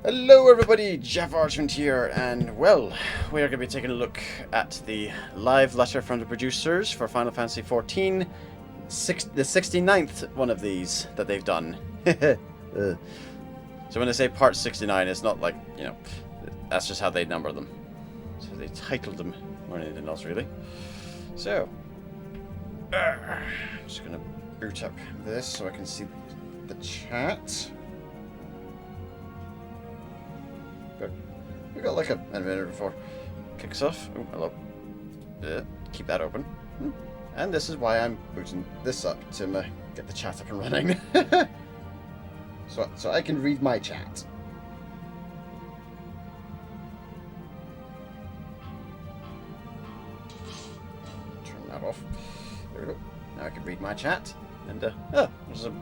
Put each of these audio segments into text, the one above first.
Hello everybody, JaffaArchfiend here, and well, we are going to be taking a look at the live letter from the producers for Final Fantasy XIV, the 69th one of these that they've done. So when they say part 69, it's not like, you know, that's just how they number them. So they titled them more than anything else, really. So, I'm just going to boot up this so I can see the chat. We got like a minute before it kicks off. Oh, hello. Keep that open. And this is why I'm booting this up to get the chat up and running. so I can read my chat. Turn that off. There we go. Now I can read my chat. And there's a...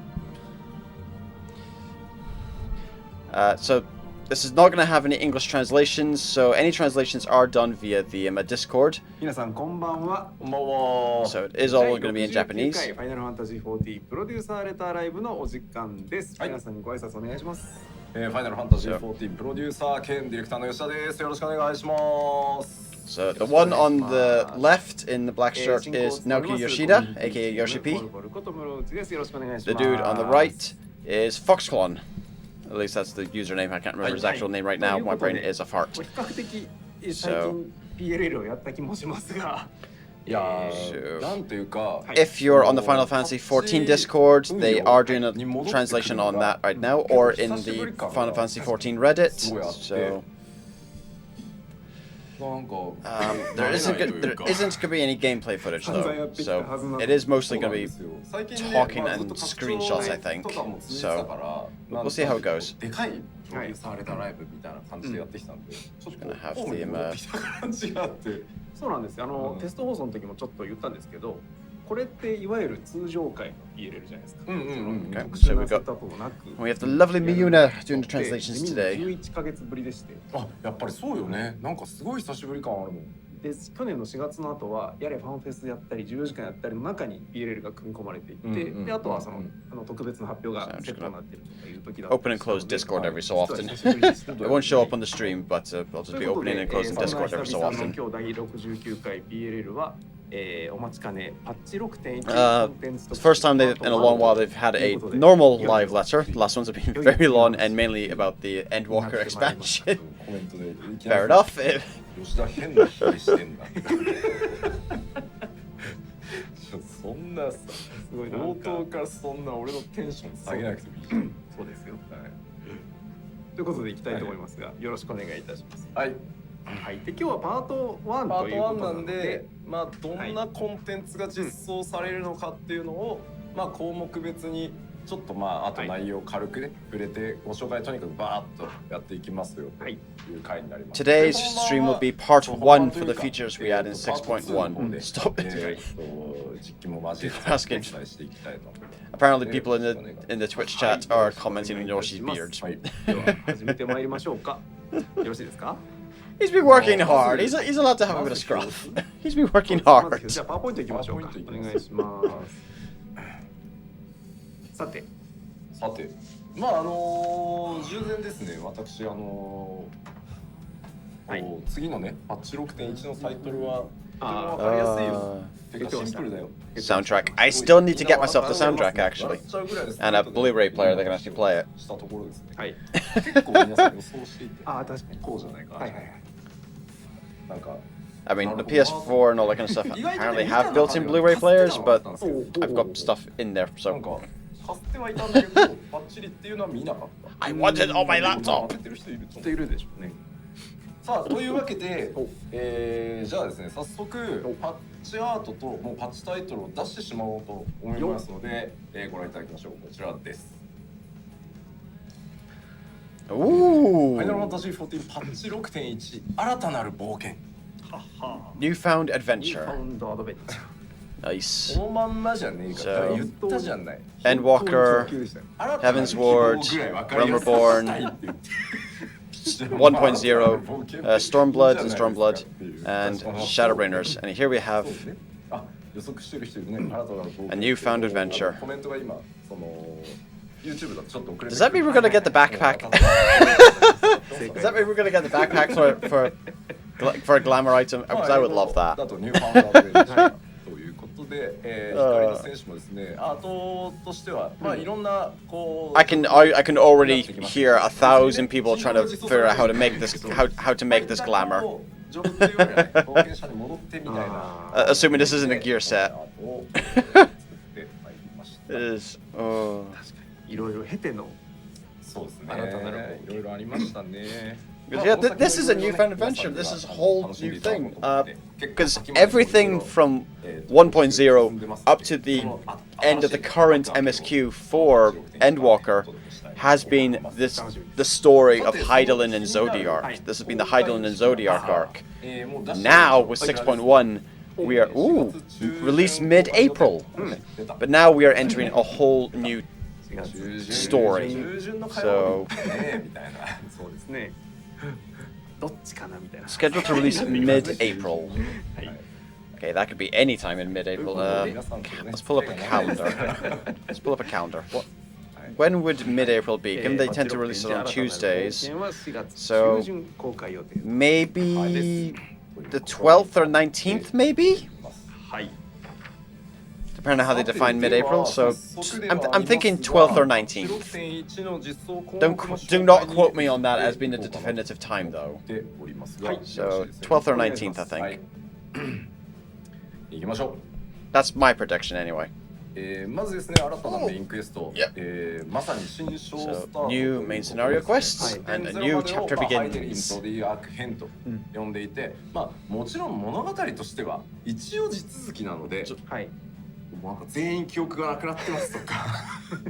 so this is not going to have any English translations, so any translations are done via the Discord. So it is all going to be in Japanese. Final Fantasy XIV プロデューサーレターライブのお時間です。皆さんにご挨拶お願いします。Final Fantasy XIV プロデューサー兼ディレクターの吉田です。よろしくお願いします。So the one on the left in the black shirt is Naoki Yoshida, aka yoshi-p. The dude on the right is Foxclon. At least that's the username. I can't remember his actual name right now. My brain is a fart. So, if you're on the Final Fantasy XIV Discord, they are doing a translation on that right now, or in the Final Fantasy XIV Reddit. So, there isn't going to be any gameplay footage though, so it is mostly going to be talking and screenshots, I think. So we'll see how it goes. Just gonna have the そうなんですよ。テスト放送の時もちょっと言ったんですけど、これっていわゆる通常回の BLL じゃないですか。特殊なセットアップもなく。We have the lovely Miyuna doing the translations today. 11ヶ月ぶりでして。あ、やっぱりそうよね。なんかすごい久しぶり感あるもん。で、去年の4月の後はやれファンフェスやったり14時間やったりの中に BLL が組み込まれていって、であとはその特別な発表がセットになっているという時だった。Open and close Discord every so often. It won't show up on the stream, but I'll just be opening and closing Discord every so often. 今日第69回 BLL はお待ちかねパッチ 6.1 It's the first time in a long while they've had a normal live letter. The last ones have been very long and mainly about the Endwalker expansion. Fair enough. 吉田変な日してんだ。そんなさ、冒頭からそんな俺のテンション下げなくてもいい。そうですよ。ということでいきたいと思いますが、よろしくお願いいたします。はい。はい。で今日はパート1ということなんで、まあどんなコンテンツが実装されるのかっていうのを、まあ項目別にちょっとまああと内容軽くね触れてご紹介とにかくバーッとやっていきますよという回になります。Today's stream will be part 1 for the features we add in 6.1. Stop it. 実機も交えてお伝えしていきたいと。Apparently people in the Twitch chat are commenting on Yoshi's beard. では始めてまいりましょうか。よろしいですか? He's been working hard. He's allowed to have a bit of scruff. He's been working hard. じゃあパワーポイントいきましょうか。お願いします。さて、まあ従前ですね、私次のね、パッチ 6.1 のタイトルはとてもわかりやすいよ。てかシンプルだよ。Soundtrack. I still need to get myself the soundtrack actually, and a Blu-ray player that can actually play it. したところですね。はい。結構皆さん予想していて、確かにこうじゃないか。はいはいはい。なんか。I mean, the PS4 and all that kind of stuff apparently have built-in Blu-ray players, but I've got stuff in there, so. 買ってはいたんだけど、パッチリっていうのは見なかった。I want it on my laptop! 人いるでしょうね。さあ、というわけで、じゃあですね、早速パッチアートともうパッチタイトルを出してしまおうと思いますので、ご覧いただきましょう。こちらです。Ooh! Final Fantasy XIV パッチ 6.1 新たなる冒険。Newfound adventure. Nice. このまんまじゃねえか。言ったじゃない。Endwalker, Heaven's Ward, Realm Reborn, 1.0, Stormblood and Stormblood, and Shadowbringers. And here we have a newfound adventure. Does that mean we're gonna get the backpack? Does that mean we're gonna get the backpack for a glamour item? Because I would love だ that. とニューファンドランドレンジということで、光の選手もですね、アートとしてはまあいろんなこう I can already hear 1,000 people trying to figure out how to make this glamour. ジョブというよりはね、冒険者に戻ってみたいな。Assuming this isn't a gear set. を作ってまいりました。 It is. Oh. いろいろ経てのそうですね。新たなるいろいろありましたね。 Yeah, this is a newfound adventure. This is a whole new thing. Because everything from 1.0 up to the end of the current MSQ for Endwalker has been the story of Hydaelyn and Zodiark. This has been the Hydaelyn and Zodiark arc. Now with 6.1, we are released mid-April. But now we are entering a whole new story. So そうですね。どっちかなみたいな。 scheduled to release mid-April. Okay, that could be any time in mid-April. Let's pull up a calendar. Let's pull up a calendar. When would mid-April be? Given they tend to release it on Tuesdays, so maybe the 12th or 19th, maybe? はい。 Depending on how they define mid-April. So I'm thinking 12th or 19th. Do not quote me on that as being the definitive time, though. So 12th or 19th, I think. 行きましょう。 That's my prediction, anyway. まずですね、新たなメインクエスト、まさに新章スター So ト new main scenario quests and a new chapter ハイデリン begins. ボディアーク編と呼んでいて、まあもちろん物語としては一応地続きなので、はい。もうなんか全員記憶がなくなってますとか、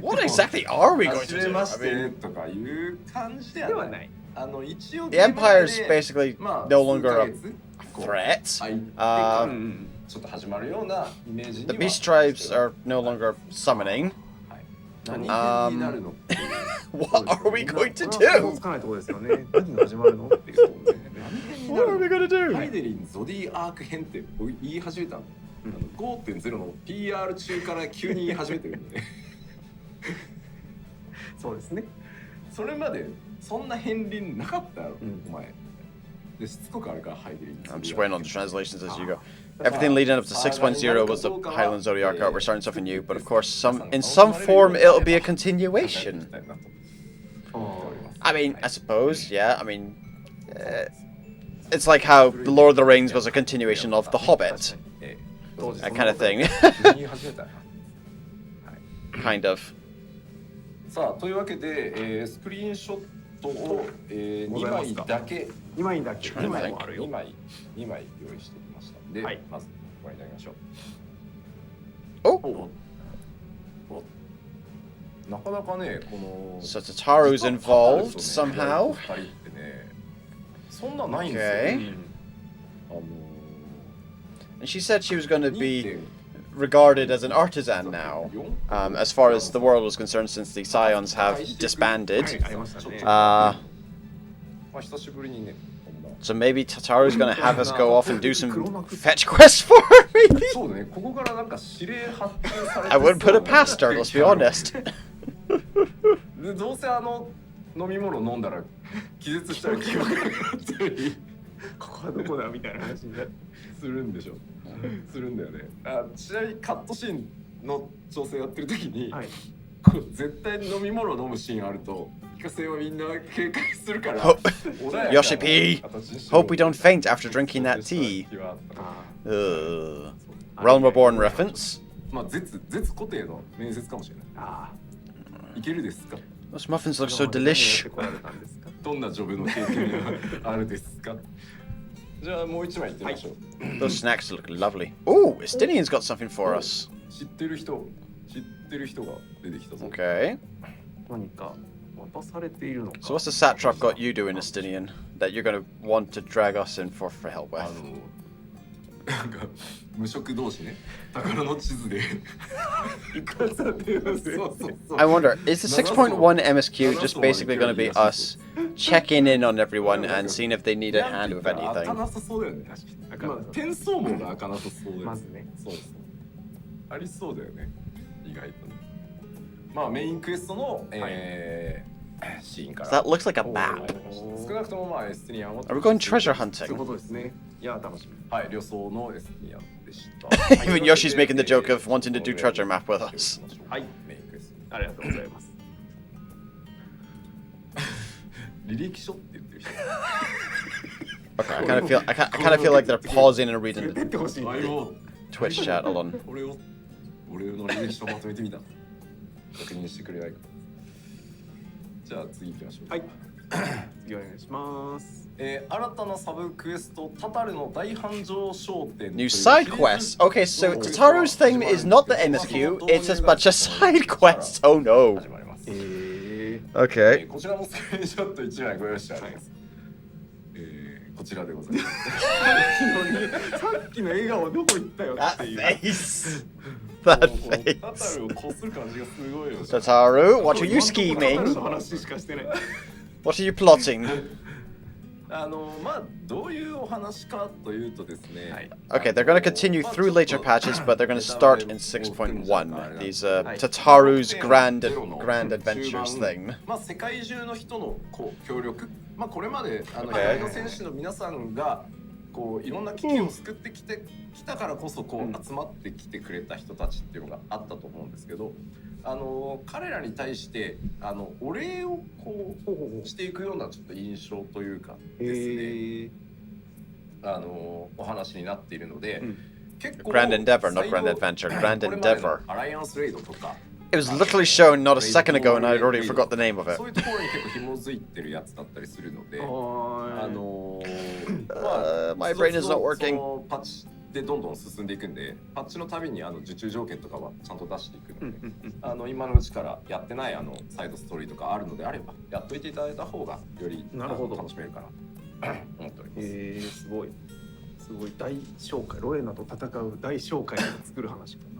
What exactly are we going 初 to め do? ま I して mean, とかいう感じでではな。はないい。一応 the Empire's basically まあ no longer a 数ヶ月こう threat. 入ってUh, ちょっと始まるようなイメージに the は Beast Tribes are no longer summoning. 何になるのっていう What are we going to 想像 do? つかないところですよね。何が始まるのっていうところで。What are we gonna ハイ do? デリンゾディアーク編って言い始めたの、5.0 の PR 中から急に言い始めてるんでそうですね。それまでそんな片鱗なかったやろ、お前でしつこくあるからハイデリン I'm just waiting on the translations as you go. Everything leading up to 6.0 was the Highland Zodiac art. We're starting something new, but of course, in some form, it'll be a continuation. I mean, I suppose, yeah. I mean, it's like how The Lord of the Rings was a continuation of The Hobbit. That kind of thing. 言い始めたよ Kind of. さあというわけで、スクリーンショットを、2枚だけ2枚だけ。 2 2枚もあるよ。 2枚用意してきましたので、はいまずご覧いただきましょう Oh! なかなかね、この So Tataru's involved somehow. 2人ってね、そんなないんです Okay. よ。And she said she was going to be regarded as an artisan now, as far as the world was concerned, since the Scions have disbanded. ありましたね。 Uh, まあ久しぶりにね、こんな so maybe Tataru's going to have us go off and do some fetch quests for her, maybe? そうだね、ここからなんか指令発注されて I wouldn't put it past her, let's be honest. でどうせ飲み物飲んだら気絶したり記憶なくなったりここはどこだみたいな話になって。するんでしょするんだよね。ちなみにカットシーンの調整やってる時に、はい。こう絶対に飲み物飲むシーンあるとイカセはみんな警戒するから Yoshi-p, hope we don't faint after drinking that tea. あ Realm Reborn reference. まあ絶固定の面接かもしれない。あ。いけるですか？ Those muffins look so delish. 来られたんですか。どんなジョブの経験があるですか？じゃあもう一枚いってみましょう。 Those snacks look lovely. Ooh, Estinian's got something for us. 知ってる人が出てきたぞ。 Okay. 何か渡されているのか。 So what's the satrap got you doing, Estinian, that you're going to want to drag us in for help with? なんか無職同士ね、宝の地図で行かされます。そうそうそう。 I wonder, is the 6.1 MSQ just basically going to be us checking in on everyone and seeing if they need a hand with 開か anything? なさそうだよね。まあ転送網が開かなさそうだよね。まずね。そうそう。ありそうだよね。意外とね。まあメインクエストの、シーンから。 That looks like a map. 少なくともまあエスティニアンを Are we going treasure そういう hunting? ことですね。いや楽しみ。はい旅装のエスティニアンでした。Even Yoshi's making the joke of wanting to do treasure map with us. はい。メイクです。ありがとうございます。履歴書って言ってる人。Okay, I kind of feel like they're pausing and 連れ reading てってほしい。あよ Twitch chat. Hold on. 俺の履歴書まとめてみた。確認してくれないか。じゃあ次行きましょう。はい。次お願いします。新たなサブクエストタタルの大繁盛商店 New side quests. Okay, so Tataru's thing is not the MSQ, it's a bunch of side quests. Oh no. 始まります。Okay. こちらのスクリーンショット1枚ご用意してあります。こちらでございます。さっきの笑顔どこ行ったよっていう。 Face. That タタ face. ルをこする感じがすごいよ。Tataru, what are you タタル scheming? の話しかしてない。 What are you plotting? まあどういうお話かというとですね。はい。 Okay, they're going to continue through later patches, but they're going to start in 6.1. These Tataru's grand adventures thing. まあ世界中の人のこう協力。まあこれまでOkay. 光の戦士の皆さんがこういろんな危機を救ってきたからこそこう集まってきてくれた人たちっていうのがあったと思うんですけど、彼らに対してお礼をこうしていくようなちょっと印象というかですね。お話になっているので、結構 Grand Endeavor, not Grand Adventure. Grand これまでの Endeavor. アライアンスレイドとか。 It was literally shown not a second ago, and I already forgot the name of it. そういうところに結構紐づいてるやつだったりするので、My brain is not working. そのパッチでどんどん進んでいくんで、パッチのたびに受注条件とかはちゃんと出していくので、今のうちからやってないサイドストーリーとかあるのであれば、やっといていただいた方がよりなるほど楽しめるかなと思っております。すごい大紹介、ロエナと戦う大紹介を作る話かな。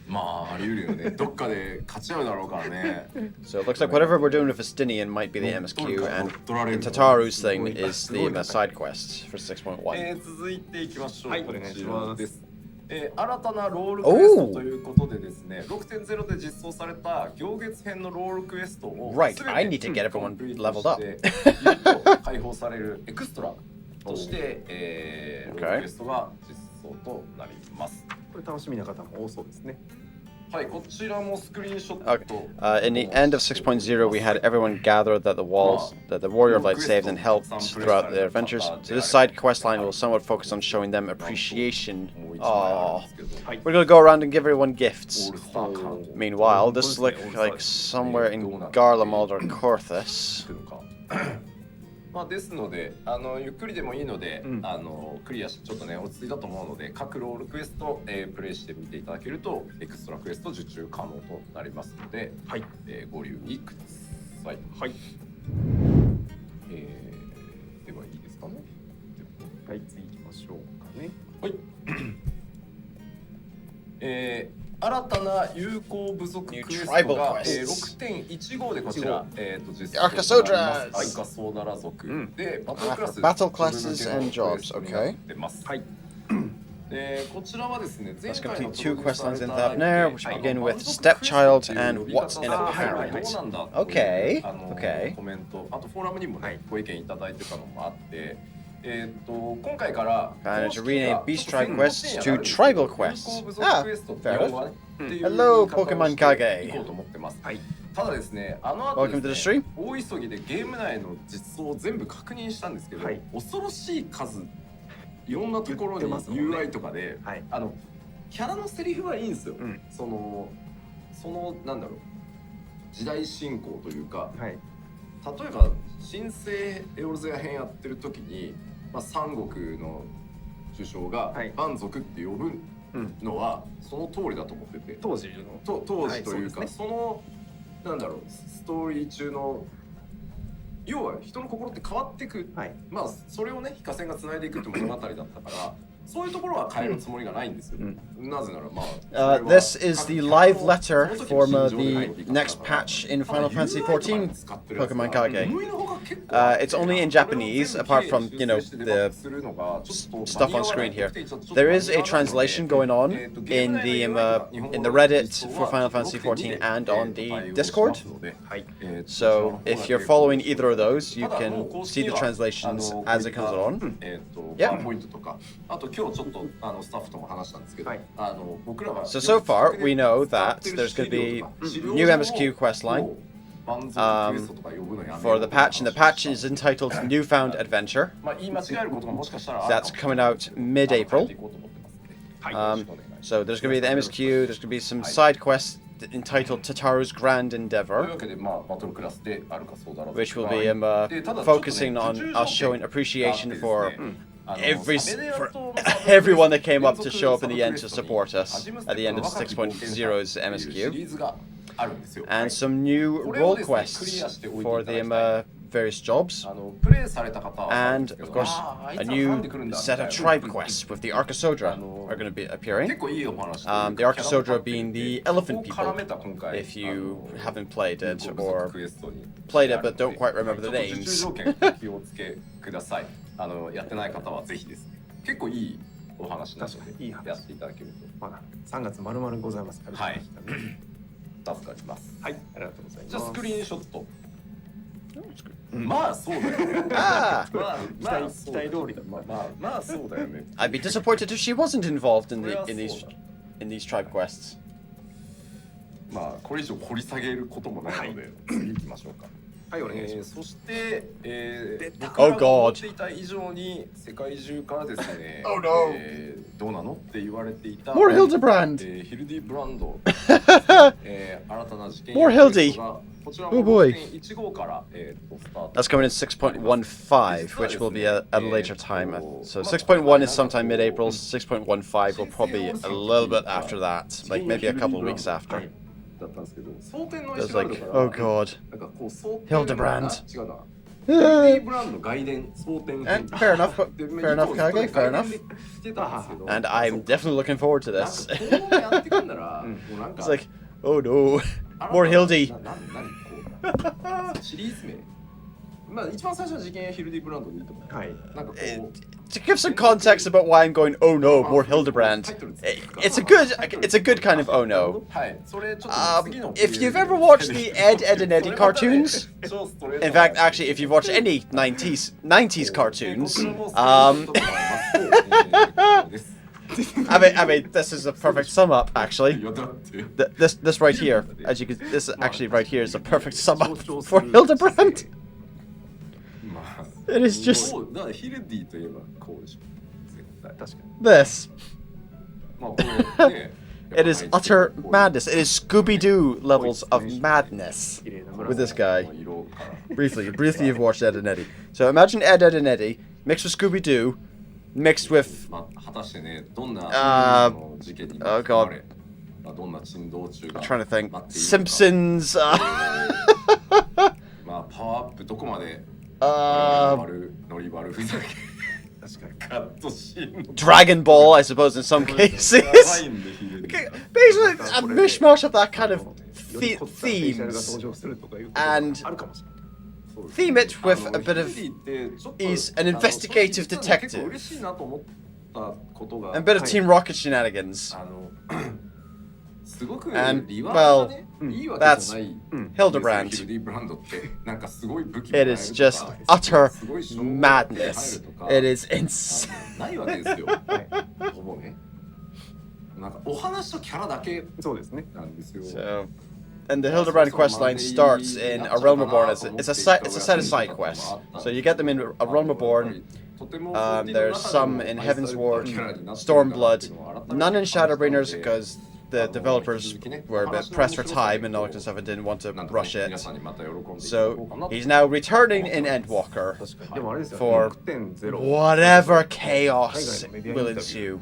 まああり得るよね。どっかで勝ち合うだろうからね。 So it looks like whatever we're doing with Estinian might be the MSQ, and Tataru's thing is the side quest for 6.1. 続いていきましょう。はい、お願いします。新たなロールクエストということでですね、6.0 で実装された行月編のロールクエストを Right, I need to get everyone leveled up. 解放されるエクストラとして、ロールクエストが実装となります。これ楽しみな方も多そうですね。はい、こちらもスクリーンショッ Okay. ト。In the end of 6.0, we had everyone gather that the Warrior of Light saved and helped throughout their adventures. So this side quest line will somewhat focus on showing them appreciation. Oh, we're gonna go around and give everyone gifts. Meanwhile, this looks like somewhere in Garlemald or Corthus. まあですのでゆっくりでもいいので、クリアしちょっとね落ち着いたと思うので各ロールクエスト、プレイしてみていただけるとエクストラクエスト受注可能となりますので、はい、ご留意ください。はい。ではいいですかね。はい、次行きましょうかね。はい。新たな有効部族クエストが、6.15 でこちら、実装となります。アイカソーダラ族で、バトルクラス Battle classes and jobs, okay. はい。こちらはですね、前 Let's 回 complete の two quest lines in Thavner, which begin with Stepchild and What's in a Parent. Okay, okay. コメント、あとフォーラムにもね、ご意見いただいてたのもあって、今回から to rename Beast Tribe quests to Tribal quests. Ah, fair enough. Hello, Pokemon Kage. ただですね、Welcome to the stream. 大急ぎでゲーム内の実装を全部確認したんですけど、恐ろしい数いろんなところに UI とかで、キャラのセリフはいいんですよ。そのなんだろう、時代進行というか、例えば新生エオルゼア編やってる時に、三国の首相が蛮族って呼ぶのはその通りだと思ってて、当時というか、そのなんだろう、ストーリー中の要は人の心って変わっていく、それをね非化線がつないでいくって物語だったから、そういうところは変えるつもりがないんですよ。なぜならまあ。This is the live letter for the next patch in Final Fantasy XIV Pokemon Kage. It's only in Japanese, apart from, you know, the stuff on screen here. There is a translation going on in the Reddit for Final Fantasy XIV and on the Discord. So if you're following either of those, you can see the translations as it comes along. Yeah. So far, we know that there's going to be new MSQ questline for the patch, and the patch is entitled Newfound Adventure. That's coming out mid-April. So there's going to be the MSQ, there's going to be some side quests entitled Tataru's Grand Endeavor, which will be focusing on us showing appreciation for everyone that came up to show up in the end to support us at the end of 6.0's MSQ, and some new role quests for the various jobs, and of course a new set of tribe quests with the Arcosodra are going to be appearing. The Arcosodra being the elephant people, if you haven't played it or played it but don't quite remember the names. やってない方はぜひですね。結構いいお話なのでやっていただけると。まだ3月丸々ございますから。はい。助かります。はい、ありがとうございます。じゃあスクリーンショット。まあそうだよね。期待通りだ。まあそうだよね。I'd be disappointed if she wasn't involved in these tribe quests. まあこれ以上掘り下げることもないので次行きましょうか。はい、お願いします。そして、僕 Oh が God 思っていた以上に世界中からですね、Oh no どうなのって言われていた More Hildebrand ヒルディブランド、新たな事件 More Hildy こちら Oh boy 6.15から、スタート That's coming in 6.15, which will be at a later time. So 6.1 is sometime mid-April, 6.15 will probably be a little bit after that, like maybe a couple of weeks after. だったんですけど、争点の It 石 was がある like, から、 oh god. なんかこう争点 Hildebrand 違うな。ヒルディブランド外伝争点 And fair enough, fair enough, Kage, fair enough. してたんですけど、 And I'm definitely looking forward to なん this. かこうやってくんなら、もうなんか It's like, oh no, more Hildy. 何こうシリーズ名。まあ一番最初の事件はヒルディブランドでいいと思う。はい。なんかこう。 To give some context about why I'm going, oh no, more Hildebrand. It's a good kind of oh no. If you've ever watched the Ed, Edd and Eddy cartoons, in fact, actually, if you've watched any 90s cartoons, I mean, this is a perfect sum up, actually. This right here, as you can, this actually right here is a perfect sum up for Hildebrand. It is just this. It is utter madness. It is Scooby-Doo levels of madness with this guy. Briefly, you've watched Ed and Eddy. So imagine Ed, Edd and Eddy mixed with Scooby-Oo, mixed with oh god. I'm trying to think. Simpsons. Dragon Ball, I suppose, in some cases. Basically, a mishmash of that kind of themes. And theme it with a bit of... He's an investigative detective. And a bit of Team Rocket shenanigans. And, well, that's Hildebrand. It is just utter madness. It is insane. So, and the Hildebrand questline starts in A Realm Reborn. It's a set of side quests. So you get them in A Realm Reborn. There's some in Heaven's Ward, Stormblood, none in Shadowbringers because the developers were a bit pressed for time and all that stuff and didn't want to rush it. So he's now returning in Endwalker for whatever chaos will ensue.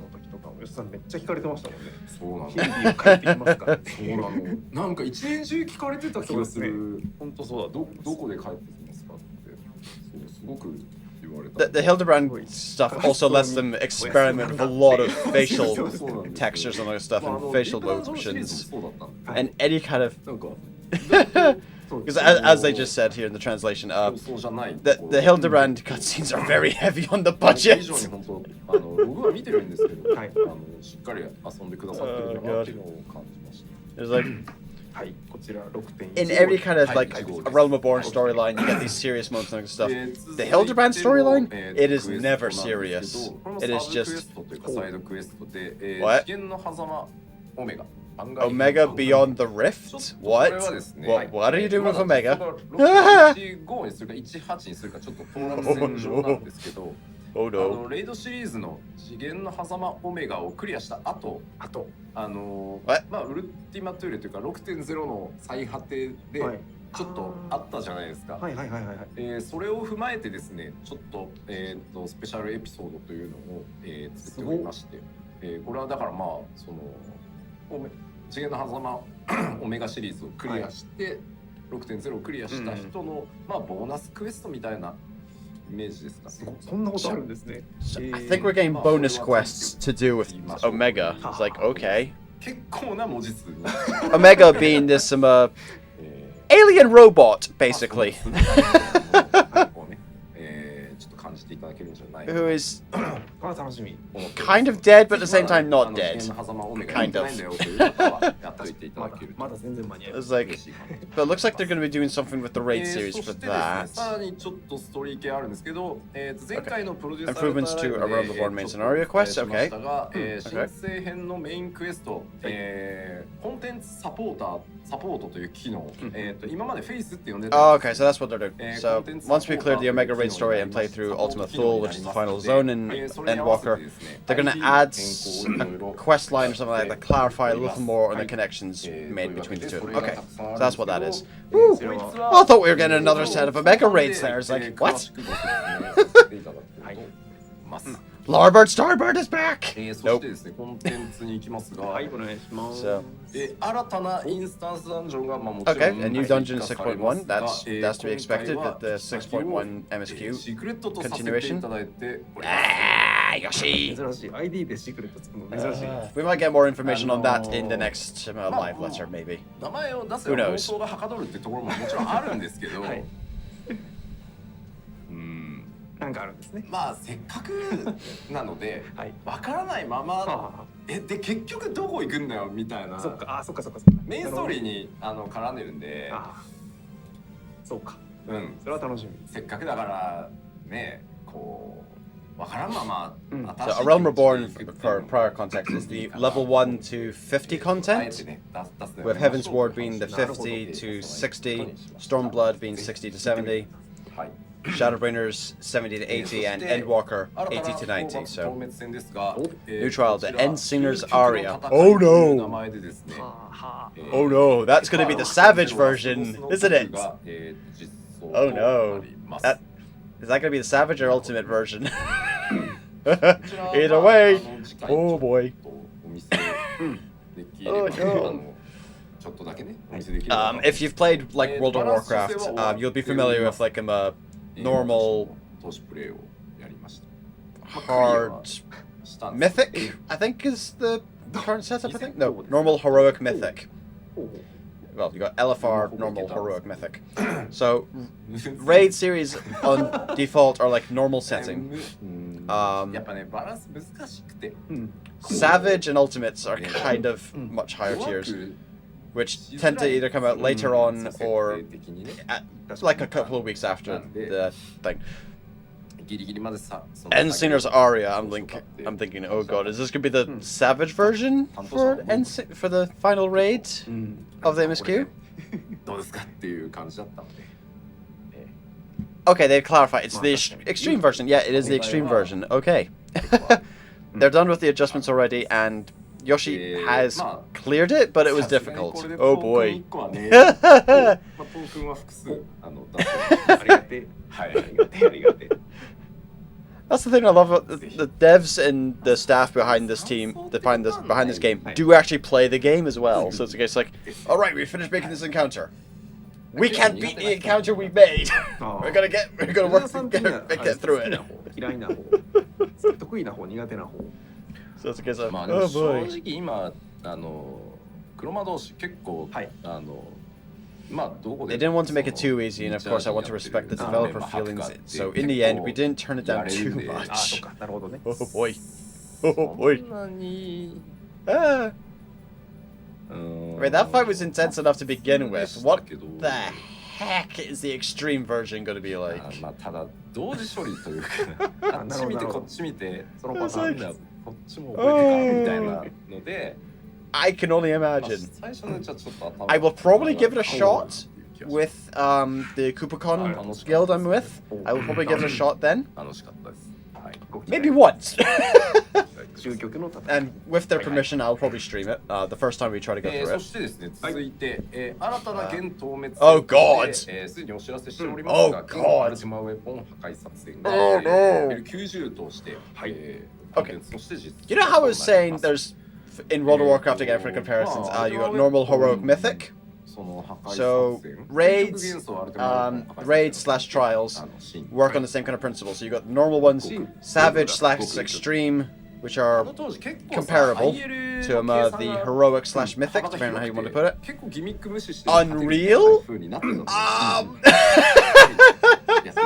めっちゃ聞かれてましたもんね。そうなんだ。帰ってきますか。そうなの。なんか一年中聞かれてた気がする。本当そうだ。どこで帰ってきますかって。すごく言 the Hildebrand stuff also lets them experiment with a lot of facial textures and other stuff and facial motions and any kind of. Because as they just said here in the translation, the Hildebrand cutscenes are very heavy on the budget. There's like in every kind of like a Realm Reborn storyline, you get these serious moments and stuff. The Hildebrand storyline, it is never serious. It is just what? Omega Beyond the Rift? What? What are you doing with Omega? Oh no. レイドシリーズの次元の狭間オメガをクリアした後、まあウルティマトゥーレというか 6.0 の最果てでちょっとあったじゃないですか。それを踏まえてですね、ちょっとスペシャルエピソードというのを作っておりまして、これはだからまあその次元の狭間オメガシリーズをクリアして 6.0 をクリアした人のまあボーナスクエストみたいな。イメージですか。そんなことあるんですね。I think we're getting bonus quests to do with Omega. It's like, okay. 結構な文字数。Omega being this alien robot, basically. Who is kind of dead, but at the same time not dead. Kind of. It's like, but it looks like they're going to be doing something with the raid series for that. Okay. Improvements to a Realm Reborn main scenario quest. Okay. Oh, okay, so that's what they're doing. So once we clear the Omega raid story and play through Ultimate Fool, which is the final zone in Endwalker, they're going to add a quest line or something like that, clarify a little more on the connections made between the two. Okay, so that's what that is. Woo. I thought we were getting another set of Omega raids there. It's like, what? Larbird Starbird is back! Nope. So. Okay, a new dungeon 6.1. That's to be expected with the 6.1 MSQ continuation. Ah, Yoshi! We might get more information on that in the next live letter, maybe. Who knows? なんかあるんですね。まあせっかくなのでわからないままで結局どこ行くんだよみたいな。そっかそっか。メインストーリーに絡んでるんで。そうか。うん。それは楽しみ。せっかくだからねこうわからんまま。So A Realm Reborn for prior context is the level 1 to 50 content, with Heaven's Ward being the 50 to 60, Stormblood being 60 to 70. Shadowbringers 70 to 80 and Endwalker 80 to 90. So new trial, the Endsinger's Aria. Oh no! Oh no, that's gonna be the Savage version, isn't it? Oh no. Is that gonna be the Savage or Ultimate version? Either way. Oh boy. Oh no. If you've played like World of Warcraft, you'll be familiar with like a normal, hard, mythic, I think is the current setup, I think? No, normal, heroic, mythic. Well, you got LFR, normal, heroic, mythic. So, raid series on default are like normal setting. Savage and Ultimates are kind of much higher tiers, which tend to either come out later on or like a couple of weeks after the thing. Endsinger's Aria, I'm thinking, oh god, is this gonna be the Savage version for the final raid of the MSQ? Okay, they've clarified. It's the extreme version. Yeah, it is the extreme version. Okay. They're done with the adjustments already, and Yoshi has cleared it, but it was difficult. Oh boy. That's the thing I love about the devs and the staff behind this team, behind this game, do actually play the game as well. So it's like, all right, we finished making this encounter. We can't beat the encounter we made. あ we're gonna work to get through it. 嫌いな方、得意な方、苦手な方。 So it's a case of, まあでも oh 正 boy. 直今黒魔同士結構、まあどこ They で didn't want to make it too easy, and of course I want to respect the developer feelings. So in the end, we didn't turn it down too あ、そ much. っか、なるほどね。 Oh boy. Oh boy. そんなに Ah. I mean, that fight was intense enough to begin with. What the heck is the extreme version going to be like? まあただ同時処理というかあっち見てこっち見てそのパターンなんだこっちも覚えてかみたいなので I can only まあ imagine. 最初のうちはちょっと頭 I will probably give it a shot with the Kupacon guild I'm with. I will probably give it a shot then. 楽しかったですはい Maybe once. 終局の戦い。 And with their permission, I'll probably stream it the first time we try to go through そ it. してですね続いて新たな現透滅 Oh God! すでにお知らせしておりますが Oh God! アルティマウェポン破壊作戦が Oh no! L90 としてコンテンツとして実 You know how I was saying there's in World of Warcraft again for comparisons, you got normal, heroic, mythic. その破壊 So 作戦 raids/trials work on the same kind of principle. So you got normal ones, savage/extreme, which are comparable to the heroic/mythic, depending on how you want to put it. 結構ギミック無視して Unreal? 風になってたんです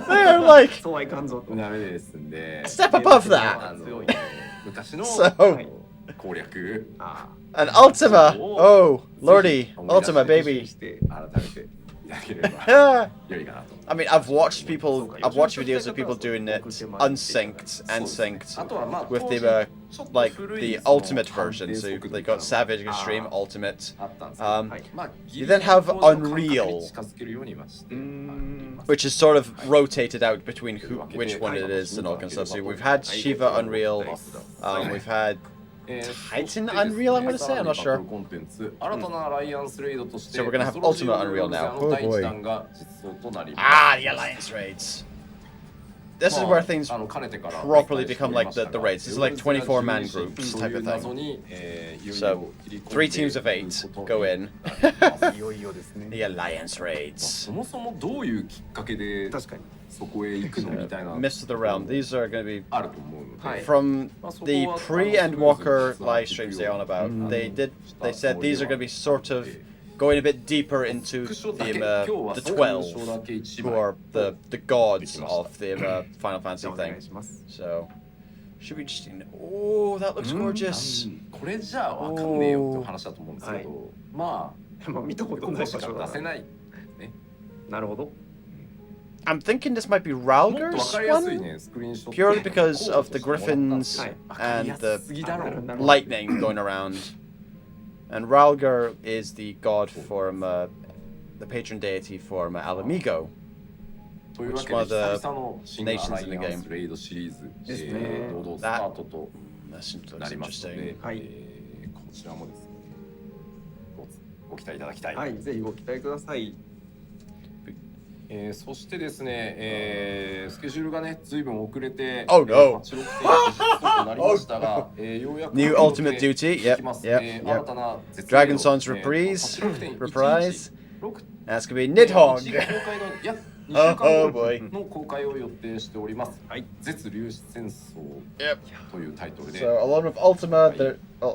They're like そうはいかんぞと。ダメですんで step above that. 昔の So 攻略 あ an Ultima. Oh, lordy, Ultima baby. して改めていただければ Ah. 良いかなと I mean, I've watched videos of people doing it unsynced and synced あとはまあ with 当時 the ちょっと like 古い the その ultimate version. So they got Savage, Extreme, Ultimate, あったんですけど まあ you then have ギリギリ当時の感覚 Unreal に近づけるようにはしてうーん。 which is sort of rotated out between which one it is and all kind of stuff. So we've had Shiva Unreal, we've had Titan Unreal, I'm gonna say, I'm not sure. So we're gonna have Ultimate Unreal now. Oh boy. Ah, the Alliance raids. This is where things properly become like the raids. This is like 24-man groups type of thing. So 3 teams of 8 go in. いよいよですね。 The Alliance raids. そもそもどういうきっかけで確かに。そこへ行くのみたいな Mist of the Realm. These are going to be あると思うので from the pre-Endwalker live streams they're on about. They said these are going to be sort of going a bit deeper into the 12, who are the gods of the Final Fantasy お願い thing. します。 So should we just? Oh, that looks gorgeous. これじゃあわかんねえよっていう話だと思うんですけどままあ見たあことない場ここしか所だな。出せないなるほど。 I'm thinking this might be もっとわ Ralger's かりやすい one, ねスクリーンショット purely because of the griffins はい。 and the すぎだろう lightning going around. And Ralger is the god for the patron deity for Alamigo. というわけで Which one of 久々の新ア nations ラ in the イアン game? スレイドシリーズですね堂々スタートと That な looks りますの interesting. ではいこちらもですねご期待いただきたいはい、ぜひご期待ください。そしてですね、スケジュールがね、ずいぶん遅れて、 Oh, no. 86.1となりましたが、ようやく New ultimate duty, yep, きます yep, 新たな Dragon Song's reprise. That's gonna be Nidhogg. 公開の約2週 Oh, 間 oh 後 boy. の公開を予定しております。はい。絶粒子戦争 Yep. というタイトルで、 So along with Ultima,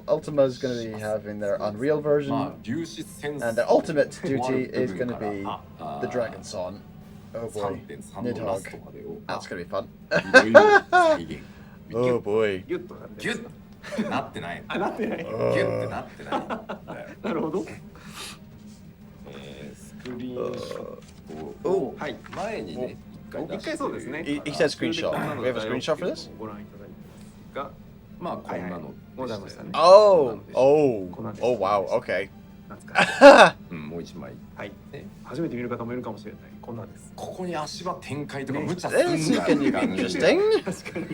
Ultima is going to be having their Unreal ま version, あ粒子戦争 and the ultimate duty is going to be あ the Dragon Song. Oh boy, 3.3のラス Nidhogg. トまでを That's going to be fun. いろいろ再現 Oh boy. ギュッとなってギュッてなってない。あ、なってない。ギュッてなってない。なるほど。スクリーンショット Oh, をはい。前にね、一回そうですね。he said screenshot. Do we have a screenshot for this? ご覧いただいたが、まあこんなのございましたね。 Oh, oh, oh wow, okay. 懐かしい。うん、もう一枚。はいね。初めて見る方もいるかもしれない。こんなんです。ここに足場展開とか無茶す This ん is だ going to be って感じ interesting. 確かに。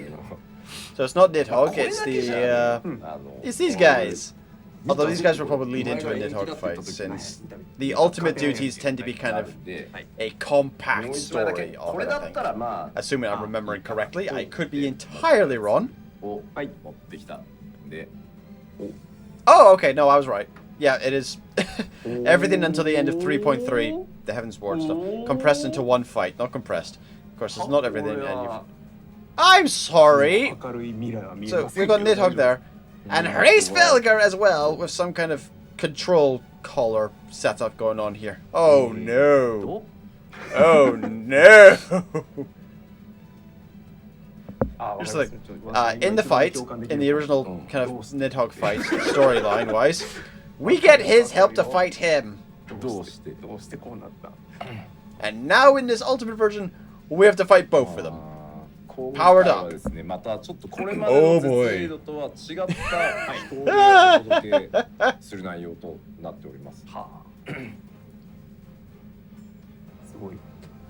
So it's not Nidhogg, it's the it's these guys. Although these guys will probably lead into a Nidhogg fight, since the ultimate duties tend to be kind of で a もう compact 一枚だけ story こ of れ it, だ I った think. らまあ Assuming I'm remembering correctly, I could be entirely wrong. を持ってきたんで Oh, okay, no, I was right. Yeah, it is. Everything until the end of 3.3, the Heaven's Ward stuff, compressed into one fight. Not compressed. Of course, it's not everything. I'm sorry! So, we've got Nidhogg there. And Hraesvelgr as well, with some kind of control collar setup going on here. Oh no! Oh no! Just like, in the fight, in the original kind of Nidhogg fight, storyline-wise, we get his help to fight him. And now in this ultimate version, we have to fight both of them. Powered up. Oh boy.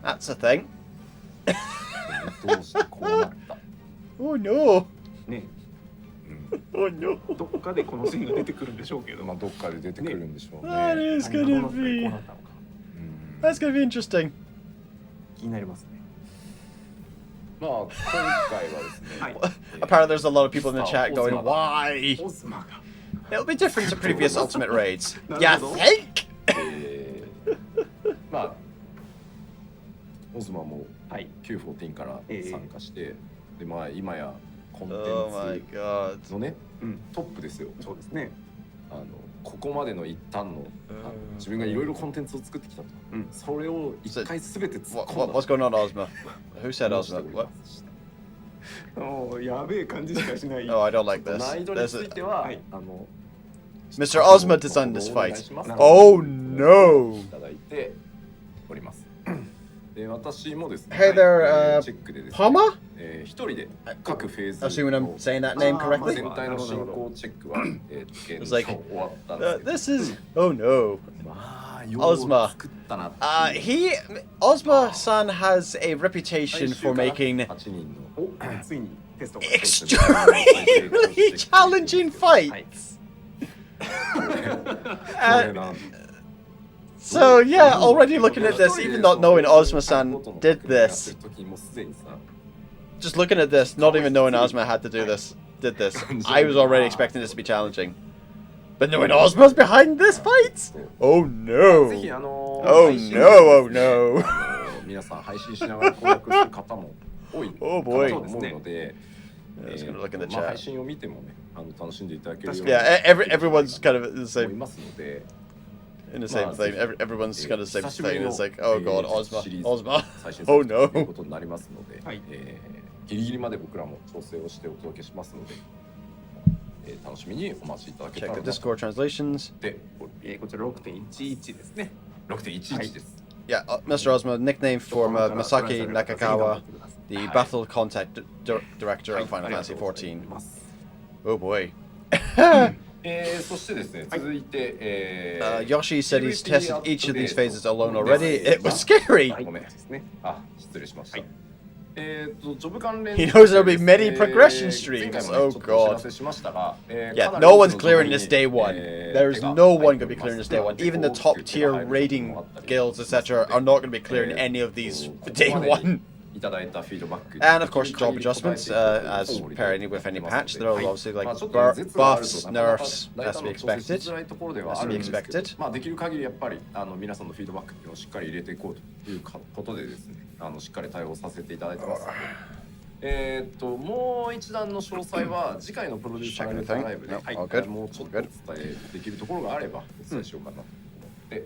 That's a thing. Oh no. Oh no. どっかでこのシーンが出てくるんでしょうけど、まあどっかで出てくるんでしょうね。That is gonna be. That's gonna be interesting. 気になりますね。まあ今回はですね。はい。 Apparently, there's a lot of people in the chat going, "Why?" It'll be different to previous Ultimate raids. You think? まあオズマも Q14 から参加して、でまあ今やコンテン Oh my ツ god. のね、トップですよ。そうですね。ここまでの一端の自分がいろいろコンテンツを作ってきたと。それを一回すべて突っ込んだ。 What's going on, Ozma? Who said Ozma? What? おー、やべえ感じしかしない。 Oh, I don't like this. 難易度については Mr. Ozma designed this fight. Oh no! いただいております。で私もですね。 Hey there, チェックでですね。 Pama? 一人で各フェーズ Assuming I'm saying that name 全 correctly. 体の進行チェックは現 It's 在 like, 終わったんですけ this ど。 is. Oh no. まあよう Ozma. 作ったなっていう Ozma-san has a reputation for making 8人のお、ついにテストが。 extremely challenging fights. これなん So yeah, already looking at this, even not knowing Ozma-san did this, just looking at this, not even knowing Ozma had to do this, did this, I was already expecting this to be challenging. But knowing Ozma's behind this fight? Oh no! ぜひ Oh no! Oh no! 皆さん配信しながら攻略する方も多いかと Oh boy! 思うので、 Just gonna look in the まあ chat. 配信を見てもね、楽しんでいただけるように Yeah, everyone's kind of in the 思い same ますので、 in the same thing. Everyone's kind of the same 久しぶり thing. の It's like, oh god, シリー Ozma, ズ Ozma. 最新 Oh 作という no! ことになりますので、はいギリギリまで僕らも調整をしてお届けしますので、楽しみにお待ちいただけた Check ら the なと Discord translations. で、こちら 6.11 ですね。 6.11 です。 Yeah, Mr. Ozma, nickname for Masaki Nakagawa, the battle contact director of Final Fantasy XIV. Oh boy. そしてですね、続いて、Yoshi said he's tested each of these phases alone already. It was scary! ごめんですね。あ、失礼しました。ジョブ関連 He knows there'll be many progression streams. Oh god. Yeah, no one's clearing this day one. There's no one going to be clearing this day one. Even the top tier raiding guilds, etc., are not going to be clearing any of these day one. And of course, job adjustments, as per with any patch, there are obviously like buffs, nerfs, as to be expected. As to be expected. まあできる限りやっぱり皆さんのフィードバックっていうのをしっかり入れていこうということでですね、しっかり対応させていただいてますので、もう一段の詳細は次回のプロデューサーライブで、もうちょっとお伝えできるところがあればお伝えしようかなと思って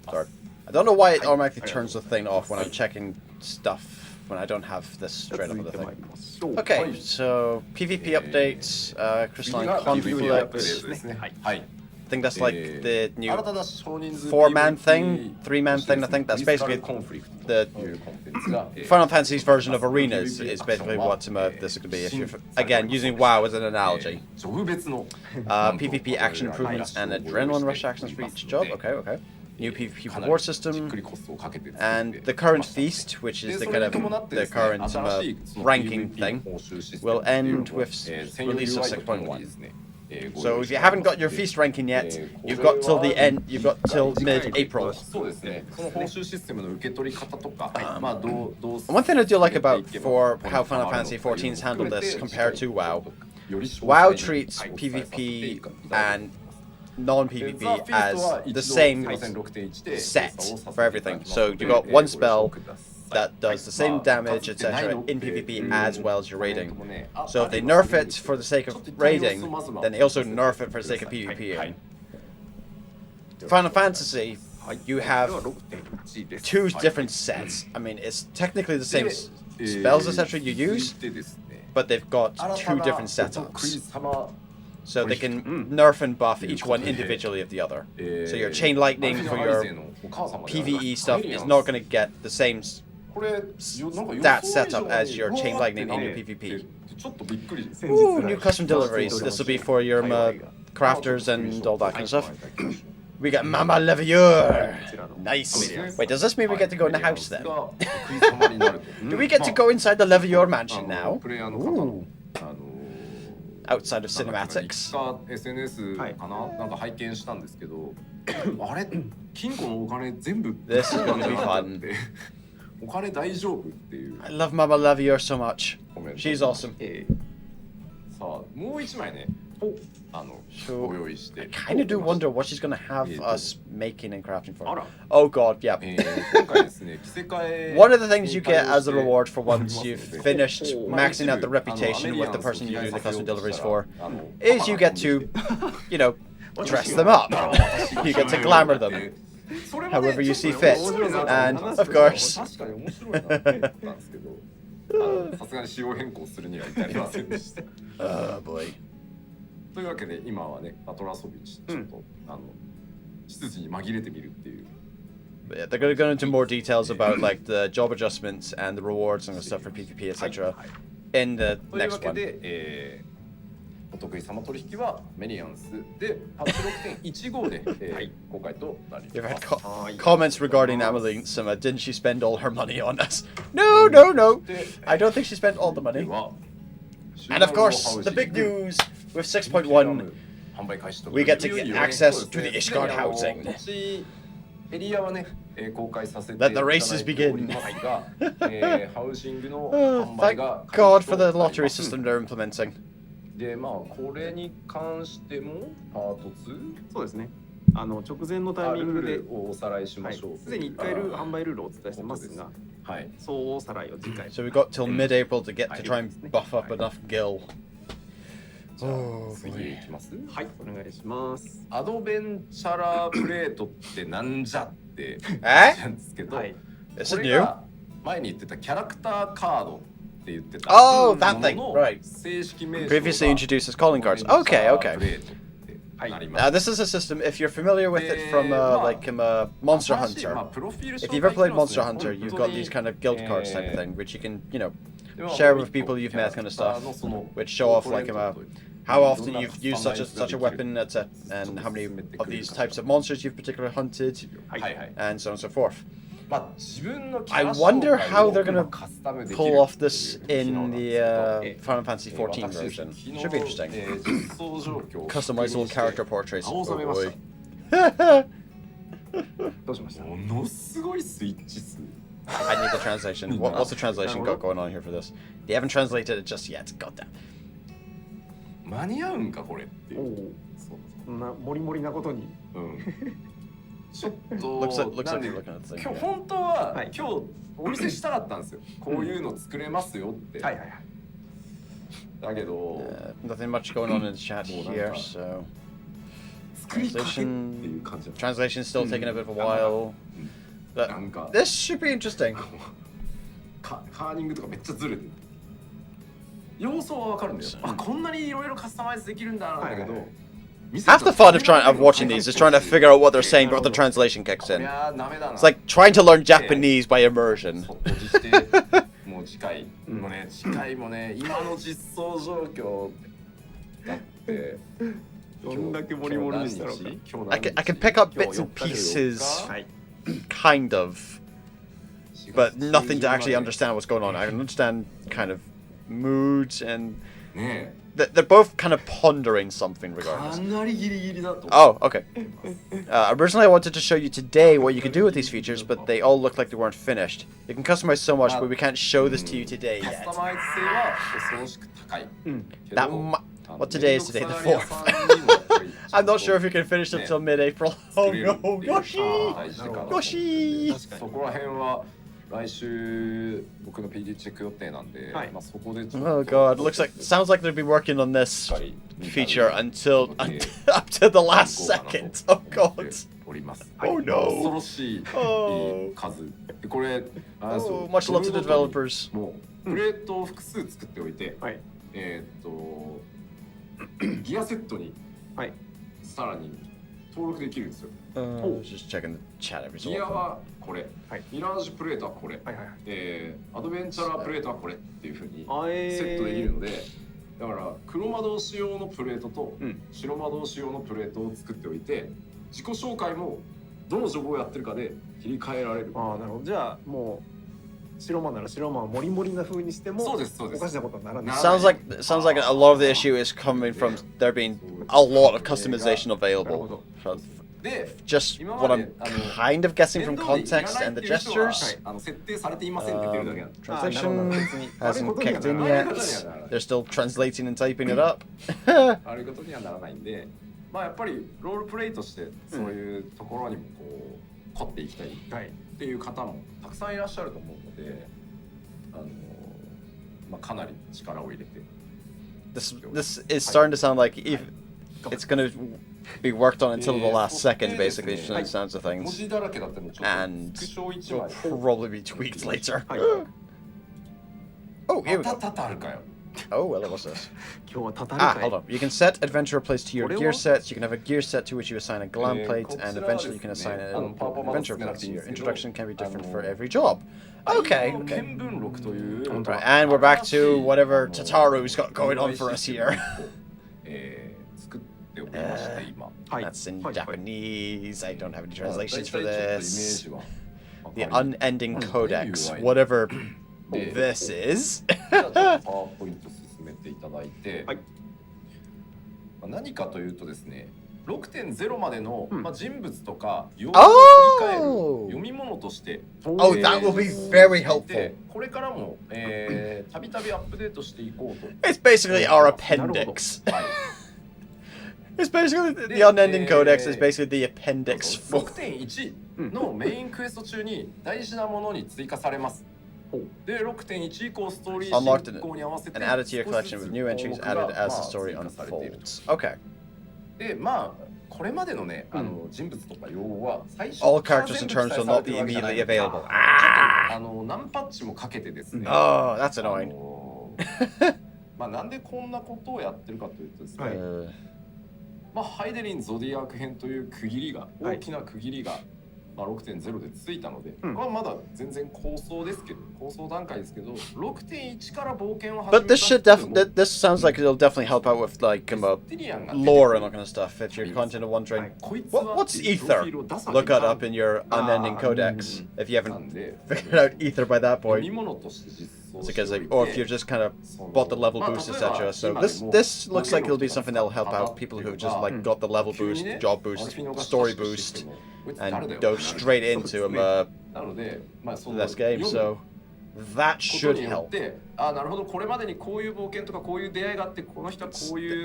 ます。 I don't know why it automatically turns the thing off when I'm checking stuff when I don't have this straight up of the thing. Okay, so PvP updates, Crystalline Conflict. I think that's like the new 4-man thing, 3-man thing. I think that's basically the Final Fantasy's version of arenas. Is basically what this is going to be. If you're again using WoW as an analogy. PvP action improvements and adrenaline rush actions for each job. Okay, okay. New PvP reward system, and the current feast, which is the kind of the current ranking thing, will end with release of 6.1. So if you haven't got your feast ranking yet, you've got till the end. You've got till mid-April. One thing I do like about for how Final Fantasy XIV's handled this compared to WoW, WoW treats PvP and non-PvP as the same set for everything. So you got one spell that does the same damage, etc. in PvP as well as your raiding. So if they nerf it for the sake of raiding, then they also nerf it for the sake of PvP. Final Fantasy, you have two different sets. I mean, it's technically the same spells, etc. you use, but they've got two different setups. So they can nerf and buff each one individually of the other. So your Chain Lightning for your PvE stuff is not going to get the same stat setup as your Chain Lightning in your PvP. Ooh, new custom deliveries. This will be for your crafters and all that kind of stuff. We got Mama Levieur. Nice. Wait, does this mean we get to go in the house then? Do we get to go inside the Levieur mansion now? Ooh. Outside of cinematics. This is going to be fun. I love Mama Levieur so much. She's awesome. So, I kind of do wonder what she's going to have us making and crafting for. Oh god, yeah. One of the things you get as a reward for once you've finished maxing out the reputation with the person you do the custom deliveries for is you get to, you know, dress them up. You get to glamour them however you see fit. And, of course... Oh boy. というわけで今はね、アトラソビチちょっと、執事に紛れてみるっていう。Yeah, they're going to go into more details about like the job adjustments and the rewards and the stuff for PvP, etc. in the next one. お得意様取引はメリアンスでパッチ 6.15 で、公開となります。You've had comments regarding Amelie Sima. Didn't she spend all her money on us? No, no, no. I don't think she spent all the money. And of course, the big news with 6.1, we get to get access to the Ishgard housing. Let the races begin. Oh, thank God for the lottery system they're implementing. でまあこれに関してもパート2そうですね。直前のタイミングでおさらいしましょう。すでに1回販売ルールをお伝えしてますが、はい。そうおさらいを次回。So we got till mid-April to get to try and buff up enough gil. 次いきます。はい、お願いします。アドベンチャラープレートってなんじゃってなんですけど、これが前に言ってたキャラクターカード。Oh, that thing, right. Previously introduced as calling cards. Okay, okay. This is a system, if you're familiar with it from Monster Hunter. If you've ever played Monster Hunter, you've got these kind of guild cards type of thing, which you can, you know, share with people you've met kind of stuff, which show off like how often you've used such a weapon, etc., and how many of these types of monsters you've particularly hunted, and so on and so forth. I wonder how they're going to pull off this in the Final Fantasy XIV version. Should be interesting. Customizable character portraits. Oh boy. どうしました？ ものすごいスイッチ数。 I need the translation. What's the translation going on here for this? They haven't translated it just yet. Goddamn. 間に合うんかこれっていう。そんなモリモリなことに。ちょっと looks like you're looking at the thing. 今日本当は今日お見せしたかったんですよ。こういうの作れますよって。はいはいはい。だけど nothing much going on in the chat here, so translation still taking a bit of a while. But this should be interesting. カーニングとかめっちゃずれてる。要素はわかるんだよ。あ、こんなにいろいろカスタマイズできるんだなんだけど。 Half the fun of watching these is trying to figure out what they're saying before the translation kicks in. It's like trying to learn Japanese by immersion. もう近いもね今の実装状況だってどんだけモリモリにしたのか I can pick up bits and pieces, kind of, but nothing to actually understand what's going on. I can understand kind of moods and they're both kind of pondering something regardless. Oh, okay. Originally I wanted to show you today what you can do with these features, but they all look like they weren't finished. You can customize so much, but we can't show this to you today yet. What today is today? The 4th. I'm not sure if you can finish it till mid-April. Oh no, Yoshi! 大事かなと思って Yoshi! そこら辺は来週僕の PD チェック予定なんで、まあそこで Oh god, sounds like they've been working on this feature until up to the last second. Oh god. おります。 Oh no. 恐ろしい数。これ、Oh, much love to the developers. もうプレートを複数作っておいて、ギアセットにさらに登録できるんですよ。Just checking the chat every so ギア often. はこれ、ミラージュプレートはこれ、アドベンチャープレートはこれっていう風にセットできるので、だから黒魔導士用のプレートと白魔導士用のプレートを作っておいて、自己紹介もどのジョブをやってるかで切り替えられる。ああ、なるほど。じゃあもう白魔なら白魔をモリモリな風にしてもおかしなことにならない。Sounds like a lot of the issue is coming from there being a lot of customization available. Just what I'm kind of guessing from context and the gestures. 設定されていませんって言ってるだけなんで。 Translation hasn't kicked in yet. They're still translating and typing it up. 悪いことにはならないんで、まあやっぱりロールプレイとしてそういうところにもこう凝っていきたいっていう方もたくさんいらっしゃると思うので、まあかなり力を入れて。This is starting to sound like if it's going to be worked on until the last second, basically, from the sounds of things, and will probably be tweaked later. Oh, here we go. Oh, well, what's this? Hold on. You can set adventure place to your gear sets. You can have a gear set to which you assign a glam plate, and eventually you can assign an adventure plate to your introduction. Can be different for every job. Okay. Right, and we're back to whatever Tataru's got going on for us here. That's in Japanese. I don't have any translations for this. The unending codex, whatever this is. 何かというとですね、6.0 までの人物とか用語を振り返る読み物として、Oh, that will be very helpful. これからもたびたびアップデートしていこうと。It's basically our appendix. It's basically the unending codex is basically the appendix. 6.1 のメインクエスト中に大事なものに追加されます。で、6.1 以降ストーリー進行に合わせて and added to your collection with new entries added as the story unfolds. Okay. で、まあこれまでのね、人物とか用語は最初 All characters and terms will not be immediately available. 何パッチもかけてですね。Oh, that's annoying. まあなんでこんなことをやってるかというとですね。まあハイデリンゾディアーク編という区切りが大きな区切りが、まあ、6.0 でついたので、これはまだ全然構想ですけど、構想段階ですけど、6.1 から冒険を始めた。But this sounds like it'll definitely help out with like lore and that kind of stuff. If you're content of wondering, what's ether? Look it up in your unending codex. If you haven't figured out ether by that point. It's because or if you've just kind of bought the level boost, etc. So this looks like it'll be something that'll help out people who've just like got the level boost, job boost, story boost, and dove straight into this game. So that should help. The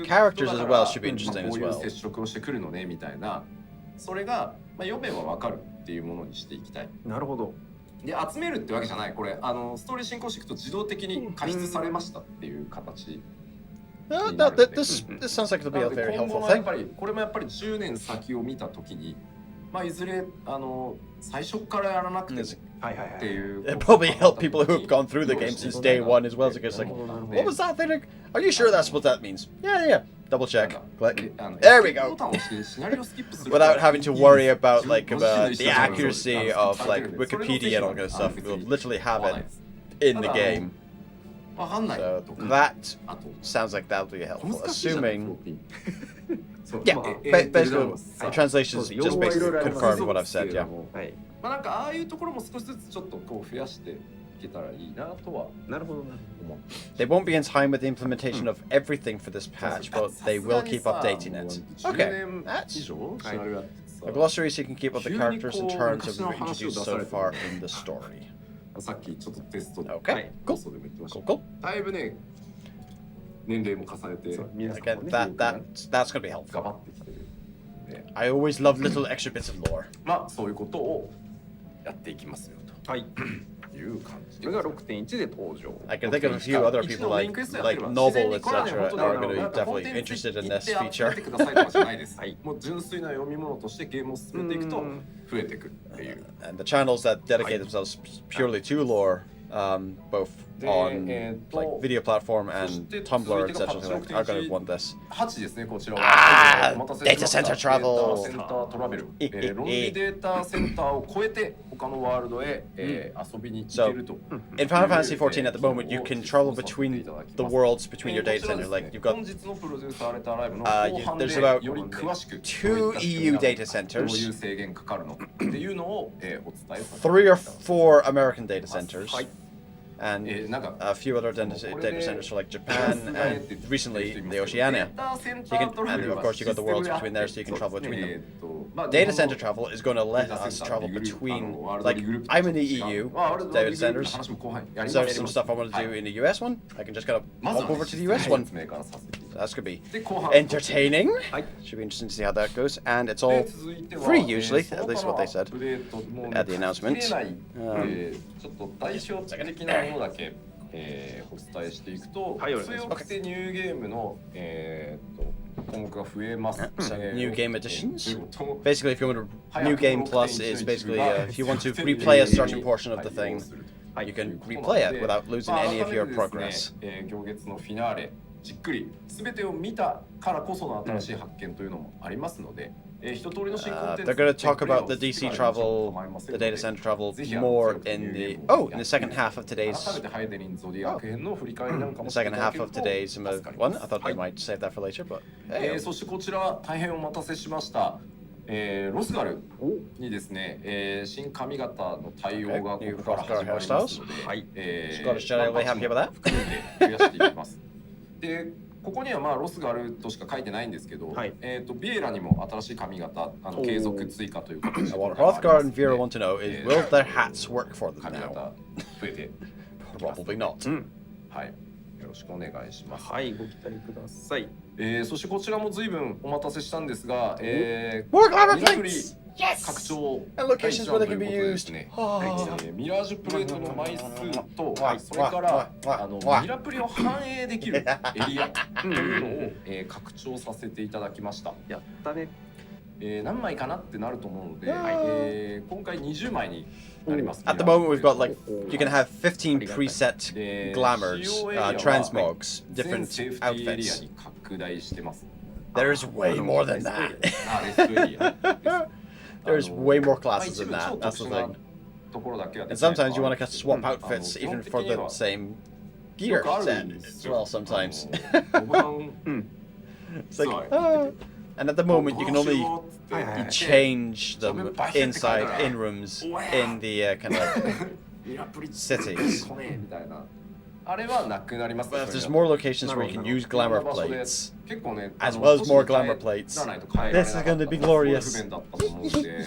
characters as well should be interesting as well. それが読めばわかるっていうものにしていきたい。なるほど。で集めるってわけじゃない。これストーリー進行していくと自動的に加筆されましたっていう形。This sounds like it'll be a very helpful thing. これもやっぱり10年先を見たときに、まあいずれ最初からやらなくてっていう。It probably help people who have gone through the game since day one as well. Because like, what was that thing? Are you sure that's what that means? Yeah. Double check. Click. There we go. Without having to worry about like the accuracy of like Wikipedia and all kind of stuff, we'll literally have it in the game. So that sounds like that'll be helpful. Assuming, yeah, basically the translation is just basically confirming what I've said. Yeah. まあなんかああいうところも少しずつちょっとこう増やしていけたらいいなとは。なるほどな。They won't be in time with the implementation of everything for this patch, but they will keep updating it. Okay, that's a glossary so you can keep up the characters and terms that we've introduced so far in the story. さっきちょっとテストで Okay, cool. でも言ってました。 Cool. だいぶね年齢も重ねて Again, that's going to be helpful. 頑張ってきてるで、I always love little extra bits of lore. まあそういうことをやっていきますよはい。という感じでこれが6.1で登場。 I can think of a few other people like novel, etc. are going to be definitely interested in this feature. はいもう純粋な読み物としてゲームを進めていくと増えていくっていう。 And the channels that dedicate themselves purely to lore, both on like video platform and Tumblr, etc. are going to want this. 8ですねこちらは。Ah, data center travel. データセンタートラベル。論理データセンターを超えて他のワールドへ遊びに行けると。 In Final Fantasy XIV at the moment, you can travel between the worlds between your data centers. Like you've got 本日のプロデューサーレターライブの後半で there's about より詳しく 2 EU data どういう centers, 制限かかるのっていうのをお伝えさせて 3 or 4 American data centers, はい。 and なんか a few other data centers for like Japan and recently the Oceania. You can, and of course you got the worlds between there, so you can travel between them. Data center travel is going to let us travel between, like, I'm in the EU data centers, so there's some stuff I want to do in the US one, I can just kind of hop over to the US one. That's going to be entertaining. Should be interesting to see how that goes, and it's all free usually, at least what they said at the announcement. ちょっと代表的なものだけ、お伝えしていくと、はいお願いします強くてニューゲームの、項目が増えます。 So new game additions. ということを Basically, if you want to, new game plus is basically if you want to replay a certain portion of the thing, you can replay it without losing any of your progress. 行月のフィナーレじっくり全てを見たからこその新しい発見というのもありますので、一通りの新コンテンツ They're going to talk about the DC travel, the data center travel more in the in the second half of today's 改めてハイデリンゾディアーク編の振り返りなんか the もしてい second ただ half ける of と today's 助かり one. ます I thought they might save that for later, but hey, そしてこちら大変お待たせしました、ロスガルにですね、新髪型の対応がここから始まりますので、Scottish Jedi will be happy about that. 含めて増やしていきますでここにはまあロスガルとしか書いてないんですけど、ビエラにも新しい髪型継続追加という形で What Hrothgar and Vera want to know is will their hats work for them 髪 now? 型増えて Probably not. はいよろしくお願いします。はい、ご期待ください。そしてこちらも随分お待たせしたんですが、 More glamour ミラクリ plates! 拡張 And locations where they can be 第一弾ということで used. ですね Ah. ミラージュプレートの枚数とわそれからわミラプリを反映できるエリアというのを拡張させていただきました。やったね。何枚かなってなると思うので、今回20枚になります。 At the moment, we've got like you can have 15 preset glamours, transmogs, 全 different セーフティーエリア outfits. に拡大してます。 There's way more than that. レストエリアです。 There's way more classes 一 than 部超 that. 特 That's the 殊な thing. ところだけは And sometimes you want to swap outfits even for the same gear set as well. Sometimes it's like, and at the moment you can only you change them inside in rooms in the kind of like cities. みたいなあれはなくなります。 But if there's more locations where you can use glamour plates, 結構ね as well as more glamour plates, this is going to be glorious. 不便だったと思うので、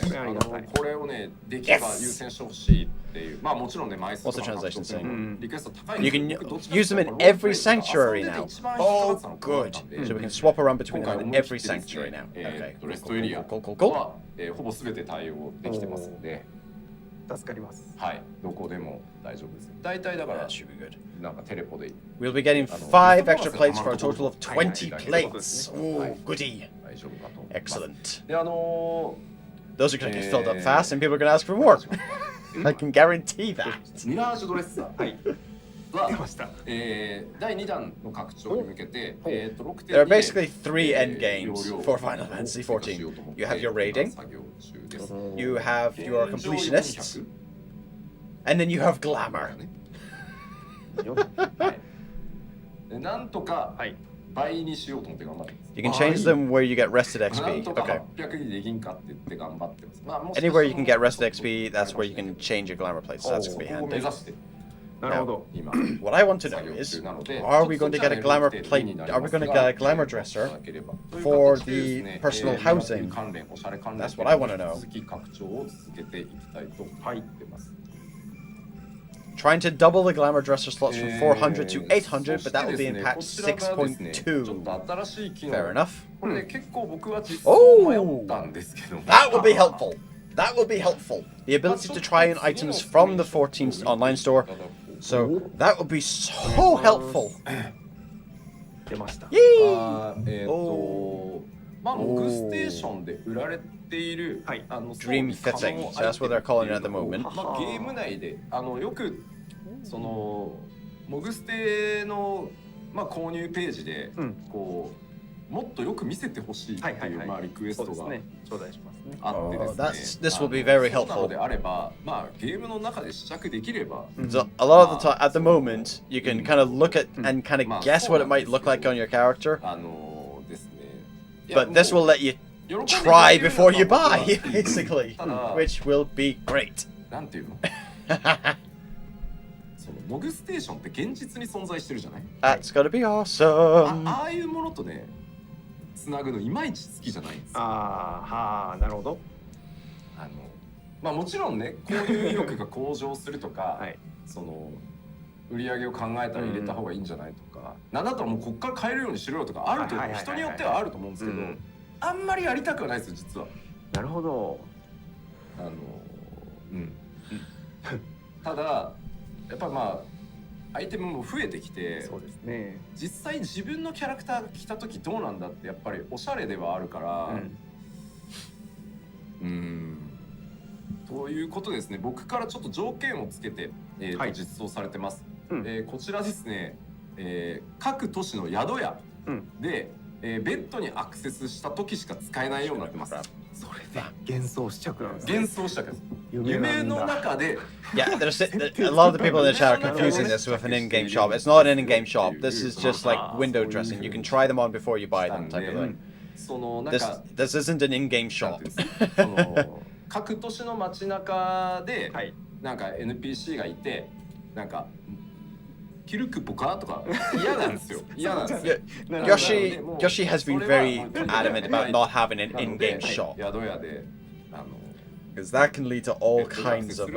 これをねできれば優先してほしいっていう。まあもちろんね枚数とか What's the translation saying? リクエスト高いん You です can けど、僕どっちかっていう use them と in every sanctuary 遊 now. んでて一番引っかか Oh, ってたのがこれだ good. ったんで So we can swap around between 今 them 回 in 思い切 every ってですね sanctuary now. Okay. レストエリア Cool, cool, cool. はほぼ全て対応できてますので、助かります。はい、どこでも大丈夫です。大体だか That ら should be good. なんかテレポで We'll be getting 5 extra plates for a total of 20 plates. Oh, goody. 大丈夫かと思います。 Excellent. でThose are going to get filled up fast and people are going to ask for more. I can guarantee that. ミラージュドレッサーは出ました。第2弾の拡張に向けて、6.2 There are basically 3 end games for Final Fantasy XIV. You have your raiding, 作業中です。 you have your completionists, and then you have glamour. でなんとか倍にしようと思って頑張ってます。 You can change them where you get rested なん XP. とか Okay. 800にできんかって言って頑張ってます。まあもし Anywhere you can get rested XP, that's where you can change your glamour plates. That's going to be そこを目 handy. 指してなるほど。今 What I want to know is, are we going to get a glamour plate? Are we going to get a glamour dresser for the personal housing? That's what I want to know. 続き拡張を続けていきたいと思ってます。trying to double the glamour dresser slots from 400 to 800, but that will be in patch 6.2. Fair enough. これね、結構僕は実装迷ったんですけども。That will be helpful. That will be helpful. The ability to try on items from the 14th online store. So that will be so helpful. 出ました。Yay! まあモグステーションで売られている、Dream fitting. So that's what they're calling it at the moment. まあゲーム内でよくそのモグステのまあ購入ページでこうもっとよく見せてほしいっていうまあリクエストがあってですね。This will be very helpful. なのであれば、まあゲームの中で試着できれば。So a lot of the time, at the moment, you can kind of look at and kind of guess what it might look like on your character. ですね。But this will let you try before you buy, basically, which will be great. なんていうの？そのモグステーションって現実に存在してるじゃない？ That's gonna be awesome. ああいうものとね、つなぐのいまいち好きじゃないんですよ。はあ、なるほど。まあもちろんね、購入意欲が向上するとか、その売り上げを考えたら入れた方がいいんじゃないとか、なんだったらもうこっから買えるようにしろよとかあると思う。人によってはあると思うんですけど、あんまりやりたくはないですよ実は。なるほど。ただやっぱりまあアイテムも増えてきて、そうですね。実際自分のキャラクターが着た時どうなんだってやっぱりおしゃれではあるから、ということですね。僕からちょっと条件をつけて、実装されてます。こちらですね、各都市の宿屋で、ベッドにアクセスした時しか使えないようになってます。それで幻想試着なんです。幻想試着です。夢の中で。Yeah, there's a lot of the people in the chat are confusing this with an in-game shop. It's not an in-game shop. This is just like window dressing. You can try them on before you buy them, type of thing. This isn't an in-game shop. 各都市の街中でなんか NPC がいて、なんかキルクポカとか嫌なんですよ。嫌なんですよ。Yoshi has been very adamant about not having an in-game shop. 宿屋でbecause that can lead to all kinds of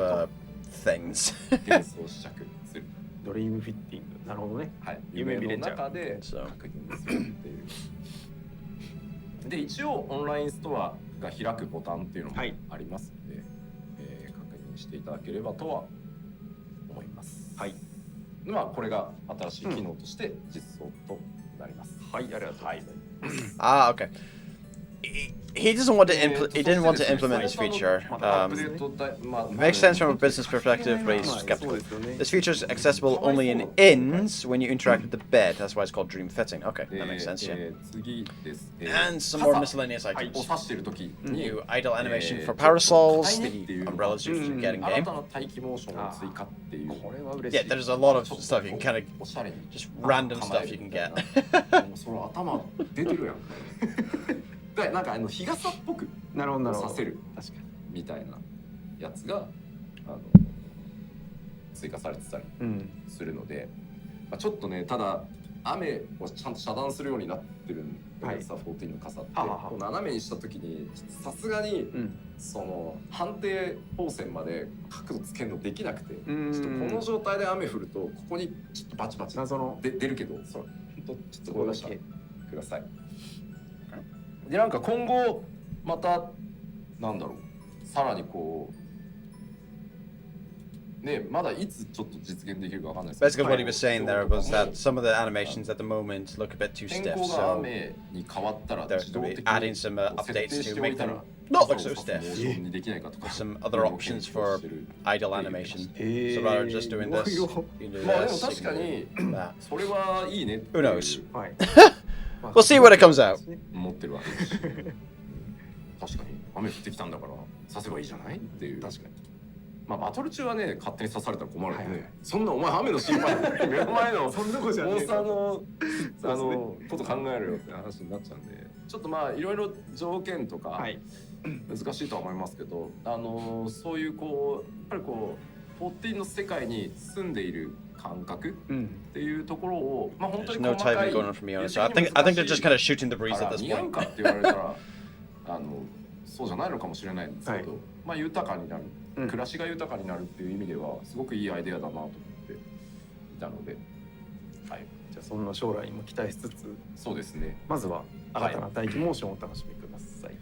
things. 幻想試着する。ドリームフィッティング。なるほどね。はい。夢の中で確認するっていう。で一応オンラインストアが開くボタンっていうのもありますので、確認していただければとは思います。はい。まあこれが新しい機能として実装となります。はい、ありがとうございます。Okay. He doesn't want to he didn't want to implement this feature. Makes sense from a business perspective, but he's skeptical. This feature is accessible only in inns when you interact with the bed. That's why it's called dream fitting. Okay, that makes sense, yeah. And some more miscellaneous items. New idle animation for parasols, the umbrellas you can get in game. Yeah, there's a lot of stuff you can kind of just random stuff you can get. なんか日傘っぽくさせるみたいなやつが追加されてたりするので、ちょっとね、ただ雨をちゃんと遮断するようになってるんで、さ14の傘って斜めにした時にさすがにその判定方線まで角度つけるのできなくて、ちょっとこの状態で雨降るとここにちょっとバチバチ出るけど、ちょっとご了承ください。でなんか今後またなんだろう、さらにこうね、まだいつちょっと実現できるかわかんないですけど。 Basically what he was saying there was that some of the animations at the moment look a bit too stiff, so they're going to be adding some updates to make them not look so stiff. Some other options for idle animation. So rather than just doing this, you can do this. Who knows? We'll see when it comes out. 持ってるわけですし、確かに雨降ってきたんだから刺せばいいじゃないっていう。確かに。まあバトル中はね、勝手に刺されたら困るんでね。そんなお前雨の心配目の前のモンスターのこと考えるよって話になっちゃうんで、ちょっとまあいろいろ条件とか難しいとは思いますけど、そういうこうやっぱりこう14の世界に住んでいる感覚っていうところを、まあ本当に細かい。 No typing going on from me on it, so I think they're just kind of shooting the breeze at this 似合う point. かって言われたらそうじゃないのかもしれないんですけど、まあ豊かになる暮らしが豊かになるっていう意味ではすごくいいアイデアだなと思っていたので、はい、じゃあそんな将来にも期待しつつ、そうですね。まずは新たな大気モーションをお楽しみください。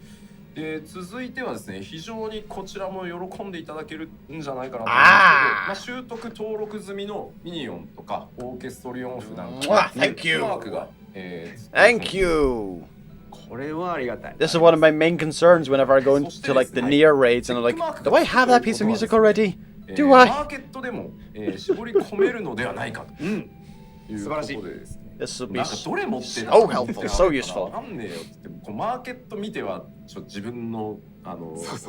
で続いてはですね、非常にこちらも喜んでいただけるんじゃないかなと思うんですけど、習得登録済みのミニオンとかオーケストリオン譜なんかのマークが、Thank you. これはありがたい。 This is one of my main concerns whenever I go into like the near raids and I'm like, do I have that piece of music already? Do I? マーケットでも、絞り込めるのではないかということでですね。This will な be んかどれ持ってた so helpful, so useful. わかんねえよって言っても、こうマーケット見ては自分の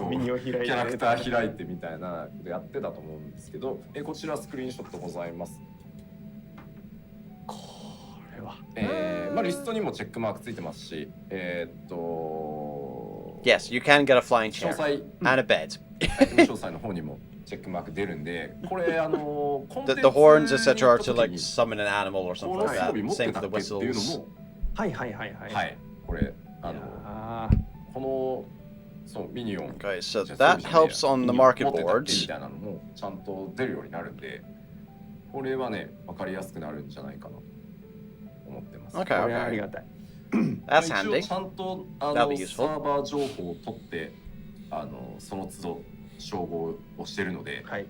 ミニを開いてキャラクター開いてみたいなことやってたと思うんですけど、こちらスクリーンショットございます。これは、まあリストにもチェックマークついてますし、Yes, you can get a flying 詳 chair 細 and a bed. 詳細の方にもチェックマーク出るんで、これコンテン The ツ horns, etc., are に to 行 like った時に summon an animal or こ something の like 装 that. 備持って Same た for っ the けっていうの whistles. も、はいはいはいはい。はい、これあこのそうミニオン Okay, so じゃあ that helps on the ミニオン market 持ってたっけみ boards. たいなのもちゃんと出るようになるんで、これはね分かりやすくなるんじゃないかなと思ってます。 Okay, これはあり okay. がたい。 That's 一応 handy. ちゃんとThat'll be useful. サーバー情報を取ってその都度照合をしてるので、はい。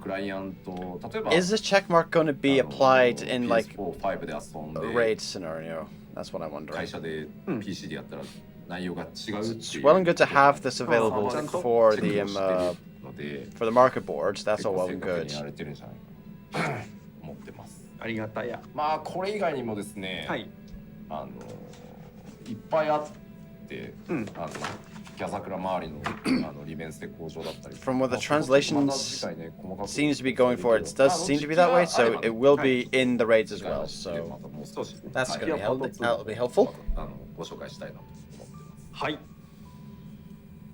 クライアント例えば Is this check mark going to be applied in like PS4、5で遊ん a で raid scenario? That's what I'm 会 wondering. 社でうん PC でやったら内容が違うっていう。 It's well and good to have this available ちゃんと for チェ the ックをしてるので for the market boards. That's 結 all 構 well 正 and 確 good. にやれてるんじゃないかなと思ってます。ありがたいや。まあこれ以外にもですね、はい。いっぱいあって、うん。ギャザクラ周りの利便性向上だったり From what the まあ translations また次回ね細かく Seems to be going for it. It does seem to be that way, so it will be in the raids as well. ま So たもう少しそうですね。 that's はい going to be that'll be helpful. ご紹介したいなと思ってます。はい。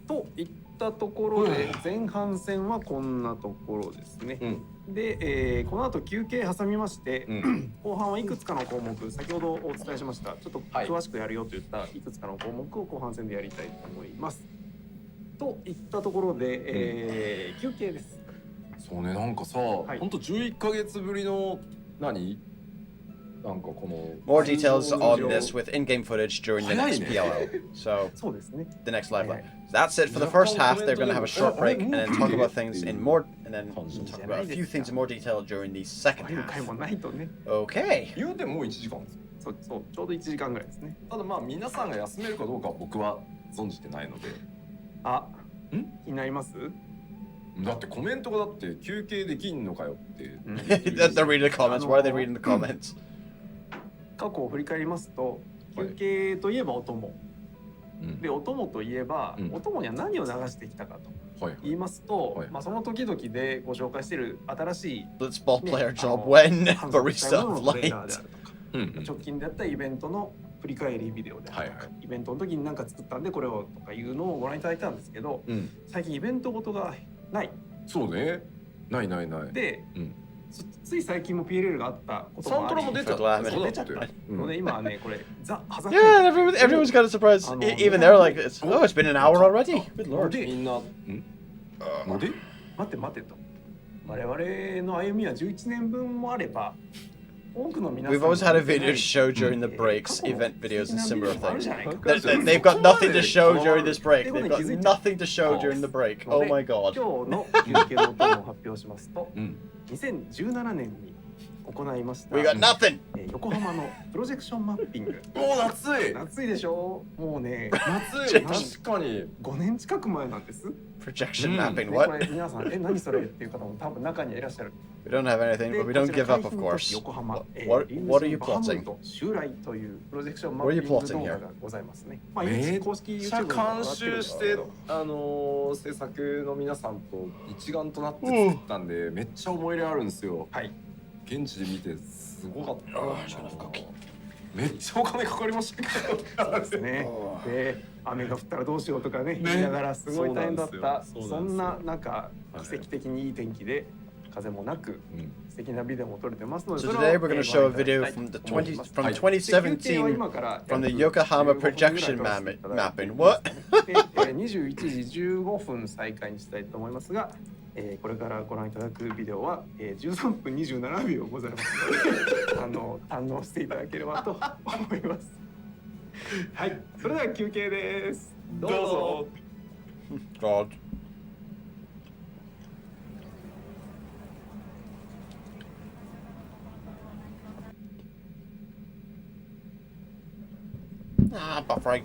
といったところで前半戦はこんなところですね。で、この後休憩挟みまして、後半はいくつかの項目、先ほどお伝えしましたちょっと詳しくやるよといったいくつかの項目を後半戦でやりたいと思います。といったところで、休憩です。そうね、なんかさ、いほんと11ヶ月ぶりのなんかこの More details on this with in-game footage during the next PLL. So そうですね。 the next live live. That's it for the first half. They're going to have a short break and then talk about things in more, and then talk about a few things in more detail during the second 前回 half. もないとね。 Okay. 言うてもう1時間ですよ。そうちょうど1時間ぐらいですね。ただまあ皆さんが休めるかどうかは僕は存じてないので、あ、気になります？だってコメントがだって休憩できんのかよってThey're reading the comments. Why are they reading the comments? 過去を振り返りますと、休憩といえばお供。でお供といえば、お供には何を流してきたかと言いますと、まあその時々でご紹介している新しい Let's ball player job when 反 barista 則 of したもののレーダー light. であるとか、直近であったイベントの振り返りビデオであるとか、イベントの時に何か作ったんでこれをとかいうのをご覧いただいたんですけど、最近イベントごとがない。そうね。ない。で、つい最近も PLL があったこともあり、サントラも出ちゃった。出ちゃったので今はねこれザハザ Yeah, everyone's got a surprise. Even they're like, oh, it's been an hour already. Good lord. みんなので待てと。我々の歩みは11年分もあれば、多くの皆さん We've always had a video to show during the breaks, event videos and similar things. They've got nothing to show during this break. They've got nothing to show during the break. Oh my god. 今日の休憩の音を発表しますと、2017年に行いました We got nothing. 横浜のプロジェクションマッピング。もう夏い。夏いでしょ。もうね、夏い。確かに5年近く前なんです。Projection mapping. こ What? れ皆さん何それっていう方も多分中にはいらっしゃる。 We don't have anything, but we don't give up, of course. 横浜 What are you plotting? 襲来というプロジェクションマッピング動画がございますね。まあ公式 YouTube めっちゃ監修して制作の皆さんと一丸となって作ったんでめっちゃ思い入れあるんですよ。はい。現地で見てすごかった。めっちゃお金かかりましたけど。そうですね。で、雨が降ったらどうしようとかね、言いながらすごい大変だった。そんななんか奇跡的にいい天気で風もなく素敵なビデオも撮れてますので、 So それを today we're going to show a ご覧いた video だきたい from the と思い 20 from ます。で休憩は 2017 今から from the 約 Yokohama 15分ぐらい projection 撮らせていただいて mapping. おります What? で21時15分再開にしたいと思いますが、これからご覧いただくビデオは、13分27秒ございますので堪能していただければと思います。はい、それでは休憩です。どうぞ。God. Ah, buffering.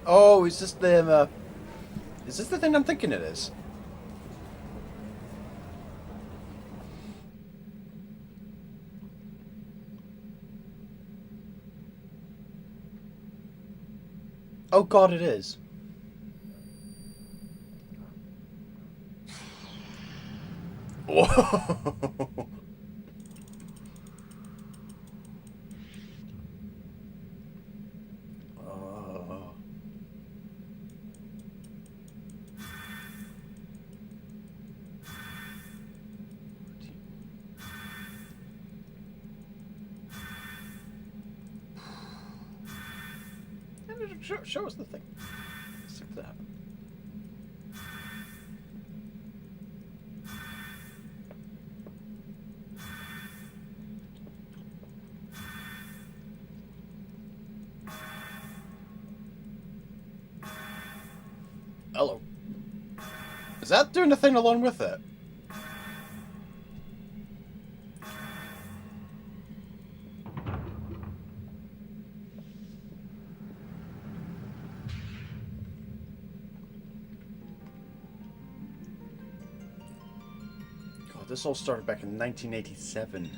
Oh, is this the thing I'm thinking it is? Oh God, it is. Whoa. Oh. Show us the thing. Let's look at that. Hello. Is that doing the thing along with it? God, this all started back in 1987.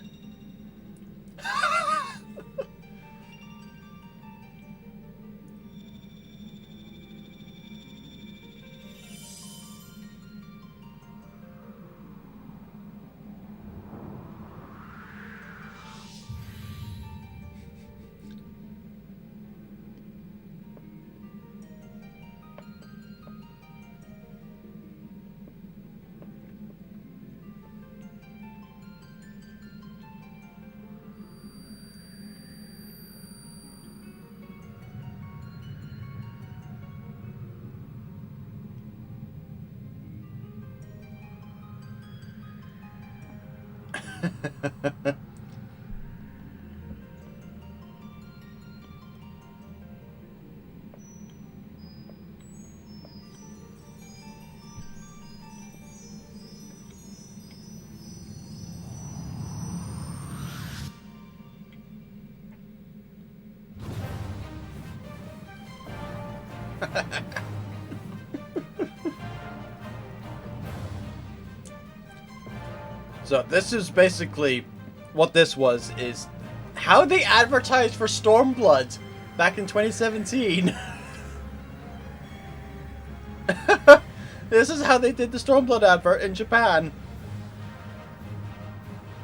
So this is basically what this was, is how they advertised for Stormblood back in 2017. This is how they did the Stormblood advert in Japan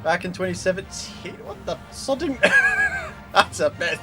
back in 2017. What the sodding? That's a mess.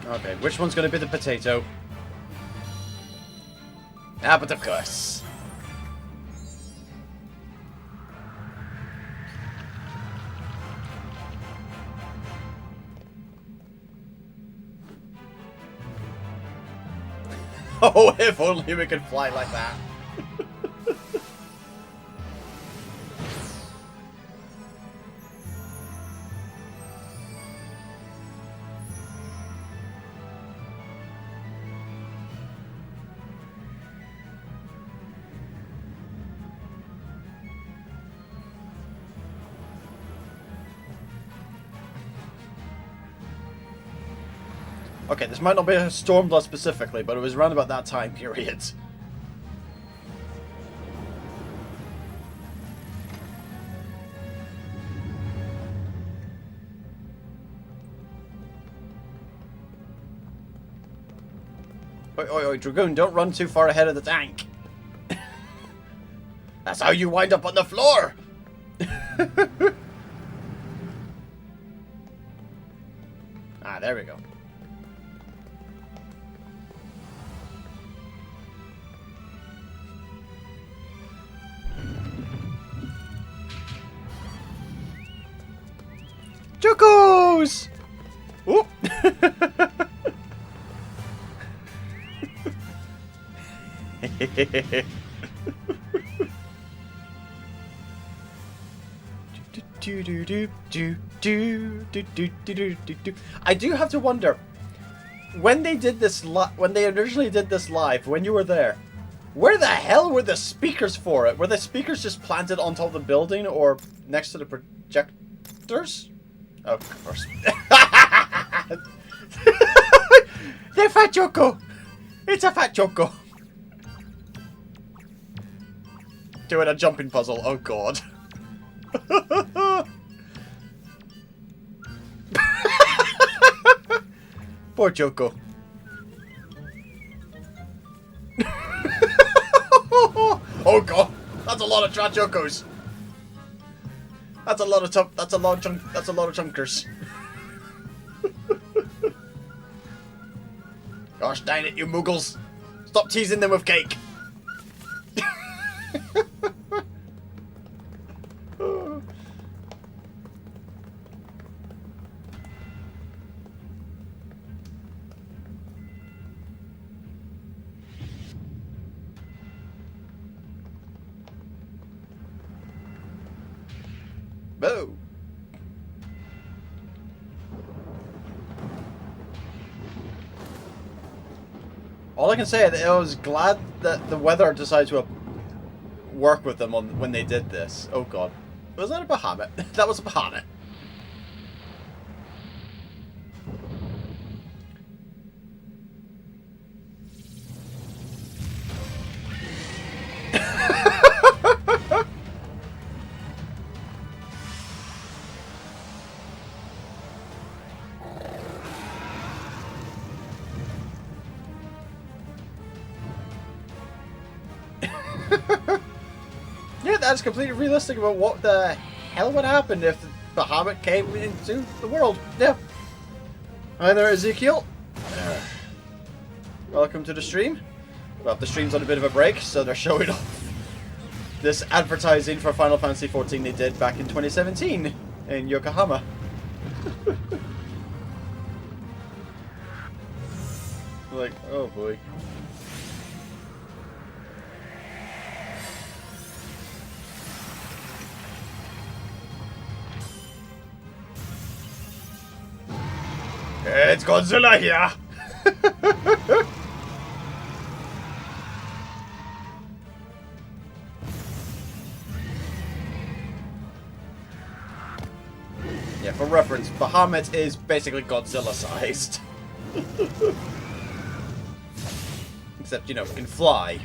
Okay, which one's going to be the potato? Ah, but of course. Oh, if only we could fly like that. Okay, this might not be a Stormblood specifically, but it was around about that time period. Oi, oi, oi, Dragoon, don't run too far ahead of the tank. That's how you wind up on the floor! Ah, there we go. Chocos! Oop! I do have to wonder, when they did this when they originally did this live, when you were there, where the hell were the speakers for it? Were the speakers just planted on top of the building or next to the projectors? Oh, of course. They're Fat Choco! It's a Fat Choco! Doing a jumping puzzle, oh god. Poor Choco. Oh god, that's a lot of Chocos. That's a lot of chunkers. Gosh dang it, you muggles! Stop teasing them with cake. Boo! All I can say is I was glad that the weather decided to work with them on when they did this. Oh god. Was that a Bahamut? That was a Bahamut. Yeah, that's completely realistic about what the hell would happen if Bahamut came into the world. Yeah. Hi there, Ezekiel. Welcome to the stream. Well, the stream's on a bit of a break, so they're showing off this advertising for Final Fantasy XIV they did back in 2017 in Yokohama. Like, oh boy. It's Godzilla here! Yeah, for reference, Bahamut is basically Godzilla-sized. Except, you know, it can fly.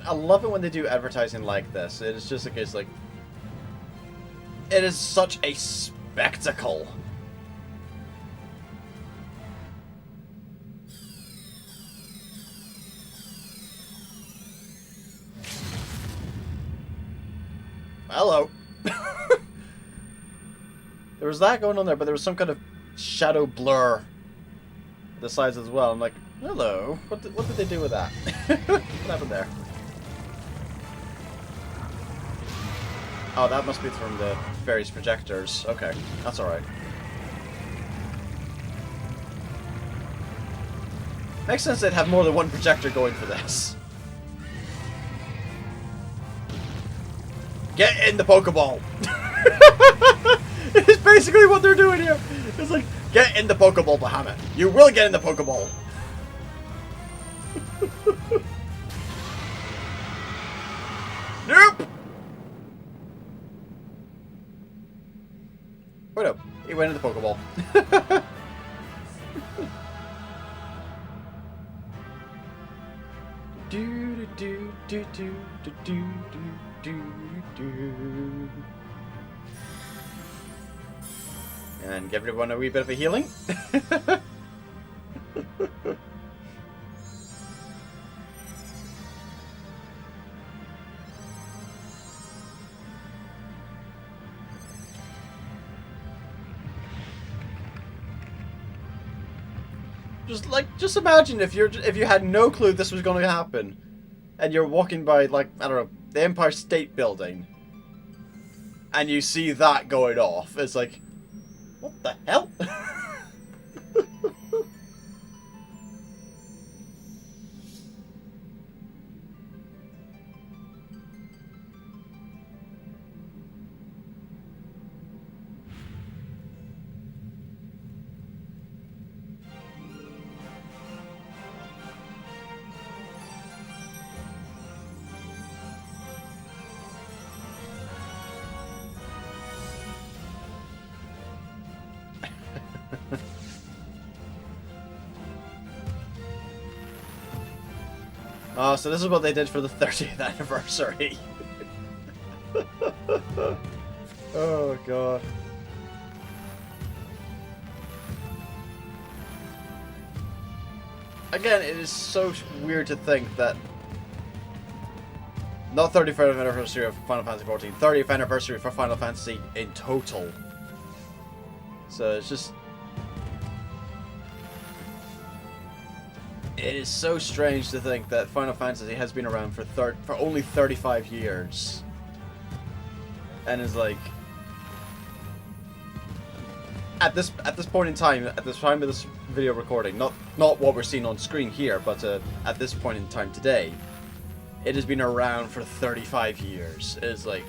I love it when they do advertising like this. It is just a case like... It is such a spectacle. Hello. There was that going on there, but there was some kind of shadow blur the sides as well. I'm like, hello. What did they do with that? What happened there? Oh, that must be from the various projectors. Okay, that's alright. Makes sense they'd have more than one projector going for this. Get in the Pokeball! It's basically what they're doing here. It's like, get in the Pokeball, Bahamut. You will get in the Pokeball. Nope! Wait up. He went in the Pokeball. Do do do do do do do do. And give everyone a wee bit of a healing. Just imagine if you had no clue this was going to happen, and you're walking by, like, I don't know, the Empire State Building, and you see that going off. It's like, what the hell? Oh, so this is what they did for the 30th anniversary. Oh, God. Again, it is so weird to think that... Not 35th anniversary of Final Fantasy XIV, 30th anniversary for Final Fantasy in total. So it's just... It is so strange to think that Final Fantasy has been around for only 35 years. And is like... At this point in time, at the time of this video recording, not what we're seeing on screen here, but at this point in time today, it has been around for 35 years. It's like...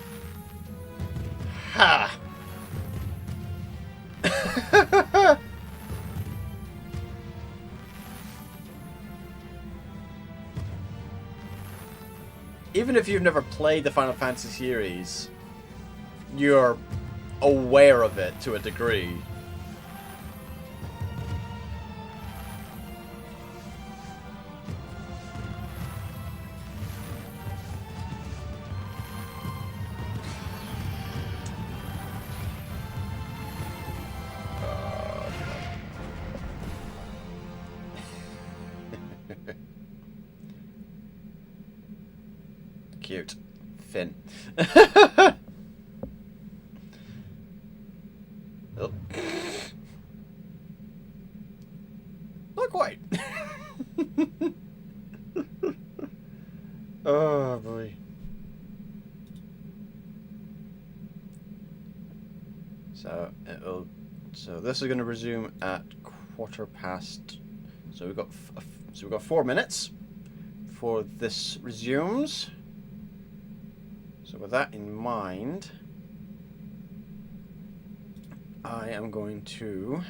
Ha! Even if you've never played the Final Fantasy series, you're aware of it to a degree. Cute. Finn. Oh. Not quite. Oh boy. So this is going to resume at 1:15. So we've got 4 minutes before this resumes. So with that in mind, I am going to,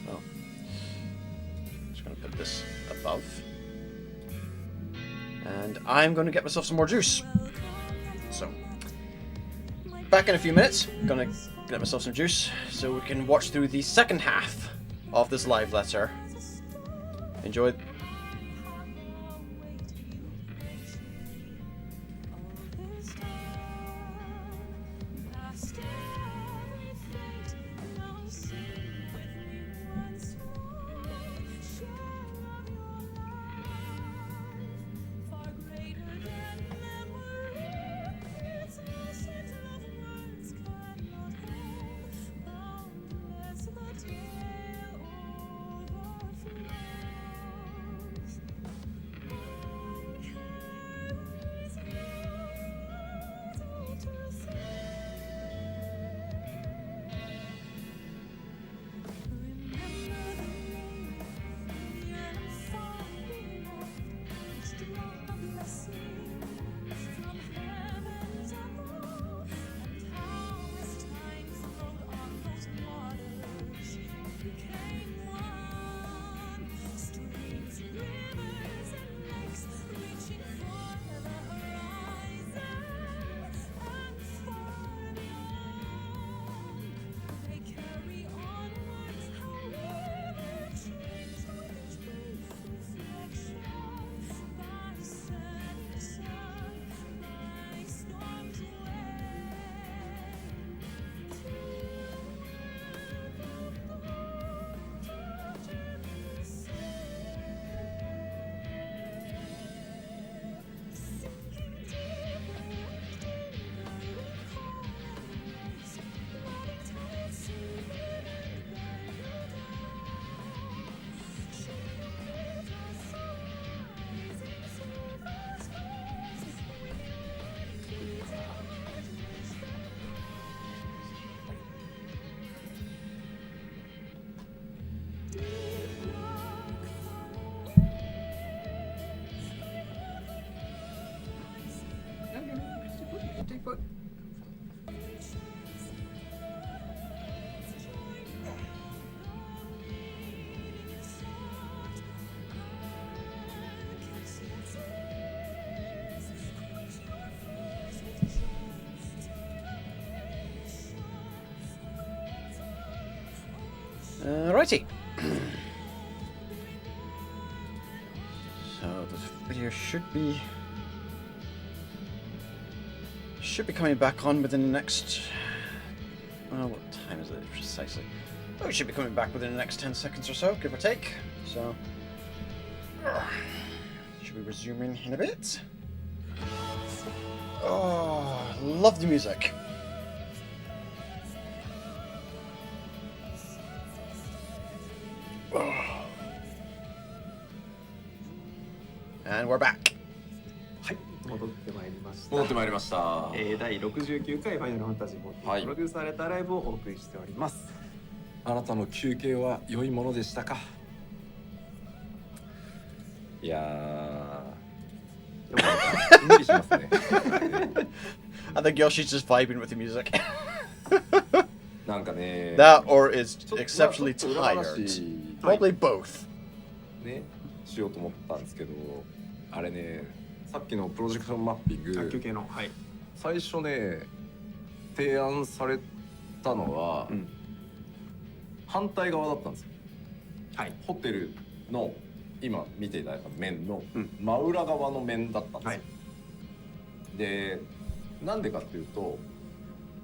well, I'm just going to put this above, and I'm going to get myself some more juice. So, back in a few minutes, I'm going to get myself some juice so we can watch through the second half of this live letter. Enjoy. Alrighty. So this video should be coming back on within the next. Well, what time is it precisely? Oh, it should be coming back within the next 10 seconds or so, give or take. So should be resuming in a bit. Oh, love the music. And we're back. はい、戻ってまいりました。戻ってまいりました。第69回ファイナルファンタジー14プロデュースされたライブをお送りしております。あなたの休憩は良いものでしたか？いやー、無理しますね。I think Yoshi's just vibing with the music. なんかね。That or is exceptionally tired. まあ Probably both. ね、しようと思ったんですけど、あれね、さっきのプロジェクションマッピング、休憩の、はい、最初ね、提案されたのは、反対側だったんですよ。はい、ホテルの今見ていただいた面の真裏側の面だったんですよ。はい、で、なんでかっていうと、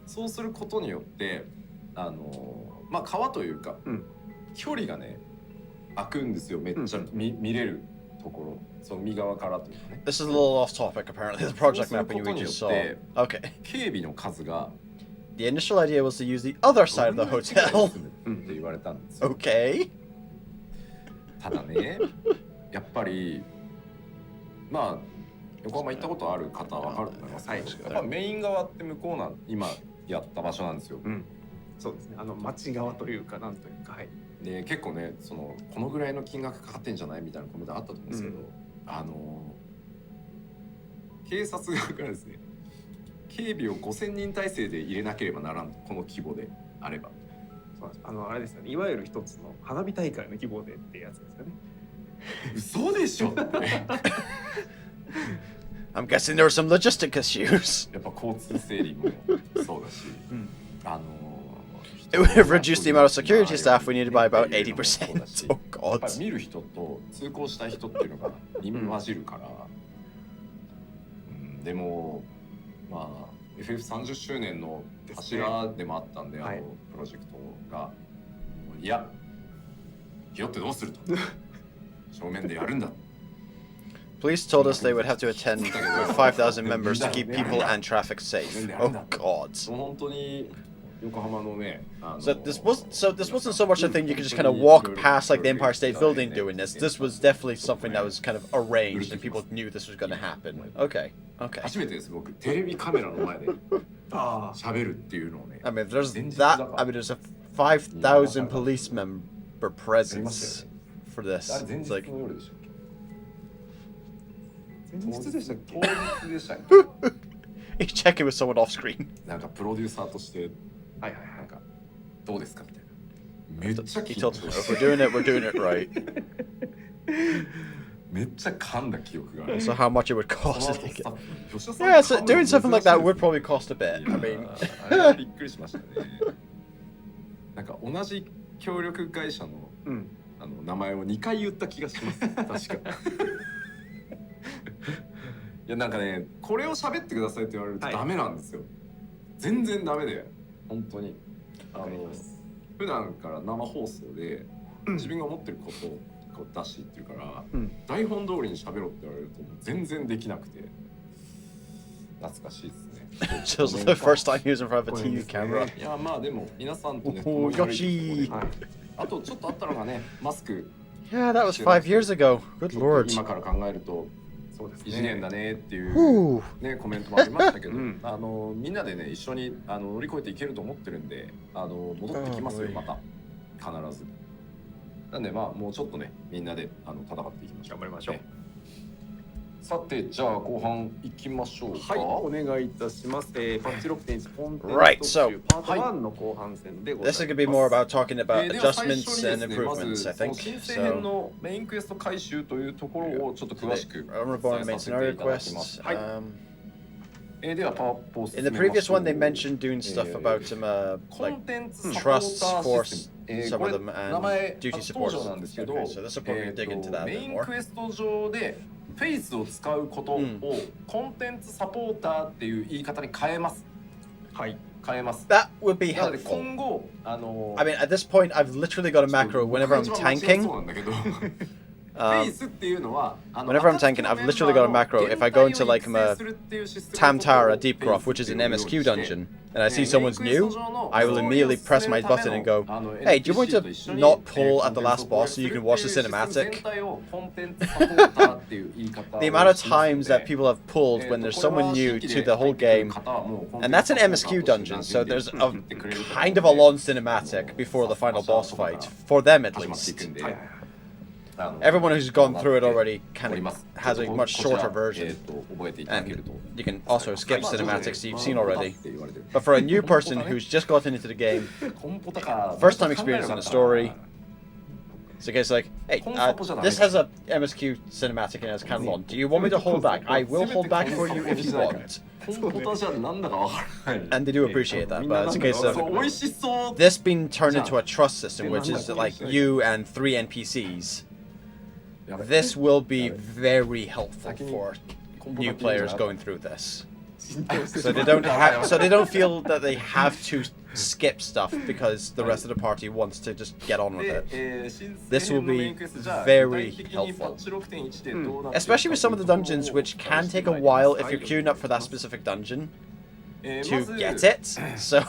そうすることによってまあ川というか、距離がね開くんですよ。めっちゃ見れるところ、その右側からというかね。This is a little off topic apparently. The project mapping we just saw. Okay. 警備の数が The initial idea was to use the other side of the hotel. って言われたんですよ。Okay. ただね、やっぱりまあ横浜行ったことある方は分かると思いますけど、やっぱメイン側って向こう今やった場所なんですよ。そうですね。町側というかなんというか、はい。で結構ね、このぐらいの金額かかってんじゃないみたいなコメントあったと思うんですけど、警察側からですね、警備を5000人体制で入れなければならん、この規模であれば。そうです。あれですよね。いわゆる一つの花火大会の規模でってやつですよね。嘘でしょって。I'm guessing there were some logistic issues. やっぱ交通整理もそうだし、It would have reduced the amount of security staff we needed by about 80%. Oh god. やっぱり見る人と通行したい人っていうのが入り混じるから、でもまあ FF30 周年の柱でもあったんで、プロジェクトがいや、ひよってどうすると正面でやるんだ。Police told us they would have to attend with 5,000 members to keep people and traffic safe. Oh god. 本当に横浜のね。So this wasn't so much a thing you could just kind of walk past like the Empire State Building doing this. This was definitely something that was kind of arranged and people knew this was going to happen. Okay. Okay. 初めてです僕テレビカメラの前で喋るっていうのをね。I mean, there's there's a 5,000 police member presence for this. It's like. 前日でしたっけ？当日でしたっけ？He's checking with someone off screen. なんかプロデューサーとしてなんかどうですかみたいな。めっちゃ緊張して。If we're doing it, we're doing it right. めっちゃ噛んだ記憶がある。So how much it would cost to take it? Yeah, so doing something like that would probably cost a bit. I mean, あれはびっくりしましたね。なんか同じ協力会社の名前を2回言った気がします。確か。いやなんかね、これを喋ってくださいって言われるとダメなんですよ。全然ダメで、本当に普段から生放送で自分が思ってることを出していってるから、台本通りに喋ろうって言われると全然できなくて懐かしいですね。Just the first time he was in front of a TV camera. いやまあでも皆さんとね、Yoshi. あとちょっとあったのがね、マスク。Yeah, that was 5 years ago. Good lord. 今から考えると異次元だねっていうねコメントもありましたけど、みんなでね一緒に乗り越えていけると思ってるんで、戻ってきますよまた必ず。なんでまあもうちょっとねみんなで戦っていきましょう。頑張りましょう。さてじゃあ後半行きましょうか。はい、お願いいたします。パッチ 6.1 コンテンツ Right, so パート1の後半戦でございます。This is going to be more about talking about adjustments and improvements, I think. 新生編のメインクエスト回収というところをちょっと詳しく Armorborn main scenario quest. ではパワーポを進 In め the ましょう。 previous one, they mentioned doing stuff about some コ like ンテンツサポータ trusts ー for システム。 some こ of れ them 名前 and duty 初登 support 場なんですけ systems. ど、 Okay, so this will probably dig into that a メ bit イン more. クエスト上でフェイスを使うことをコンテンツサポーターっていう言い方に変えます。はい。変えます。 That would be なので helpful. 今後I mean, at this point, I've literally got a macro whenever I'm そうなん tanking. だけど。フェイスっていうのは Whenever I'm tanking, I've literally got a macro. If I go into like Tamtara Deepcroft, which is an MSQ dungeon, and I see someone's new, I will immediately press my button and go, "Hey, do you want to not pull at the last boss so you can watch the cinematic?" The amount of times that people have pulled when there's someone new to the whole game, and that's an MSQ dungeon, so there's a kind of a long cinematic before the final boss fight, for them at least. Everyone who's gone through it already kind of has a much shorter version, and you can also skip cinematics you've seen already. But for a new person who's just gotten into the game, first time experiencing the story, it's a case like, hey, this has a MSQ cinematic and it's kind of long. Do you want me to hold back? I will hold back for you if you want. And they do appreciate that, but it's a case of this being turned into a trust system, which is like you and 3 NPCs. This will be very helpful for new players going through this. So they don't feel that they have to skip stuff because the rest of the party wants to just get on with it. This will be very helpful. Especially with some of the dungeons which can take a while if you're queuing up for that specific dungeon to get it. So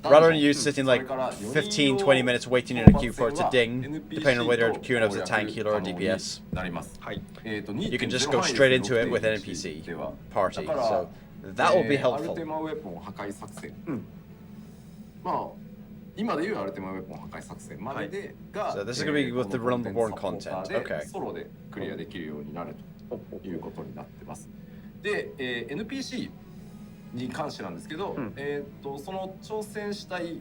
rather than you sitting like 15-20 minutes waiting in a queue for it to ding, depending on whether you're queuing up as a tank, healer, or DPS, you can just go straight into it with an NPC party. So that will be helpful. 今でいうアルテマウェポン破壊作戦まででが So this is going to be with the Realmborn content. Okay. ソロでクリアできるようになるということになってます。で、NPC に関してなんですけど、その挑戦したい、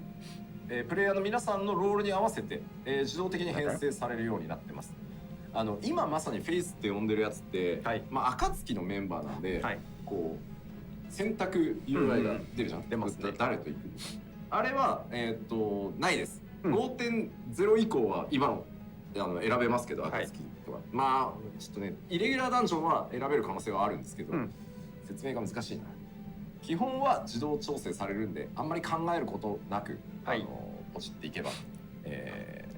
プレイヤーの皆さんのロールに合わせて、自動的に編成されるようになってます。今まさにフェイスって呼んでるやつって、まあ暁のメンバーなんで、こう選択 UI が出るじゃん。出ますね。誰と行く？あれはないです。5.0 以降は今の選べますけど、暁とか、まあちょっとねイレギュラーダンジョンは選べる可能性はあるんですけど、説明が難しいな。基本は自動調整されるんで、あんまり考えることなく、ポチっていけば。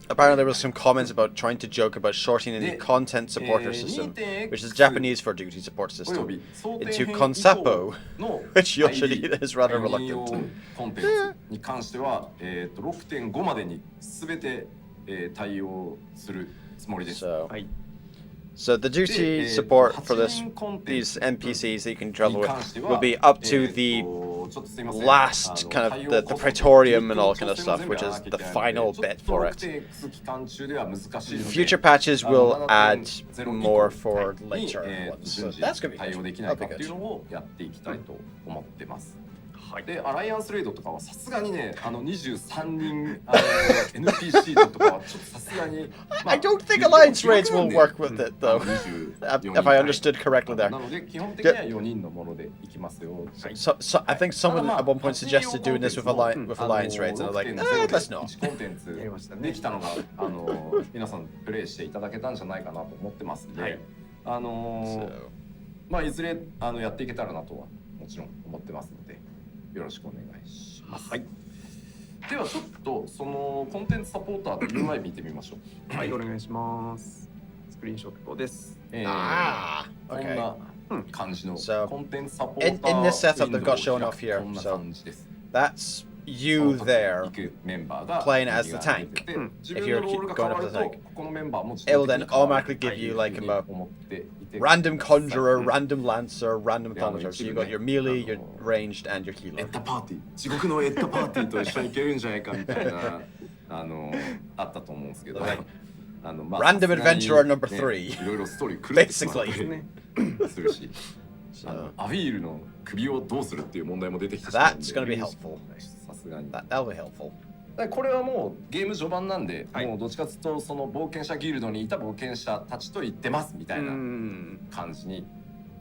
Apparently there was some comments about trying to joke about shortening the content supporter system, which is Japanese for duty support system, into Konsapo, which Yoshi is rather reluctant. コンテンツに関しては、6.5 までに全て、対応するつもりです。So the duty support for these NPCs that you can travel with will be up to the last kind of the Praetorium and all kind of stuff, which is the final bit for it. Future patches will add more for later ones. So that's going to be good. でアライアンスレイドとかはさすがにね23人NPC とかはちょっとさすがに I don't think alliance raids will work with it though. If I understood correctly there. なので基本的には4人のものでいきますよ。So I think someone at one point suggested doing this with alliance raids, and I was like, no, let's not. コンテンツできたのが皆さんプレイしていただけたんじゃないかなと思ってますんで、まあいずれやっていけたらなとはもちろん思ってますので。よろしくお願いします。はい。ではちょっとそのコンテンツサポーターの UI 見てみましょう。はい、お願いします。スクリーンショットです。こんな感じのコンテンツサポーター in this setup they've got shown off here. So that's you there playing as the tank. If you're going up the tank, it will then automatically give you like a random conjurer, random lancer, random thaumaturge. So you got your melee, your ranged, and your healer. エッタパーティー、地獄のエッタパーティーと一緒に行けるんじゃないかみたいなあったと思うんですけど、Random adventurer number 3. いろいろストーリー狂ってするし、アフィールの首をどうするっていう問題も出てきてしまうんで、That's going to be helpful. さすがに。That'll be helpful. これはもうゲーム序盤なんで、もうどっちかというとその冒険者ギルドにいた冒険者たちと言ってますみたいな感じに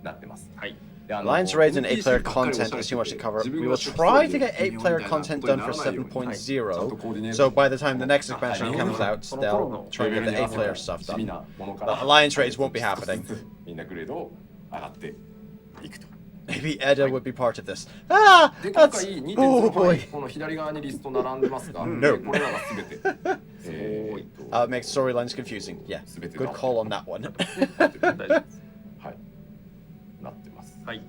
なってます。はい。Alliance raids and 8-player content is too much to cover. We will try to get 8-player content done for 7.0, so by the time the next expansion comes out, they'll try and get the 8-player stuff done. But Alliance raids won't be happening. みんなグレードを上がっていくと。 Maybe Edda would be part of this. Ah! で、今 That's... 回 Oh 2.0 boy. この左側にリスト並んでますが、 No. これらがすべて、Makes storylines confusing. Yeah. Good call on that one. はい、なってます。はい。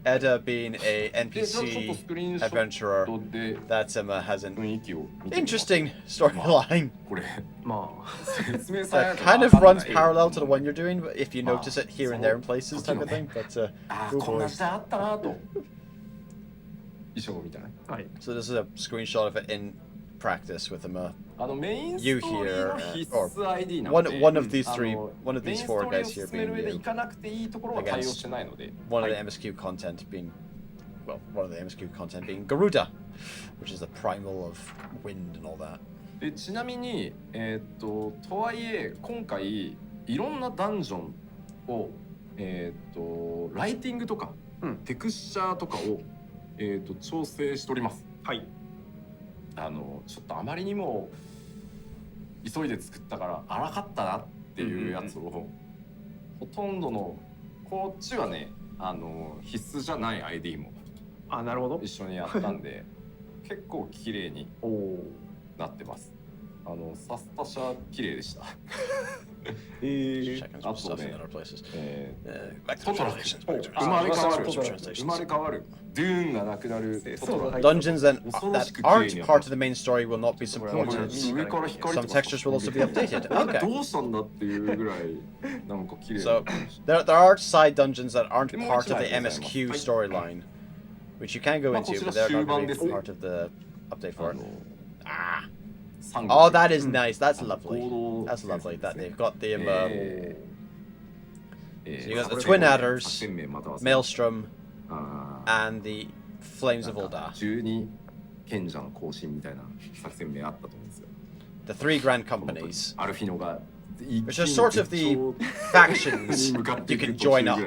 Edda being a で、ちょっと NPC スクリーンショ adventurer ットで that has an 雰囲気を見てみます。 interesting storyline これ、まあ、説明され that ると kind わ of かんない runs parallel to the one you're doing, but if you notice it here and there in places そ type の of thing. But あ oh こん boy. な時代あったなと。衣装みたいな。はい。 So this is a screenshot of it in practice with them. メインス You トーリーの here, 必 or 須 ID なので、 one of these three, あの one of メイ these ンス four トーリー guys を here 進める being 上で you. 行かなくていいところは対応してないので、 One of はい the MSQ content being, well, one of the MSQ content being Garuda, which is the primal of wind and all that. でちなみに、とはいえ今回いろんなダンジョンを、ライティングとか、テクスチャーとかを、調整しております。はい。ちょっとあまりにも急いで作ったから荒かったなっていうやつを、ほとんどのこっちはね必須じゃない ID もなるほど。一緒にやったんで結構綺麗になってます。サスタシャ綺麗でした。Checking あ some と stuff in ね other places. トトラ Translations, back to 生まれ変わる translations. 生まれ変わるドゥーンがなくなるトトラ Dungeons that aren't part of the main story will not be supported. 上から光 Some textures will also be updated. これ Okay. どうしたんだっていうぐらいなんか綺麗 So な there are side dungeons that aren't part of the MSQ storyline, which you can go into, but they're not going to be part of the update for it. Ah. Oh, that is nice. That's lovely. That's lovely. That they've got the so you got the twin adders, Maelstrom, and the Flames of Ul'dah. 12賢者の行進みたいな作戦名あったと思うんですよ。 The three grand companies, アルフィノが which are sort of the factions you can join up.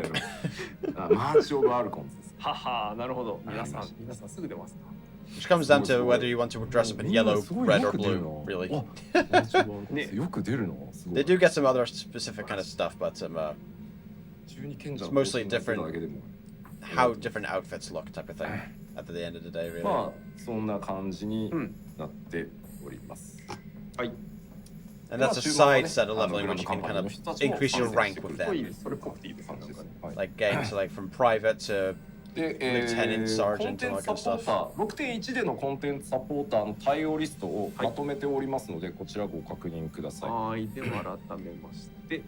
マーチオブアルコンズです。はは、なるほど。皆さんすぐ出ますか。 Which comes down to whether you want to dress up in yellow, red, or blue, really. よく出るの。 They do get some other specific kind of stuff, but it's mostly different how different outfits look type of thing at the end of the day, really. まあそんな感じになっております。はい。 And that's a side set of leveling which you can kind of increase your rank with them. それっぽくていいですね。 Like getting to like from private to で、Lieutenant Sergeant コンテンツサポーター 6.1 でのコンテンツサポーターの対応リストをまとめておりますので、こちらご確認ください。はい、では改めましてこ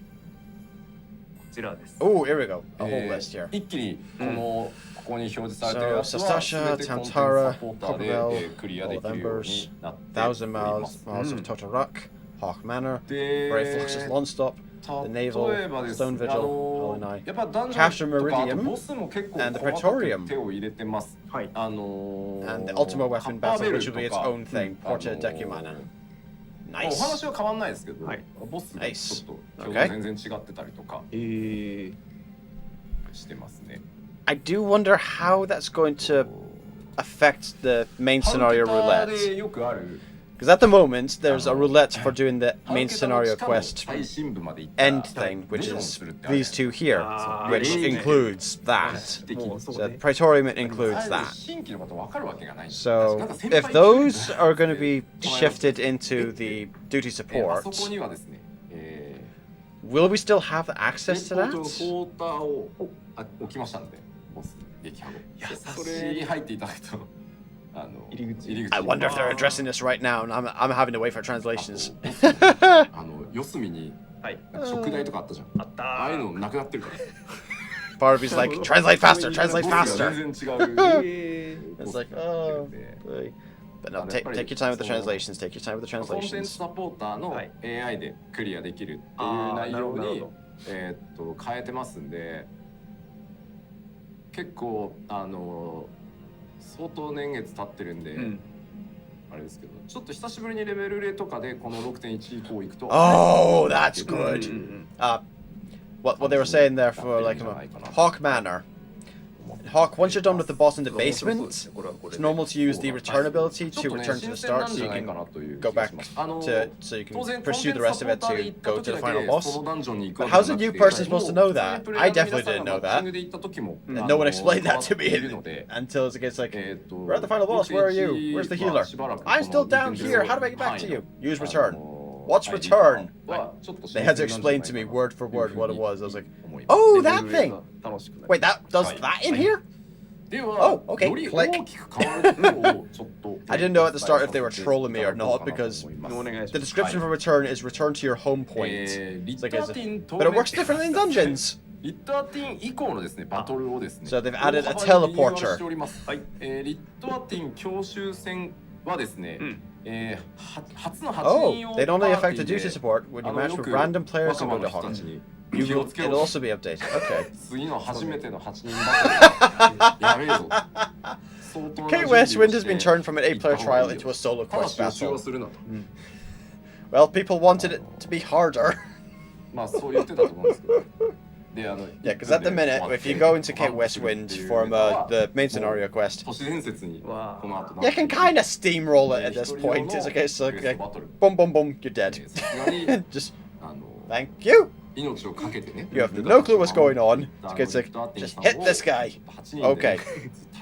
ちらです。 Oh, here we go. A whole list here. 一気にここに表示されているやつは Sastasha, 全てコンテンツサ Tantara, ポーターで Cockerel, クリア all で the きるよう members, になっており Thousand ま Miles, す。 Miles of Totarak, Hawk Manor, で Brave Fluxus Longstop, the Naval, 例えばです Stone ね Vigil, Hollow Knight, やっぱダンジョンとかあと Capture Meridium, ボスも結構 and the 細かく Praetorium 手を入れてます。はい。and the Ultima Weapon Battle, which will be its own thing, Porta Decumana. お Nice. 話は変わんないですけど、はいボスがちょっと Nice. 全然違ってたりとかしてますね。I do wonder how that's going to affect the main scenario ハウケタ roulette. でよくある Because at the moment, there's a roulette for doing the ハウ main ケタの scenario 地下の quest 最深部まで行ったら end thing, which レジョン is するってある these two here, Ah, which yeah. includes that. もうそう So ね。 Praetorium it includes あれ that. 新規のこと分かるわけがないんです So なんか先 if 輩 those are going to be shifted into the duty あそ support, こにはですね、will we still have access to レポートの that? ポーターを置きましたんで、ボス撃破後。それに入っていただくと、入り口。 I wonder if they're addressing this right now, and I'm having to wait for translations. 四隅にはい。食台とかあったじゃん。あったああいうのなくなってるから。 Part of me's like, translate faster, translate ボスが faster. 全然違う。 It's like, oh, boy. But no, take your time with the translations. Take your time with the コンテンツ translations. サポーターのはい AI でクリアできるっていう内容に変えてますんで、結構相当年月経ってるんで、あれですけど、ちょっと久しぶりにレベルレとかでこの 6.1 以降行くと、 Oh, that's good. what they were saying there for like Hawk Manor. Hawk, once you're done with the boss in the basement, it's normal to use the return ability to return to the start, so you can go back to, so you can pursue the rest of it to go to the final boss. But how's a new person supposed to know that? I definitely didn't know that. And no one explained that to me until it's like, we're at the final boss, where are you? Where's the healer? I'm still down here, how do I get back to you? Use return. What's return? They had to explain to me word for word what it was. I was like, oh, that thing! Wait, that does that in here? Oh, okay, click. I didn't know at the start if they were trolling me or not, because the description for return is return to your home point. It's like, but it works differently in dungeons. So they've added a teleporter. Oh, they'd only affect the duty support when you match with random players and go to Hawk. It'll also be updated. Okay. Kate Westwind has been turned from an 8-player trial into a solo quest battle. Well, people wanted it to be harder. Yeah, because at the minute, if you go into Kate Westwind from the main scenario quest, you can kind of steamroll it at this point. It's like, boom, boom, boom, you're dead. Just, thank you. You have no clue what's going on. It's like, just hit this guy. Okay.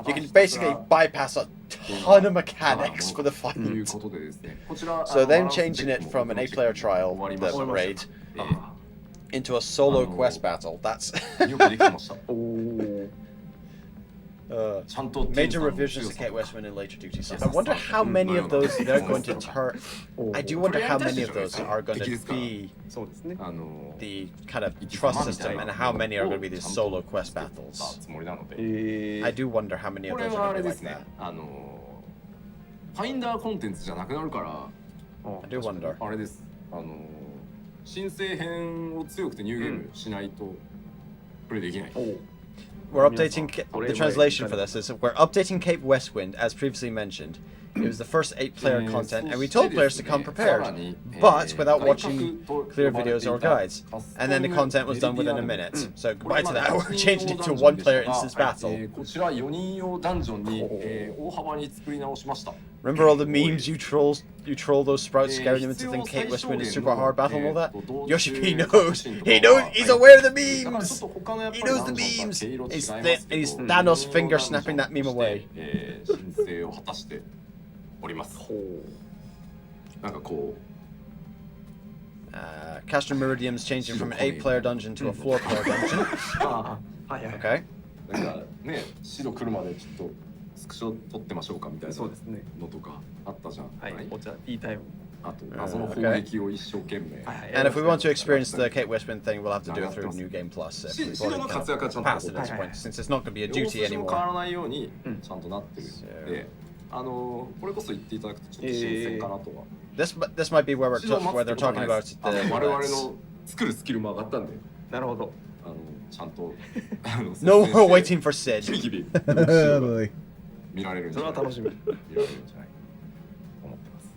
You can basically bypass a ton of mechanics for the fight. So them changing it from an 8-player trial, the raid, into a solo quest battle. That's major revisions to Kate Westwind and later duties. I wonder how many of those they're going to turn. I do wonder how many of those are going to be the kind of trust system, and how many are going to be these solo quest battles. I do wonder how many of those are going to be like that. I do wonder. 新生編を強くてニューゲームしないとプレイできない。 We're updating the translation for this is we're updating Cape Westwind as previously mentioned. It was the first 8-player content, and we told players to come prepared, but without watching clear videos or guides. And then the content was done within a minute. So goodbye to that. We're changing it to a 1-player instance battle. Remember all the memes you troll those sprouts scaring them into thinking Kate Westwind is super hard battle and all that? Yoshi-p knows. He knows. He's aware of the memes. He knows the memes. He's Thanos finger snapping that meme away. Castor Meridian's changing from an 8-player dungeon to a 4-player dungeon. Okay. 白来るまでちょっとスクショ撮ってましょうかみたいなのとかあったじゃん。はい。お茶ティータイム。あとその攻撃を一生懸命。And if we want to experience the Kate Westwind thing, we'll have to do it through New Game Plus. If we've already passed at this point, since it's not going to be a duty anymore. 変わらないようにちゃんとなってるんで、これこそ言っていただくとちょっと新鮮かなとは。This might be where they're talking about the. 我々の作るスキルも上がったんで。なるほど。ちゃんと。No more waiting for Sid. 見られるんじゃない。それは楽しみ。見られるんじゃない。思ってます。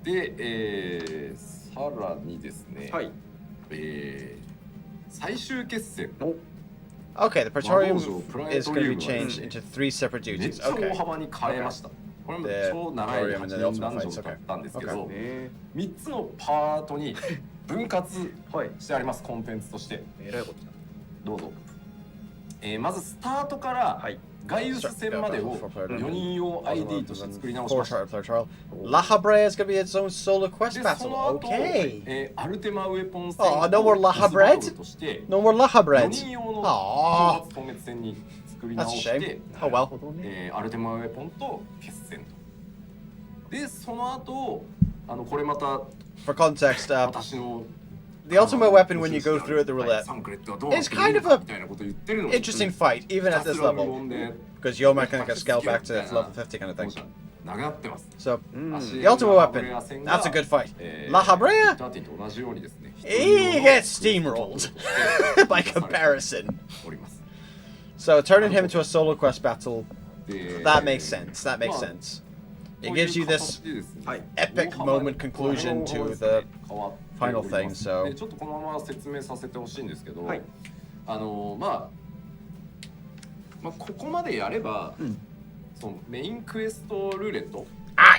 で、さらにですね。はい。最終決戦。Okay, the Praetorium is going to be changed into 3 separate duties. Okay. 大幅に変えました。これも超長い8人ダンジョンだったんですけど、3つのパートに分割してあります、コンテンツとして。どうぞ。まずスタートからガイウス戦までを4人用 ID として作り直しました。La Habrea is going to be its own solo quest battle. Okay. アルテマウェポン戦 Oh, no more La Habrea? No more La Habrea. 4人用の討伐討滅戦に作り直して、oh well. アルテマウェポンと決戦と。で、その後、これまた For context, 私の the ultimate weapon when you go through it, the roulette, is kind of a interesting fight, even at this level. Because Yoma can scale back to level 50 kind of thing. So, the ultimate weapon, that's a good fight. La Habrea, he gets steamrolled by comparison. So, turning him into a solo quest battle, that makes sense. That makes sense. It gives you this epic moment conclusion to the final thing, so でちょっとこのまま説明させてほしいんですけど、はいまあここまでやれば、うんそのメインクエストルーレット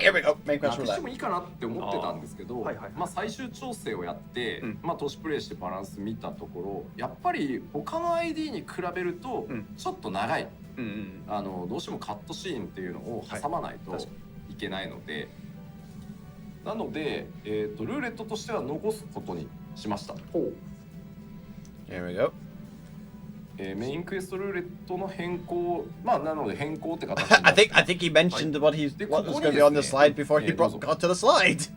here we go. Main な quest くして roulette. もいいかなって思ってたんですけど、はいはいはいまあ最終調整をやって、うんまあ投資プレイしてバランス見たところ、やっぱり他の ID に比べるとうんちょっと長い、うんうんどうしてもカットシーンっていうのを挟まないとはい確いけないので、なので、ルーレットとしては残すことにしました。ほ Here we go. メインクエストルーレットの変更、まあなので変更って形にな I って think he mentioned what he De- what wasここ going to に be on the ですね、 slide before he どうぞ。 got to the slide.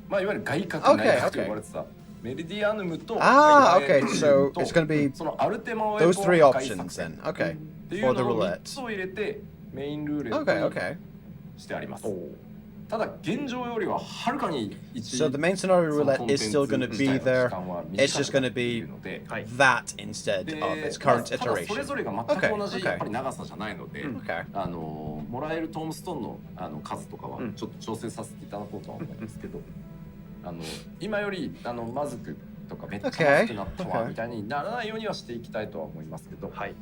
まあいわゆる外角 Okay, 内角と okay. 呼ばれてたメリディアヌムと Ah, エ okay. ル So と it's going to be そのアルテマを those three 破壊 options 作戦 then. Okay. っていう For the のを3 roulette. つを入れてメインルーレッ Okay, ト okay. にしてあります。うただ現状よりははるかに So the main scenario その roulette is still going to コン be テンツ自体の there. 時間は It's just 短 going to くなってい be るので、はい that instead で of its まあ current ただそれ iteration. ぞれが全く同じ Okay, やっぱり長さじゃないので、うん Okay. もらえるトームストーンの数とかはうんちょっと調整させていただこうとは思うんですけど、今よりまずくとかめっちゃまずくなったわ Okay. みたいにならないようにはしていきたいとは思いますけど、はい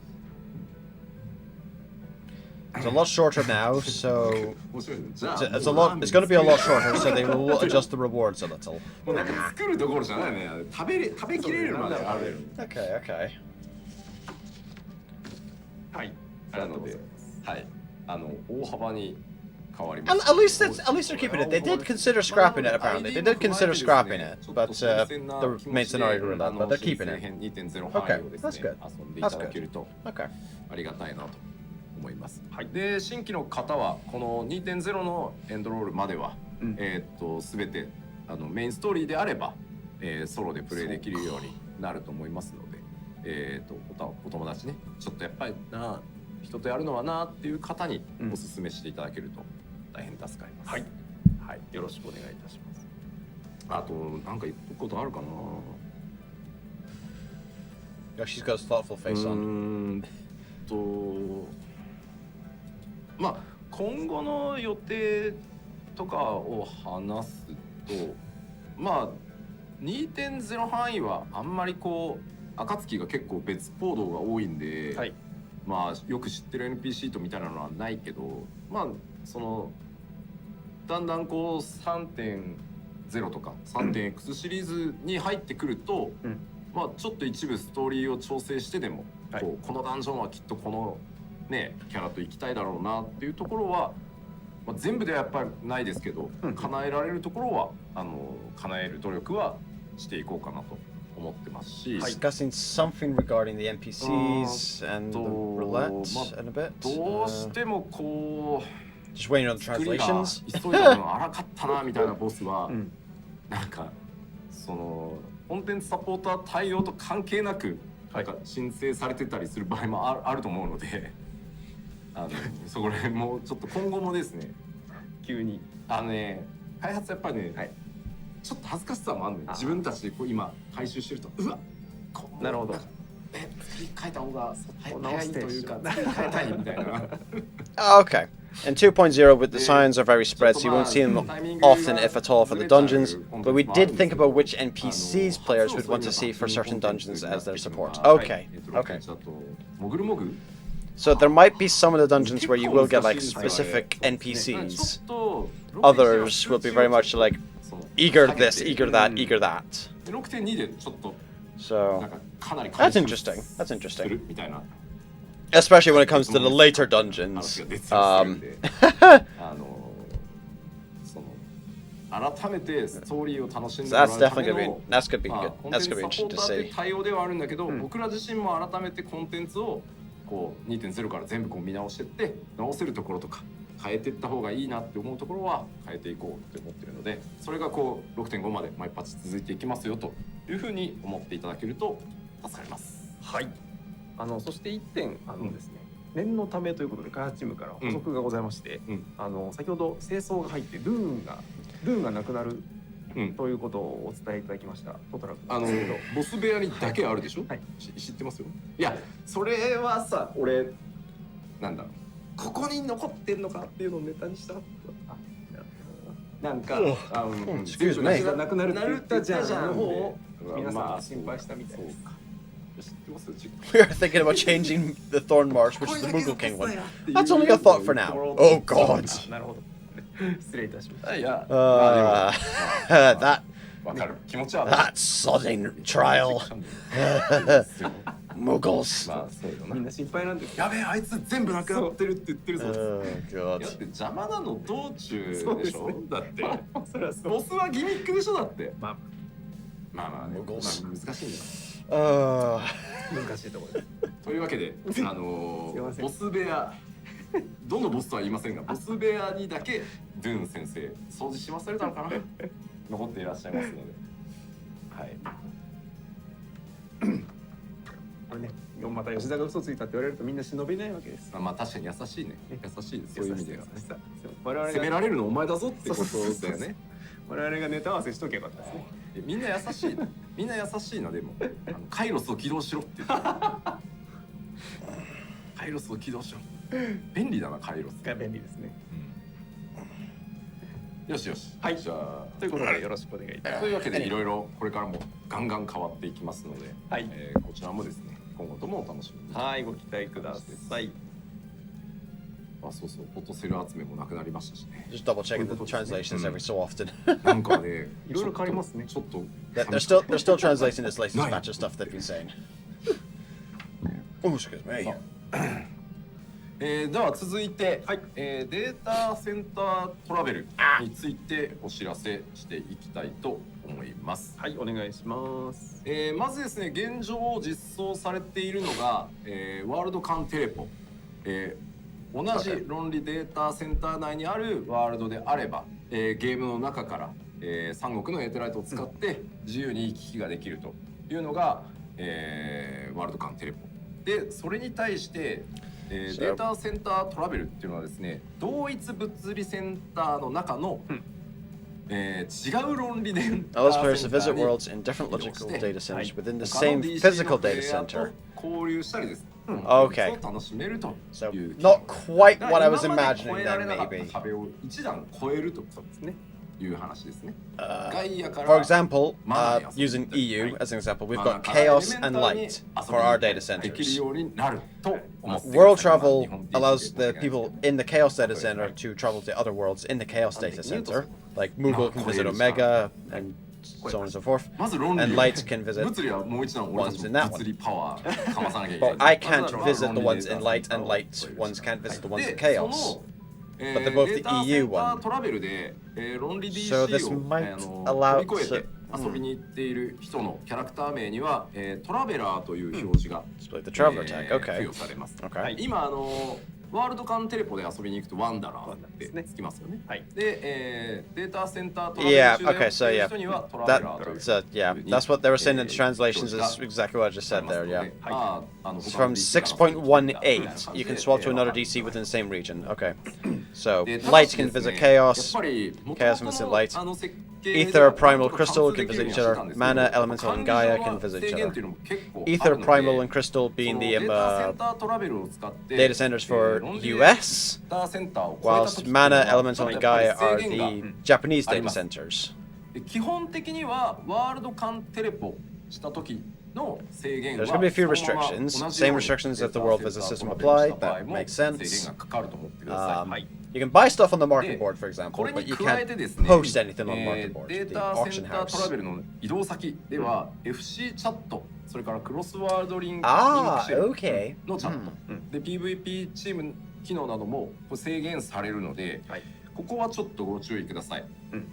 It's a lot shorter now, so 面白いね。じゃあ it's a lot. It's going to be a lot shorter, so they will adjust the rewards a little. もうなんか作るどころじゃないね。食べきれるまである。 Okay, okay. はいありがとうございますはい、大幅に変わりま At す。 least they're keeping it. They did consider scrapping it. Apparently, they did consider scrapping it, but the main scenario roulette, but they're keeping it. Okay, that's good. 遊んでいただけると Okay. ありがたいなと思います。はい。で新規の方はこの 2.0 のエンドロールまでは、うんすべてメインストーリーであれば、ソロでプレイできるようになると思いますので、お友達ね、ちょっとやっぱりな人とやるのはなっていう方にうんおすすめしていただけると大変助かります。はいはいよろしくお願いいたします。あとなんか言っとくことあるかな。 Yeah, she's got a thoughtful face on. まあ今後の予定とかを話すと、まあ 2.0 範囲はあんまりこう暁が結構別行動が多いんで、はいまあよく知ってる NP シートみたいなのはないけど、まあそのだんだんこう 3.0 とか 3.x シリーズに入ってくると、うんまあちょっと一部ストーリーを調整してでも、はいこのダンジョンはきっとこのねキャラと行きたいだろうなっていうところは、まあ、全部ではやっぱりないですけど、うん叶えられるところは叶える努力はしていこうかなと思ってますし、 Discussing something regarding the NPCs and the roulette in a bit. どうしてもこう Just waiting on the 作りが translations. 急いだの荒かったなみたいなボスは、うんなんかそのコンテンツサポーター対応と関係なくなんか申請されてたりする場合もあると思うので、そこら辺もちょっと今後もですね、急に開発やっぱりね、はいちょっと恥ずかしさもあるのよ。あ自分たちでこう今回収してると、うわなるほどんか作り変えた方がこう早いというか作り変えたいみたいな。 Oh, okay. In 2.0, with the signs are very spread, so you won't see them often, if at all, for the dungeons. But we did think about which NPCs players would want to see for certain dungeons as their support. Okay, okay. もぐるもぐ So there might be some of the dungeons where you will get like specific NPCs. Others will be very much like eager this, eager that, eager that. 6.2 でちょっと So なんかかなり that's interesting. That's す interesting, るみたいな especially when it comes to the later dungeons. 話が出てたりするんでその改めてストーリーを楽しんでもらう That's ため definitely の gonna be that's gonna be まあ good. コンテン That's ツ gonna be サポ interesting ー to ターって see. 対応ではあるんだけど、うん僕ら自身も改めてコンテンツをこう 2.0 から全部こう見直してって直せるところとか変えていった方がいいなって思うところは変えていこうって思ってるので、それがこう 6.5 まで毎パッチ続いていきますよというふうに思っていただけると助かります。はいそして1点うんですね、念のためということで開発チームから補足がございまして、うん先ほど清掃が入ってルーンがなくなるうんということをお伝えいただきましたトトラ君ですけど、ボス部屋にだけあるでしょ、はい知ってますよ。いやそれはさ俺なんだろうここに残ってんのかっていうのをネタにしたかった。なんか、Excuse me. がなくなるって言ったじゃんの方を皆さんが心配したみたいです。We are thinking about changing the Thorn Marsh, which is the Moogle King one. That's only a thought for now. Oh God. なるほど。失礼いたしました。いや、That わかる。気持ちは。that sodding trial. Moogles. まあそうよな。みんな心配なんですよ。やべえ、あいつ全部なくなってるって言ってるぞ。Oh だ God. って邪魔なの道中でしょ。だってそれはそう。ボスはギミックでしょだって。まあまあね、難しいんだ。難しいところです。というわけで、ボス部屋、どのボスとは言いませんが、ボス部屋にだけドゥーン先生掃除し忘れたのかな残っていらっしゃいますので、はい。これね、また吉田が嘘ついたって言われるとみんな忍びないわけです。まあ確かに優しいね。優しいです。そういう意味ではね。我々責められるのお前だぞってことだよね。我々がネタ合わせしとけばよかったですね。みんな優しい。みんな優しいなでも。カイロスを起動しろって言って。カイロスを起動しろ。便利だなカイロス。が便利ですね。よしよし。はい。じゃあということでよろしくお願いいたします。というわけでいろいろこれからもガンガン変わっていきますので、はい。こちらもですね今後ともお楽しみに。はい、ご期待ください。あ、そうそう、フォトセル集めもなくなりましたしね。 Just double checking the translations every so often. なんかね、いろいろ変わりますね。ちょっと。They're still translating this latest batch of stuff they've been saying. Oh, excuse me. では続いて、はい、データセンタートラベルについてお知らせしていきたいと思います。はい、お願いします。まずですね、現状実装されているのが、ワールドカンテレポ。同じ論理データセンター内にあるワールドであれば、ゲームの中から、三国のエーテライトを使って自由に行き来ができるというのが、ワールドカンテレポ。で、それに対してデータセンタートラベルっていうのはですね、同一物理センターの中の、違う論理データ Allows セ players ン to タ visit ーに worlds in different 移動し logical て data centers within the 他の same DC physical の data プレイヤー center. と交流したりですね。そ Okay. れを楽しめると So いう。 not quite what I was 今まで imagining 越えられ then, なかった maybe. 壁を一段越えるとそうですね。いう話ですね。 For ガイアから example, using EU as an example, we've got chaos and light for our data できる centers. ようになると思ってください。 World travel allows the people in the chaos data center to travel to other worlds in the chaos data center. Like Moogle can visit Omega and so on and so forth. まず論理 And Light can visit 物理はもう一段俺たち ones in も that 物理パワーかまさなきゃいけない But I can't visit the ones in light, and light ones can't visit the ones in chaos. But they're both the EU one. トラベルで、論理 DC So this を might allow 飛び越えて遊びに行っている人のキャラクター名には、トラベラーという表示が、It's like the traveler tag. 付 Okay. 与されます。 Okay. はい今ワールドカンテレポで遊びに行くとワンダラーってつきますよね。はい。で、データセンタートラベル Yeah. 中で Okay. So いる yeah, 人にはトラベラーという yeah, that's what they were saying in the translations. Is exactly what I just said there. Yeah. まあ From 6.18, you can swap to another DC within the same region. Okay. So light can visit chaos. Chaos can visit light. Ether, Primal, Crystal can visit each other. Mana, Elemental, and Gaia can visit each other. Ether, Primal, and Crystal being the data centers for US, whilst Mana, Elemental, and Gaia are the Japanese data centers. 基本的にはワールドカンテレポした時の制限は There's going to be a few restrictions. Same restrictions that the world visit system apply. That makes sense. You can buy stuff on the market board, for example, but you can't post anything on the market board. デー The タ auction センタートラ house. ベルの移動先では FC チャット、それからクロスワールドリンク Ah, シェル okay. のチャット、で PVP チーム機能なども制限されるので、ここはちょっとご注意ください。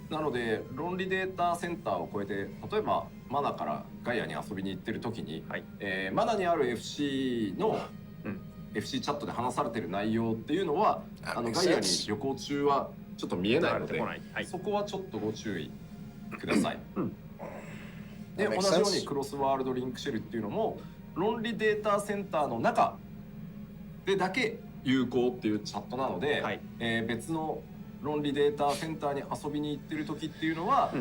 なので論理データセンターを超えて、例えばマナからガイアに遊びに行ってる時に、マナにある FC の、FC チャットで話されてる内容っていうのはガイアに旅行中はちょっと見えないので、そこはちょっとご注意ください。で同じようにクロスワールドリンクシェルっていうのも論理データセンターの中でだけ有効っていうチャットなので、別の論理データセンターに遊びに行ってる時っていうのは、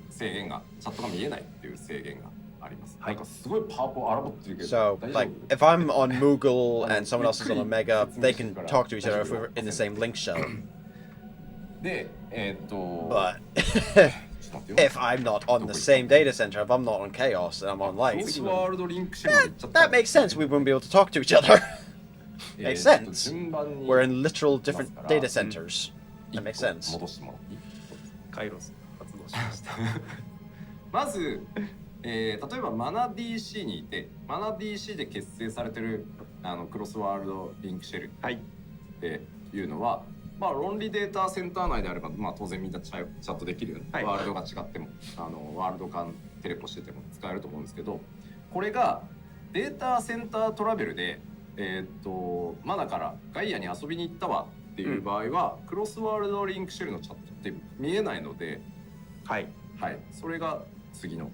制限がチャットが見えないっていう制限があります。なんかすごいパワポ荒ぼってるけど。So, like, if I'm on Moogle and someone else is on Omega, they can talk to each other if we're in the same link shell. で、But ちょっと待ってよ。 if I'm not on the same data center, if I'm not on Chaos and I'm on ク Light, ロスワールドリンクシェルまで行っちゃった。 that makes sense. We wouldn't be able to talk to each other. え Makes ちょっと sense. 順番に We're in literal different いますから、 data centers. 一 That 個 makes sense. 戻してもらっていい？カイロス発動しました。まず、例えばマナ DC にいて、マナ DC で結成されてるクロスワールドリンクシェルっていうのは、まあ論理データセンター内であれば、まあ当然みんなチャットできるよね。はい、ワールドが違っても、ワールド間テレポしてても使えると思うんですけど、これがデータセンタートラベルで、マナからガイアに遊びに行ったわっていう場合は、クロスワールドリンクシェルのチャットって見えないので、はい、はい、それが次の、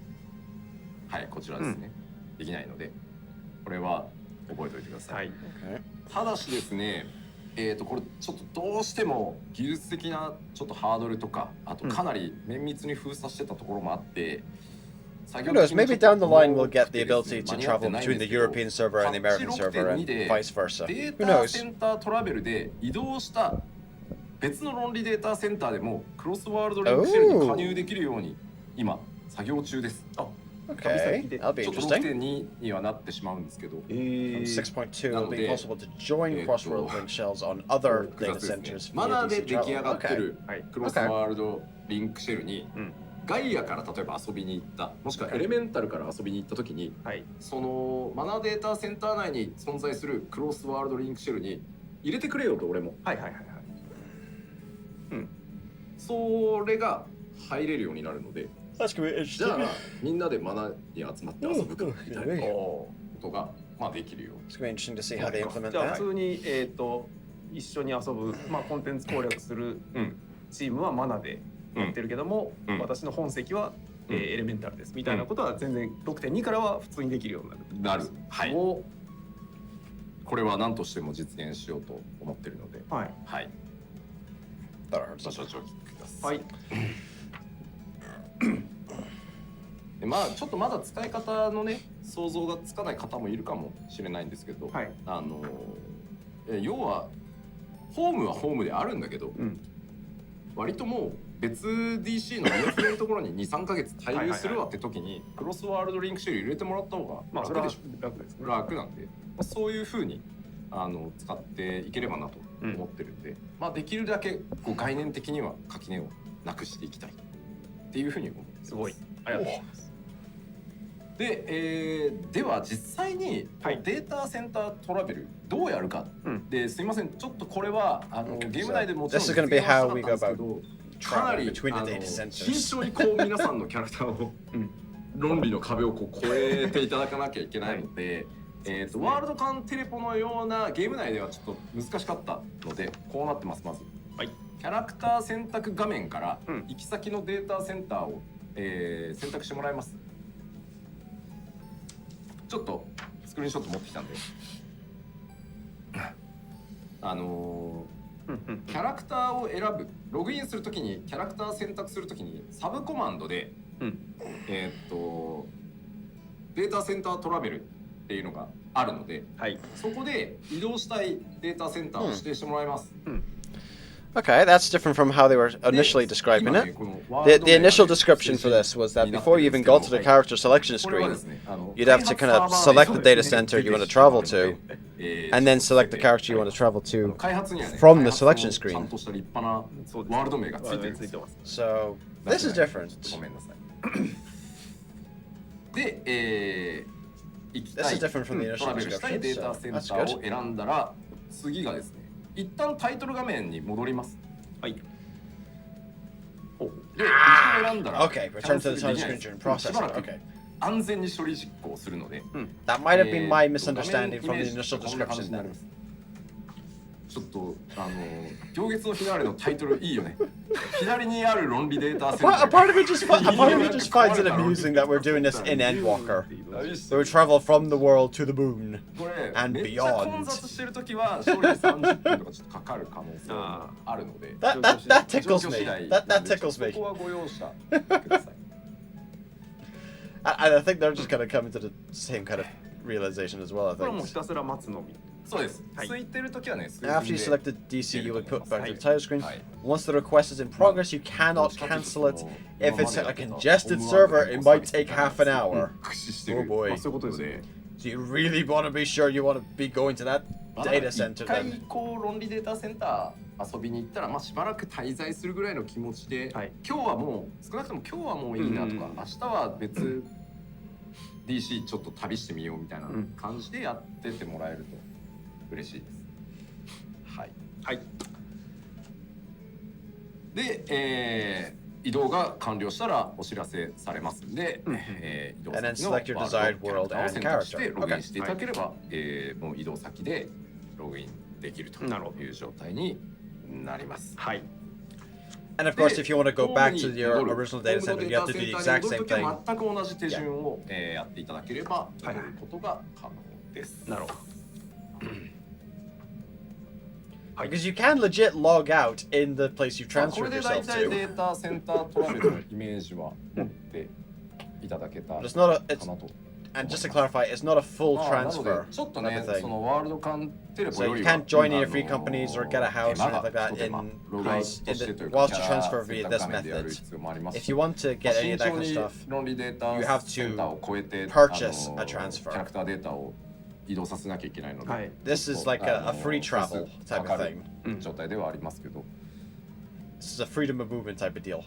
はい、こちらですね、できないので、これは覚えておいてください。はい、ただしですね、これちょっとどうしても技術的なちょっとハードルとか、あとかなり綿密に封鎖してたところもあって、Who knows? Maybe down the line we'll get the ability to travel between the European server and the American server and vice versa. デ Who ータセ knows? ンタートラベルで移動した別の論理データセンターでもクロスワールドリンクシェルに加入できるように今作業中です。 Okay, that'll be ちょっと interesting. 6.2 にはなってしまうんですけど、 6.2 will be possible to join cross-world link shells on other 複 data 雑ですね。 centers マナー via で DC 出来上が travel. って Okay. るクロスワールドリンクシェルに、うんガイアから例えば遊びに行った、もしくはエレメンタルから遊びに行った時に、はい、そのマナーデータセンター内に存在するクロスワールドリンクシェルに入れてくれよと俺も、はいはいはいはい。それが入れるようになるので、 That's gonna be じゃ interesting. あみんなでマナーに集まって遊ぶかみたいなことがまあできるよ。 It's gonna be interesting to see how they implement じゃあ that. 普通に一緒に遊ぶ、まあコンテンツ攻略するチームはマナでやってるけども、私の本籍はエレメンタルですみたいなことは全然 6.2 からは普通にできるようになる。なる。はい。これは何としても実現しようと思ってるので、はい。はい。 That hurts. ご承知おきくださ。はいい。でまあちょっとまだ使い方のね想像がつかない方もいるかもしれないんですけど、はい。要はホームはホームであるんだけど、うん。割ともう別 DC のリアフレのところに 2,3 ヶ月滞留するわって時にクロスワールドリンクシェル入れてもらった方まあそれはが楽でしょ。楽ですね。楽なんで、まあ、そういう風に使っていければなと思ってるんで、まあできるだけこう概念的には垣根をなくしていきたいっていう風に思ってます。すごい。ありがとうございます。で、では実際にはいデータセンタートラベルどうやるか、ですいませんちょっとこれはゲーム内でもちろん This is gonna be how we go 実現はしたかったんですけど、かな travel り between the data 慎 centers. 重にこう皆さんのキャラクターを論理の壁をこう越えていただかなきゃいけないので、ワールド間テレポのようなゲーム内ではちょっと難しかったのでこうなってます。まず、はい、キャラクター選択画面から行き先のデータセンターを、選択してもらいます。ちょっとスクリーンショット持ってきたんでキャラクターを選ぶ、ログインするときにキャラクター選択するときにサブコマンドで、データセンタートラベルっていうのがあるので、はい、そこで移動したいデータセンターを指定してもらいます。Okay, that's different from how they were initially describing it. The initial description for this was that before you even got to the character selection screen, you'd have to kind of select the data center you want to travel to, and then select the character you want to travel to from the selection screen. So, this is different. ごめんなさい。で、行きた This い is different from the トラ initial ベルしたい description, データ so センタ that's ーを good. 選んだら次がですね、一旦タイトル画面に戻ります。はい。で、一度選んだら Okay, return to the title screen during しば processing. らく Okay. 安全に処理実行するので、 That might have been my 画面 misunderstanding イ from メー the ジ initial こんな感じになり description. ます。ちょっと行月のフィナーレのタイトルいいよね。左にある論理データセンタ A ー。 part of it just finds it amusing that we're doing this in Endwalker. So we travel from the world to the moon. これ and めっちゃ混雑してるときは勝利30分とかちょっとかかる可能性があるので、 That tickles 状況 me. 次第 That なんで tickles そ me. こはご容赦ください。 And I think they're just kind of coming to the same kind of realization as well, I これはもう think. ひたすら待つのみ。そうです。はい空いてる時はね、 After you select the DC, you would put back to the title screen. はい Once the request is in progress, you cannot cancel it. If it's a congested server, it might take half an hour. 駆使して Oh る。 boy. まあそういうことですね。 So you really want to be sure you want to be going to that まあ data 一 center 回 then. こう論理データセンター遊びに行ったら、まあしばらく滞在するぐらいの気持ちで、はい今日はもう少なくとも今日はもういいなとか、うん明日は別 DC ちょっと旅してみようみたいな感じでやってってもらえると嬉しいです。はい。はい。で、移動が完了したらお知らせされますんで、移動先のワールドキャラクターを選択してログインしていただければ、もう移動先でログインできるという状態になります。はい。 And of course, if you want to go back to your original data center, you have to do the exact same thing. 全く同じ手順をやっていただければということが可能です。なるほど。 Because you can legit log out in the place you've これ transferred で大 yourself 体 to. データセンタートラベルのイメージは持っていただけたか But な it's not a, と。 and just to clarify, it's not a full なので transfer. ちょっと of ね the thing. そのワールドカンテレポ So よ you りは can't join any free companies or get a house or 手間 anything が like that 一手間 in ログアウト place と in して the, というか whilst キ you ャラ transfer 選 via 択 this 画面でやる method. 必要もあります If し you want to まあ get any 慎 of that 重 kind of に stuff, 論理データ you have センターを超えて purchase a キ transfer. ャラクターデータを移動させなきゃいけないので、はい This is like a free travel type of thing. 状態ではありますけど、 This is a freedom of movement type of deal.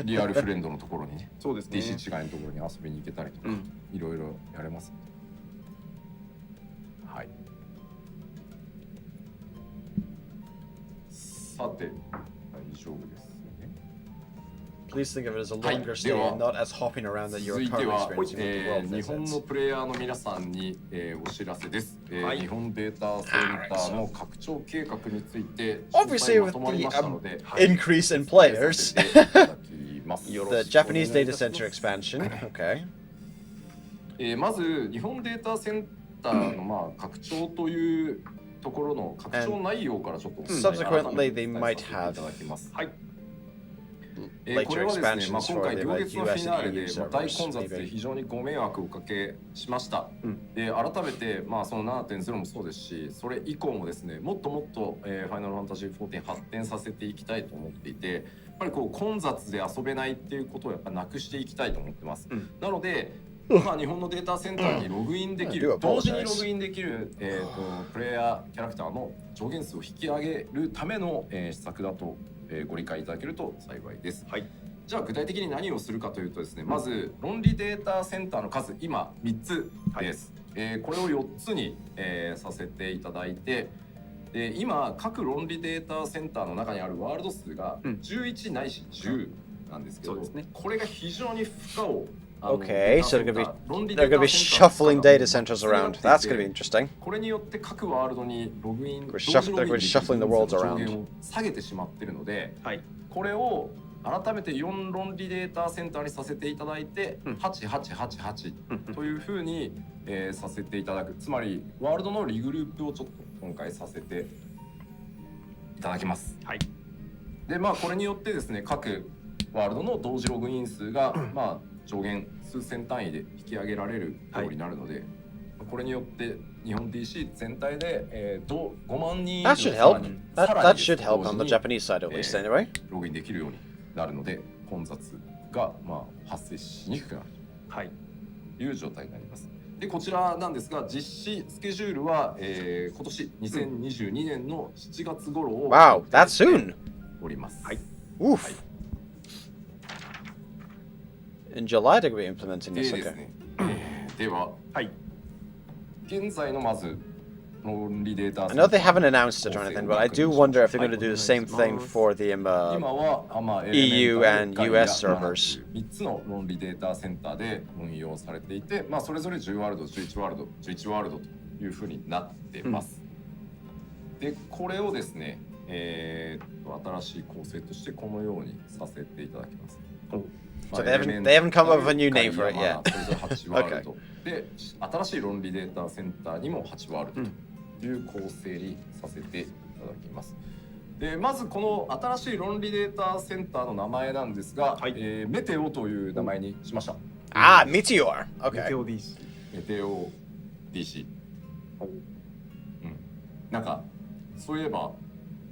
リアルフレンドのところにね、そうですね。 DC 違いのところに遊びに行けたりとか、いろいろやれます。はい。さて、大丈夫ですね。 Please think of it as a はい longer で stay は and not as hopping around that you're 続いて currently は、 experiencing with the world 日本 visits. のプレイヤーの皆さんに、お知らせです、はい日本データセンターの拡張計画について Obviously, ま with とまりましたの the で、 increase in players, させていただきます。 the Japanese data center expansion. Okay. まず日本データセンターのまあ拡張というところの拡張内容からちょっと Subsequently, they might い have ただきます。はい。こ later れはですね、まあ、 expansions 今 for 回 the 同 like, 月のフィ US ナーレ and で EU まあ大 servers. 混雑で Maybe. 非常にご迷惑をおかけしました。で改めて、まあ、その 7.0 もそうですし、それ以降もですね、もっともっと、ファイナルファンタジー14発展させていきたいと思っていて、やっぱりこう混雑で遊べないっていうことをやっぱなくしていきたいと思ってます。なので、まあ、日本のデータセンターにログインできる、同時にログインできる、プレイヤーキャラクターの上限数を引き上げるための、施策だと、ご理解いただけると幸いです。はい。じゃあ具体的に何をするかというとですね、まず論理データセンターの数今3つです。これを4つに、させていただいて、で今各論理データセンターの中にあるワールド数が11ないし10なんですけど、これが非常に負荷をOkay, so they're going to be shuffling data centers around. That's going to be interesting. これによって各ワールドにログイン、 They're shuffling the worlds around. 下げてしまっているので、これを改めて4論理データセンターにさせていただいて、8888というふうに、させていただく。つまりワールドのリグループをちょっと今回させていただきます。はい。でまあこれによってですね、各ワールドの同時ログイン数がまあ上限数千単位で引き上げられるようになるので、これによって日本 DC 全体で、5万人以上 That should help. That should help on the Japanese side at least, anyway. ログインできるようになるので、混雑がまあ発生しにくくなるという状態になります。でこちらなんですが、実施スケジュールは、今年2022年の7月頃を Wow, that's soon. おります。Oof. In July, they're going to be implementing で this. です Okay. ね、では、現在のまず論理データ I know they haven't announced it or anything, but I do wonder if they're going to do the same thing for the 今は、まあ、EU and US servers. 3つの論理データセンターで運用されていて、まあ、それぞれ10ワールド、11ワールド、11ワールドというふうになってます。で、これをですね、新しい構成としてこのようにさせていただきます。So they haven't come up with a new name for it yet. それぞれ8ワールドで、新しい論理データセンターにも8ワールドという構成にさせていただきます。でまずこの新しい論理データセンターの名前なんですが、メテオという名前にしました。Ah, Meteor. Okay. メテオ DC。なんかそういえば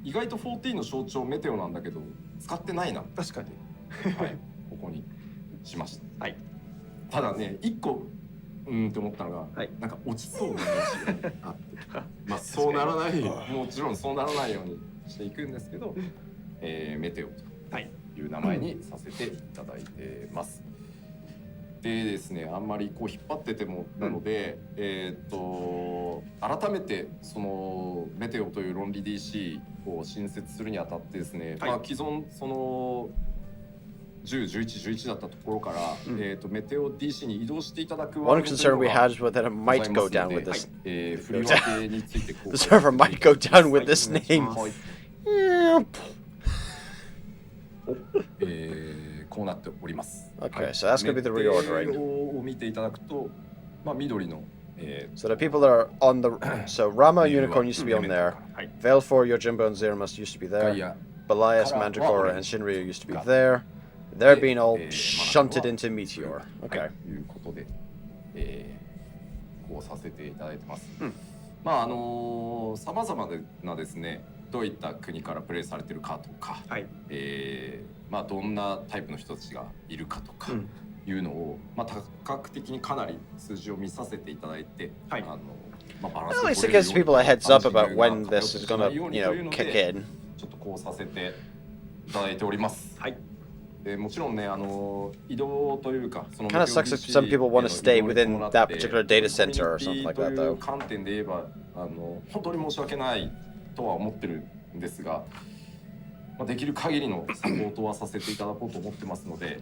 意外と14の象徴メテオなんだけど使ってないな。確かに。はい、ここにしました。はい。ただね、一個って思ったのが、はい、なんか落ちそうなイメージがあって、まあそうならない、もちろんそうならないようにしていくんですけど、メテオという名前にさせていただいてます。でですね、あんまりこう引っ張っててもなので、改めてそのメテオという論理 DC を新設するにあたってですね、まあ既存その10、11、11だったところから、メテオ DC に移動していただく One concern we had was that it might go down with this. 振り分けについて The server might go down with this name. こうなっております。Okay, so that's going to be the reordering. を見ていただくと、まあ緑のSo the people that are on the so Rama Unicorn used to be on there. Veil 4, Yojimbo and Zeramus used to be there. Belias, Mandragora, and Shinryu used to be there. They're being all shunted into Meteor. Okay. ということで、こうさせていただいてます。まあさまざまなですね、どういった国からプレイされてるかとか、まあどんなタイプの人たちがいるかとかいうのを、まあ多角的にかなり数字を見させていただいて、まあバランス At least it gives people a heads up about when this is gonna, kick in. ちょっとこうさせていただいております。もちろんね、移動というか、その Kind of sucks if some people want to stay within that particular data center or something like that, though. 観点で言えば、本当に申し訳ないとは思ってるんですが、できる限りのサポートはさせていただこうと思ってますので。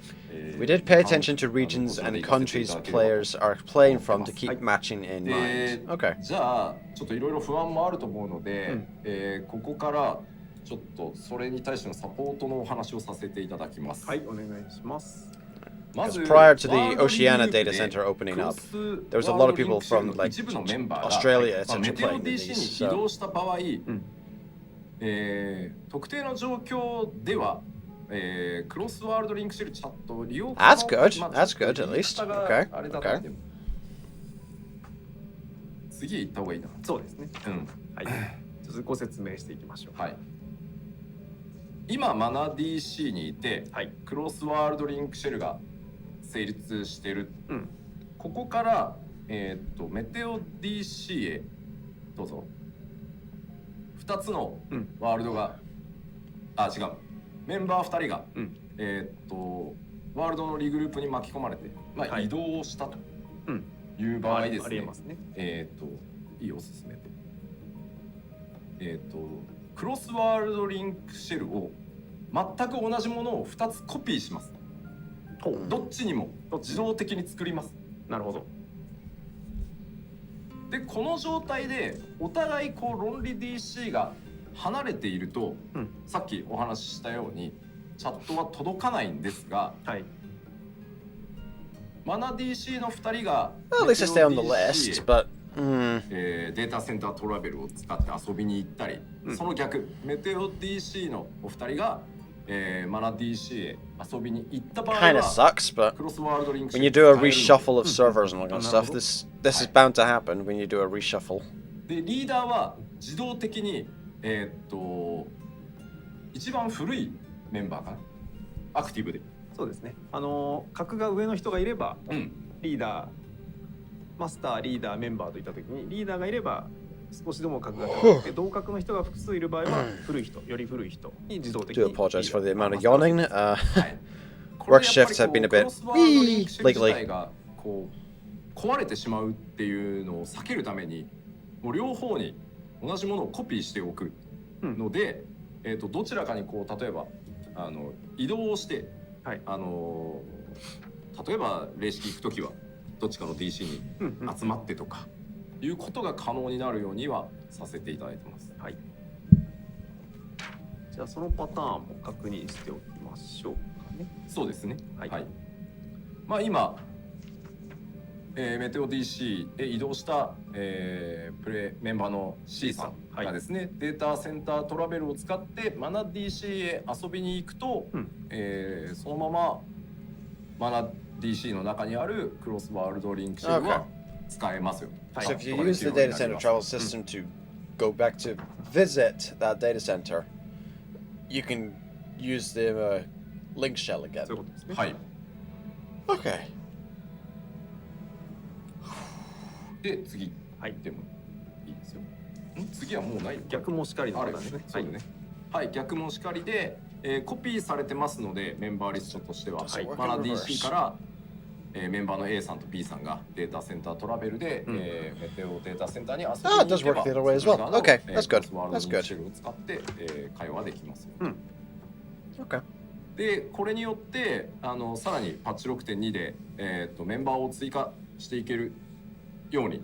We did pay attention to regions and countries players are playing from to keep matching in mind. Okay. じゃあちょっといろいろ不安もあると思うので、ここからちょっとそれに対してのサポートのお話をさせていただきます。はい、お願いします。Because prior to the Oceania data center opening up, there was a lot of people from like Australia, etc. playing these. 移動した場合、特定の状況では、クロスワールドリンクシェルチャットを利用可能。That's good. That's good at least. Okay. Okay. 次行った方がいいな。そうですね。はい。ちょっとご説明していきましょう。はい。今マナ DC にいて、クロスワールドリンクシェルが成立してる。ここからメテオ DC へどうぞ。2つのワールドが、違う。メンバー2人が、ワールドのリグループに巻き込まれて、移動をしたという場合ですね。いいおすすめで。クロスワールドリンクシェルを全く同じものを2つコピーします。どっちにも自動的に作ります。なるほど。でこの状態でお互いこう論理 DC が離れていると、さっきお話ししたようにチャットは届かないんですが、マナ DC の2人が Well, at least I stay on the list, but データセンタートラベルを使って遊びに行ったり、その逆メテオ DC のお二人が、マナ DC へ遊びに行った場合は kind of sucks, but クロスワールドリンク when you do a reshuffle of servers and all that kind of stuff, this is bound to happen when you do a reshuffle. でリーダーは自動的に一番古いメンバーかな、アクティブで。そうですね。格が上の人がいれば、リーダーマスター、リーダー、メンバーといったときにリーダーがいれば少しでも格が高くて、同格の人が複数いる場合は古い人、より古い人に自動的に。Do apologize for the amount of yawning. Work shifts have been a bit legally. こう壊れてしまうっていうのを避けるために、もう両方に同じものをコピーしておくので、どちらかにこう例えば移動をして、例えば霊式行くときはどっちかの DC に集まってとかいうことが可能になるようにはさせていただいてます。じゃあそのパターンも確認しておきましょうかね。そうですね。まあ今、メテオ DC へ移動した、メンバーの C さんがですね、データセンタートラベルを使ってマナ DC へ遊びに行くと、そのままマナ DC の中にあるクロスワールドリンクシェルは使えますよ。So if you use the data center travel system to go back to visit that data center, you can use the link shell again. そういうことですね。はい。 Okay. で次、はい。でもいいですよ。次はもうないよ。逆もしかりのあれ方だね。そうだね。はい、逆もしかりで、コピーされてますので、メンバーリストとしては、はいマナ DC から、メンバーの A さんと B さんがデータセンタートラベルで、メテオデータセンターに遊びに行 Ah, it does け work ば、 the other way as well. Okay, that's good. ワール That's ドの good. シェルを使って、会話できますよ。Okay. でこれによってさらにパッチ 6.2 で、メンバーを追加していけるように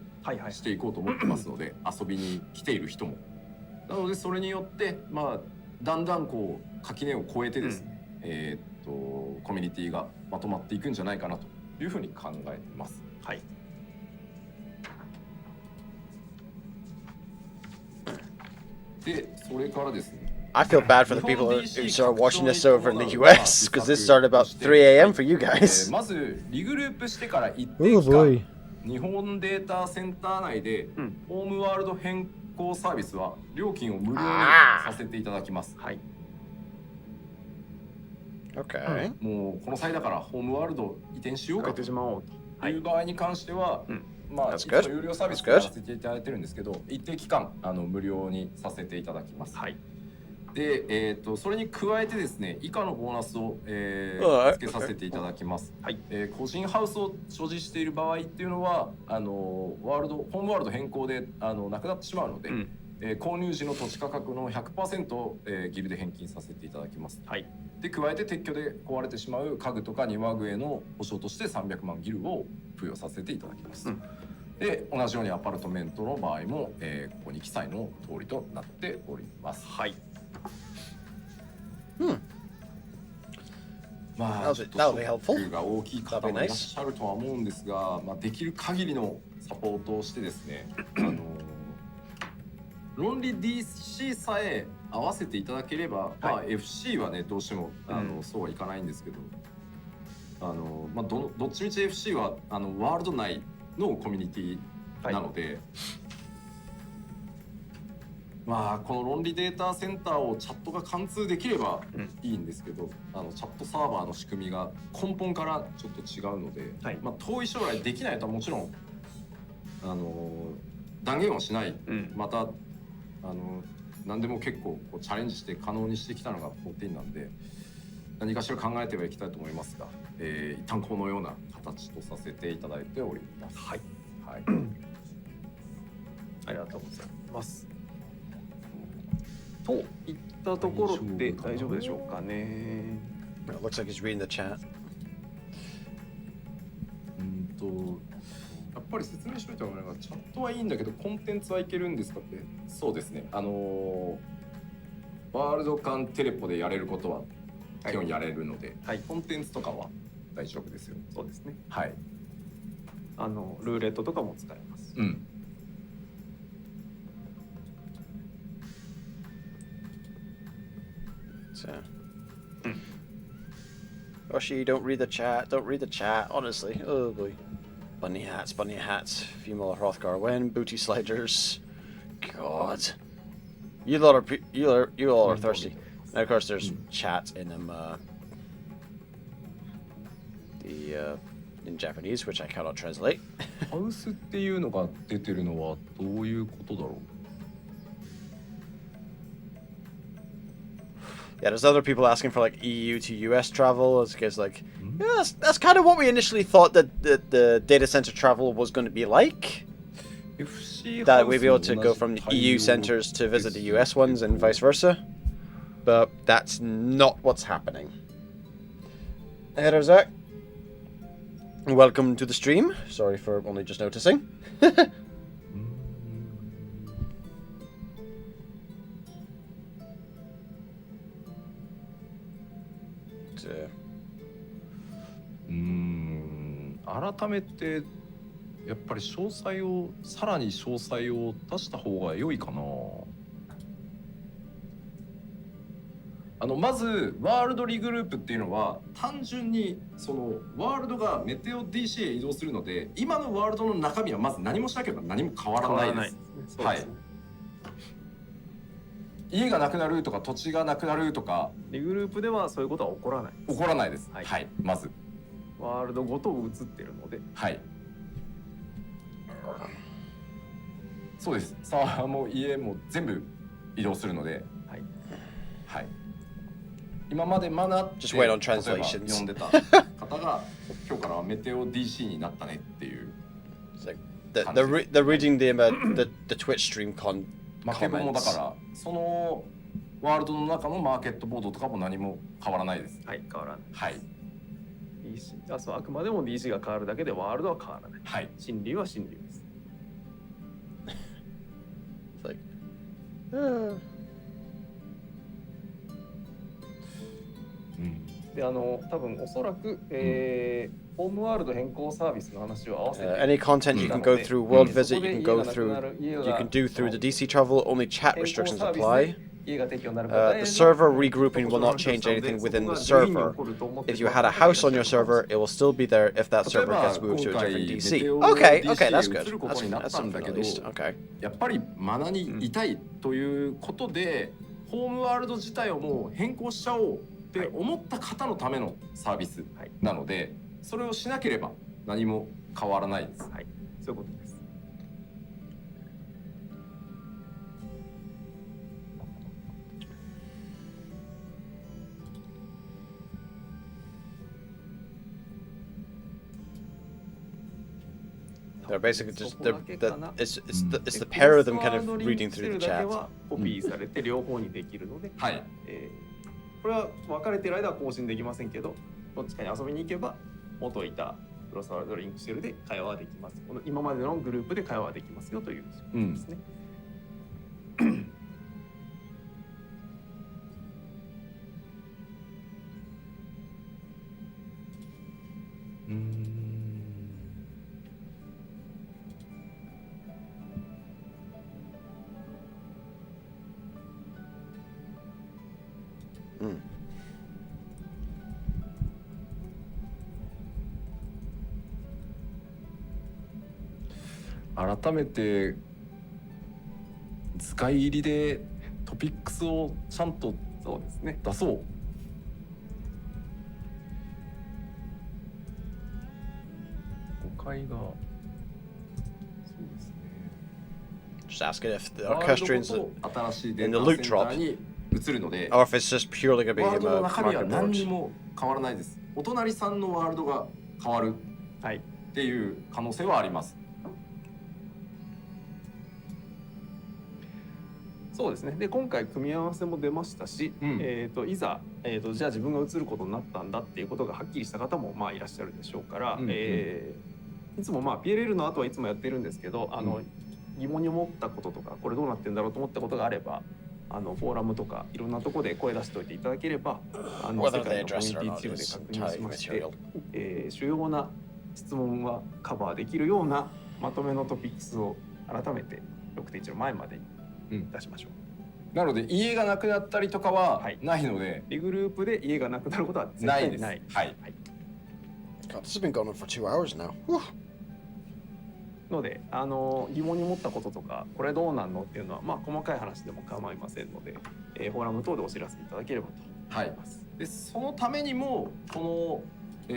していこうと思ってますので、遊びに来ている人もなのでそれによってだんだんこう垣根を越えてですね、コミュニティがまとまっていくんじゃないかなというふうに考えています。はい。でそれからですね。I feel bad for the people who start watching this over in the US because this started about 3 a.m. for you guys. まずリグループしてから一定期間日本データセンター内でホームワールド変更サービスは料金を無料にさせていただきます。はい。Okay. もうこの際だからホームワールド移転しようかという場合に関しては、いつも有料サービスでやらせていただいてるんですけど、一定期間無料にさせていただきます。はい。で、それに加えてですね、以下のボーナスを、付けさせていただきます。はい。個人ハウスを所持している場合っていうのは、ホームワールド変更でなくなってしまうので、購入時の土地価格の 100% を、ギルで返金させていただきます。はい。で加えて撤去で壊れてしまう家具とか庭具への保証として300万ギルを付与させていただきます。で同じようにアパルトメントの場合も、ここに記載の通りとなっております。はい。まあちょっとショックが大きい方もいらっしゃるとは思うんですが、できる限りのサポートをしてですね、論理 DC さえ合わせていただければ、FC はねどうしてもそうはいかないんですけど、どっちみち FC はワールド内のコミュニティなので、この論理データセンターをチャットが貫通できればいいんですけど、チャットサーバーの仕組みが根本からちょっと違うので、遠い将来できないとはもちろん断言はしない、また何でも結構こうチャレンジして可能にしてきたのが14なんで、何かしら考えてはいきたいと思いますが、一旦このような形とさせていただいております。はい、はい、ありがとうございます。といったところで大丈夫でしょうかね。It looks like he's reading the chat. やっぱり説明しといた方がいいのが、チャットはいいんだけどコンテンツはいけるんですかって。そうですね、ワールド間テレポでやれることは基本やれるので、コンテンツとかは大丈夫ですよ。そうですね。はい。ルーレットとかも使えます。Yoshi, don't read the chat. Don't read the chat. Honestly, oh boy. Bunny hats, female Hrothgar win, booty sliders. God, you all are thirsty. And of course, there's chat in them. In Japanese, which I cannot translate. ハウスっていうのが出てるのはどういうことだろう。Yeah, there's other people asking for like EU to US travel. It's because like, yeah, that's kind of what we initially thought that the data center travel was going to be like. That we'd be able to go from EU centers to visit the US ones and vice versa. But that's not what's happening. Hey there, Zach. Welcome to the stream. Sorry for only just noticing.改めてやっぱりさらに詳細を出した方が良いかな。まずワールドリグループっていうのは単純にそのワールドがメテオ DC へ移動するので、今のワールドの中身はまず何もしなければ何も変わらないです。はい。家がなくなるとか土地がなくなるとか、リグループではそういうことは起こらない。起こらないです。はい、はい、まずワールドごと映ってるので。はい。そうです。さあもう家も全部移動するので。はい。はい。今までマナって例えば呼んでた方が今日からはメテオ DC になったねっていう。They're reading the Twitch stream comments. 負けもだからそのワールドの中のマーケットボードとかも何も変わらないです。はい、変わらない。はい。DC、そうあくまでも DC が変わるだけでワールドは変わらない。はい。真理は真理です。で多分おそらく、ホームワールド変更サービスの話を合わせて、any content you can go through world visit, you can go through, you can do through the DC travel, only chat restrictions apply. The server regrouping will not change anything within the server. If you had a house on your server, it will still be there if that server gets moved to a different DC. Okay, that's good. That's something at least. Okay. やっぱりマナにいたいということで、ホームワールド自体をもう変更しちゃおうって思った方のためのサービスなので、それをしなければ何も変わらないです。はい、そういうことです。They're basically just it's the pair of them kind of reading through the chat. コピーされて両方にできるので、はい。これは分かれている間は更新できませんけど、どっちかに遊びに行けば元いたクロスワールドリンクシェルで会話はできます。この今までのグループで会話はできますよということですね。改めて使い入りでトピックスをちゃんとそうですね出そう。誤解がそうですね。Just ask it if the orchestrions in the loot drop, 移るので、or if it's just purely going to be ワールドの中身は market 何に boards. も変わらないです。お隣さんのワールドが変わるっていう可能性はあります。そうですね。で今回組み合わせも出ましたし、いざ、じゃあ自分が移ることになったんだっていうことがはっきりした方もいらっしゃるでしょうから、いつもPLL の後はいつもやってるんですけど、疑問に思ったこととかこれどうなってんだろうと思ったことがあれば、フォーラムとかいろんなところで声出しておいていただければ、世界のコミュニティチームで確認しまして、主要な質問はカバーできるようなまとめのトピックスを改めて 6.1 の前までに出しましょう。なので家がなくなったりとかはないので、リグループで家がなくなることは絶対にない。はい。God, this has been going on for 2 hours now. ので疑問に思ったこととかこれどうなんのっていうのは細かい話でも構いませんので、フォーラム等でお知らせいただければと思います。でそのためにもこの、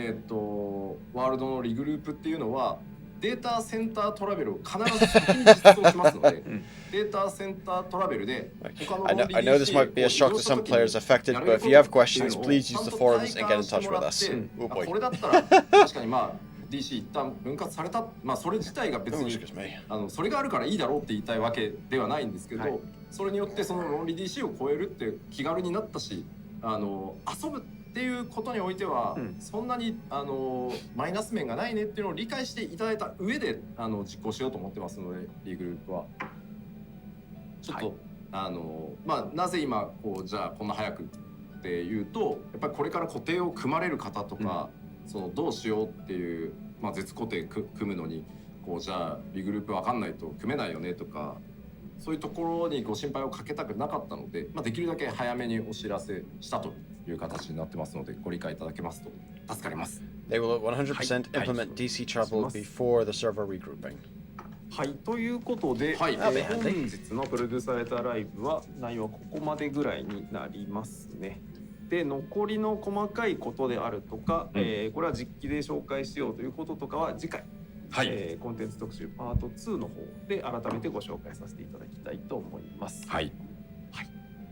ワールドのリグループっていうのはデータセンタートラベルを必ず先に実装しますので、データセンタートラベルで他の I know this might be a shock to some players affected, but if you have questions, please use the forums and get in touch with us. Oh boy. これだったら確かにDC 一旦分割された、それ自体が別にそれがあるからいいだろうって言いたいわけではないんですけど、それによってその論理 DC を超えるって気軽になったし、遊ぶっていうことにおいては、そんなにマイナス面がないねっていうのを理解していただいた上で実行しようと思ってますので、リーグループはちょっと、なぜ今じゃあこんな早くっていうと、やっぱりこれから固定を組まれる方とか、そのどうしようっていう、絶固定組むのにじゃあリグループ分かんないと組めないよねとか、そういうところにご心配をかけたくなかったので、できるだけ早めにお知らせしたという形になってますので、ご理解いただけますと助かります。They will 100% implement DC travel before the server regrouping. はい、ということで、本日のプロデュースされたライブは内容はここまでぐらいになりますね。で、残りの細かいことであるとか、これは実機で紹介しようということとかは次回、コンテンツ特集パート2の方で改めてご紹介させていただきたいと思います。はい。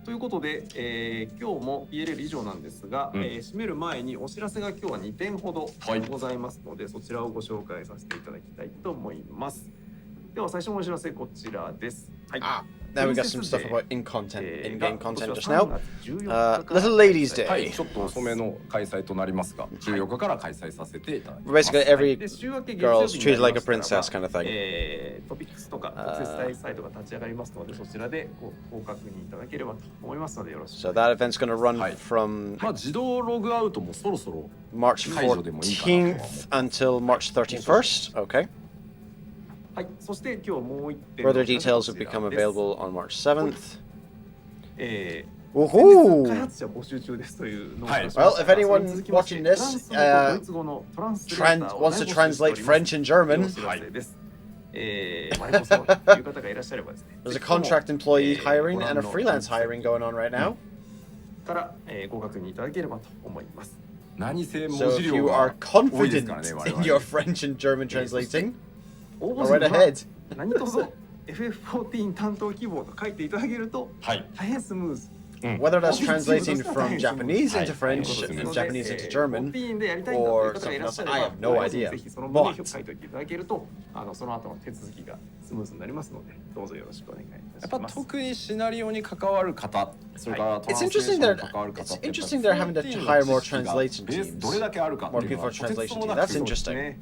ということで、今日も PLL 以上なんですが、締める前にお知らせが今日は2点ほどございますので、そちらをご紹介させていただきたいと思います。では最初のお知らせこちらです。はい。Now we got some stuff about in-game content just now. Little Ladies Day. はい、ちょっと遅めの開催となりますが、14日から開催させていただきます。Basically, every girl's treated like a princess kind of thing. トピックスとか特設サイトが立ち上がりますので、そちらでご確認いただければと思いますのでよろしく。So that event's going to run from 自動ログアウトもそろそろ March 14th until March 31st. Okay. はい、そして今日もう一点 Further details will become available on March 7th. 開発者募集中ですというのを。Well, if anyone watching this wants to translate French and German, there's a contract employee hiring and a freelance hiring going on right now. からご確認いただければと思います。So if you are confident in your French and German translating, go right ahead. 何卒 FF14 担当希望と書いていただけると大変スムーズ。Whether that's translating from Japanese into French and Japanese into German or something else, I have no idea. ぜひその旨を書いておいていただけると、その後の手続きがスムーズになりますので、どうぞよろしくお願いいたします。特にシナリオに関わる方、それからトランスレーションに関わる方、It's interesting they're having to hire more translation teams. どれだけあるかっていうのは More people for translation teams. That's interesting.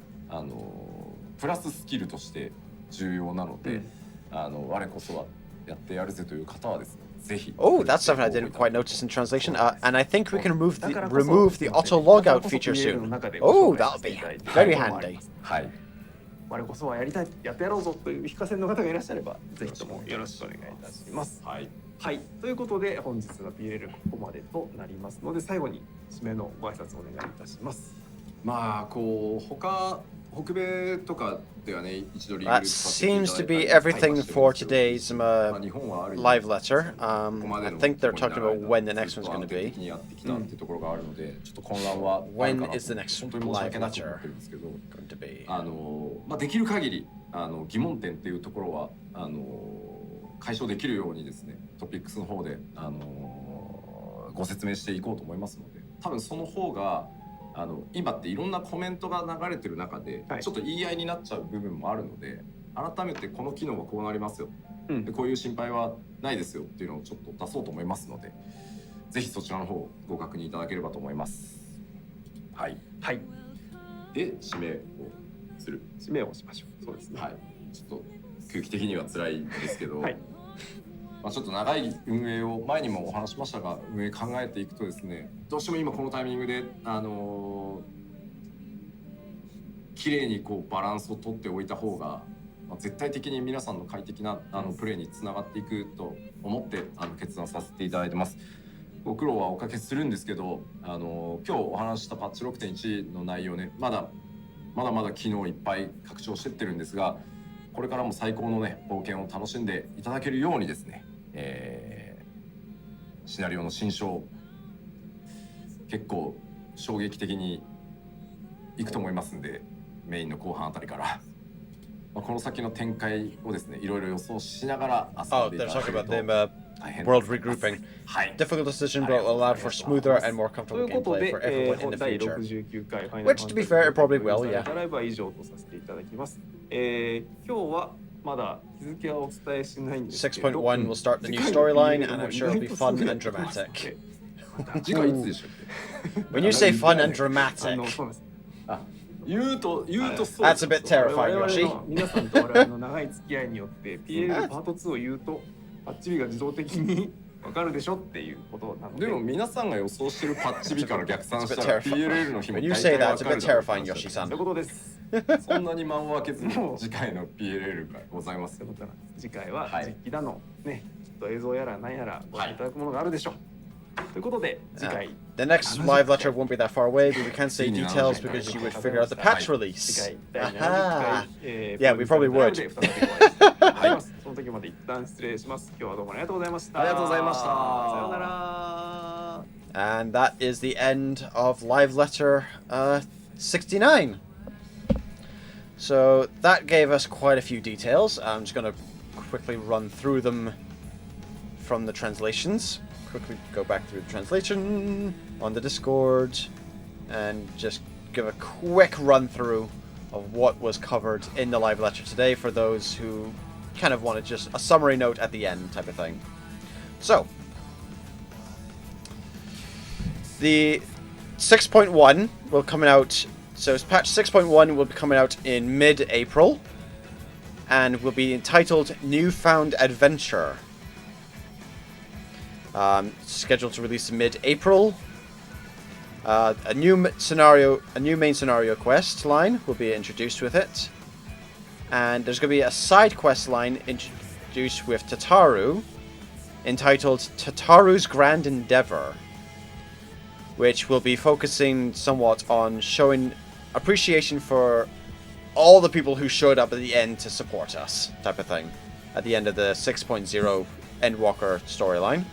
プラススキルとして重要なので、我こそはやってやるぜという方はですね、ぜひ。Oh, that's something I didn't quite notice in translation. And I think we can remove the auto logout feature soon. Oh, that'll be very handy. はい。我こそはやってやろうぞという非課線の方がいらっしゃれば、ぜひともよろしくお願いいたします。はい。はい。ということで本日の PLL ここまでとなりますので、最後に締めのご挨拶をお願いいたします。北米とかではね、一度リンク That seems to be everything for today's live letter. I think they're talking about when the next one's going to be. When is the next live letter going to be? できる限り疑問点っていうところは解消できるようにですね、トピックスの方でご説明していこうと思いますので、多分その方が今っていろんなコメントが流れてる中で、ちょっと言い合いになっちゃう部分もあるので、改めてこの機能はこうなりますよ、でこういう心配はないですよっていうのをちょっと出そうと思いますので、ぜひそちらの方ご確認いただければと思います。はい。はい。で締めをしましょう。そうですね。はい。ちょっと空気的には辛いですけど。はい。ちょっと長い運営を前にもお話しましたが、運営考えていくとですね、どうしても今このタイミングで綺麗にバランスを取っておいた方が、絶対的に皆さんの快適なプレイにつながっていくと思って決断させていただいてます。ご苦労はおかけするんですけど、今日お話したパッチ 6.1 の内容ね、まだ機能いっぱい拡張してってるんですが、これからも最高のね冒険を楽しんでいただけるようにですね、シナリオの新章結構衝撃的にいくと思いますんで、メインの後半あたりからこの先の展開をですね、いろいろ予想しながら遊んでいただけると大変 world regrouping. Difficult decision, but will allow for smoother and more comfortable gameplay for everyone in the future. Which, to be fair, it probably will, yeah. ライブは以上とさせていただきます。今日はまだ日付はお伝えしないんですけど、 6.1 will start the new storyline, and I'm sure it'll be fun and dramatic. 次回いつでしょうっけ？ When you say fun and dramatic, 言うと that's a bit terrifying, Yoshi. 皆さんと我々の長い付き合いによって PL パート2を言うとパッチ日が自動的にわかるでしょっていうことなので。でも皆さんが予想してるパッチ日から逆算したら PLL の日も大体わかる。 When you say that, it's a bit terrifying, Yoshi-san. そういうことです。そんなに間を空けずに次回の PLL がございますということなんです。次回ははい実機だのね、きっと映像やら何やらご覧いただくものがあるでしょう。ということで次回 The next live letter won't be that far away, but we can't say details because you would figure out the patch 次 release. 回第70 Aha. 回 Yeah, we probably would. で再びお会いします。その時まで一旦失礼します。今日はどうもありがとうございました。ありがとうございました。さようなら。 And that is the end of live letter 69. So that gave us quite a few details. I'm just going to quickly run through them from the translations. Quickly go back through the translation on the Discord and just give a quick run through of what was covered in the live lecture today for those who kind of wanted just a summary note at the end type of thing. So, the 6.1 will come out, so patch 6.1 will be coming out in mid-April and will be entitled Newfound Adventure. Scheduled to release in mid-April. A new main scenario quest line will be introduced with it, and there's going to be a side quest line introduced with Tataru, entitled Tataru's Grand Endeavor, which will be focusing somewhat on showing appreciation for all the people who showed up at the end to support us, type of thing, at the end of the 6.0 Endwalker storyline.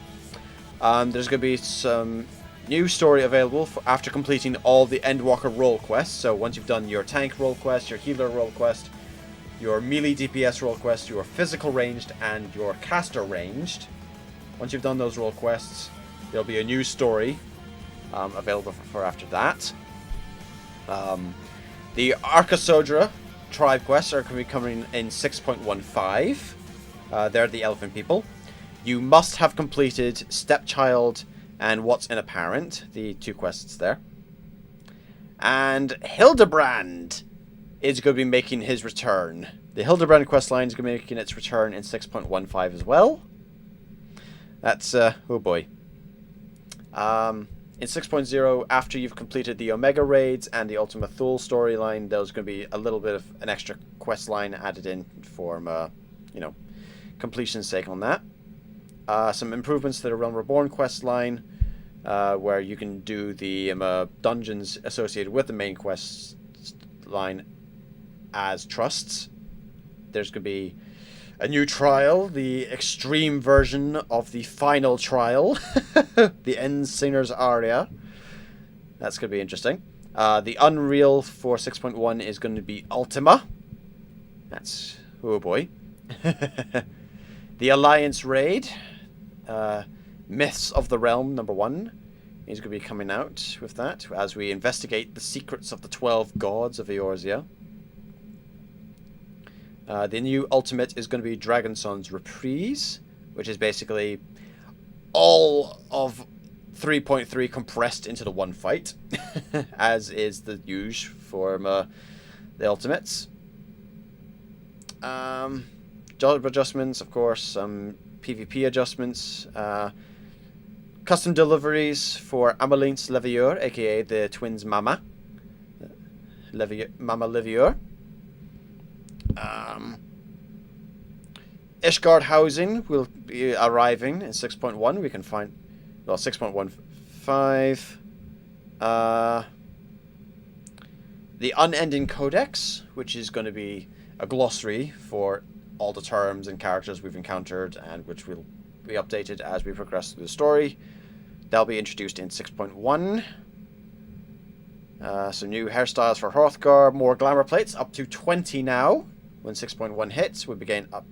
There's going to be some new story available after completing all the Endwalker role quests. So once you've done your tank role quest, your healer role quest, your melee DPS role quest, your physical ranged, and your caster ranged, once you've done those role quests, there'll be a new story available for after that. The Arkasodra tribe quests are going to be coming in 6.15. They're the elephant people. You must have completed Stepchild and What's in a Parent, the two quests there. And Hildebrand is going to be making his return. The Hildebrand questline is going to be making its return in 6.15 as well. That's, oh boy. In 6.0, after you've completed the Omega Raids and the Ultima Thule storyline, there's going to be a little bit of an extra quest line added in for, completion's sake on that. Some improvements to the Realm Reborn quest line, where you can do the dungeons associated with the main quest line as trusts. There's going to be a new trial, the extreme version of the final trial, the End Singer's Aria. That's going to be interesting. The Unreal for 6.1 is going to be Ultima. That's, oh boy. The Alliance Raid, Myths of the Realm #1, is going to be coming out with that as we investigate the secrets of the 12 gods of Eorzea. The new ultimate is going to be Dragon Sun's Reprise, which is basically all of 3.3 compressed into the one fight, as is the usual for the ultimates. Job adjustments, of course, some PvP adjustments, custom deliveries for Amalint's Levieur, aka the twins' mama, Mama Levieur. Ishgard housing will be arriving in 6.1. We can find, well, 6.15. The Unending Codex, which is going to be a glossary for all the terms and characters we've encountered, and which will be updated as we progress through the story. That'll be introduced in 6.1. Some new hairstyles for Hrothgar, more glamour plates, up to 20 now. When 6.1 hits, we'll be getting up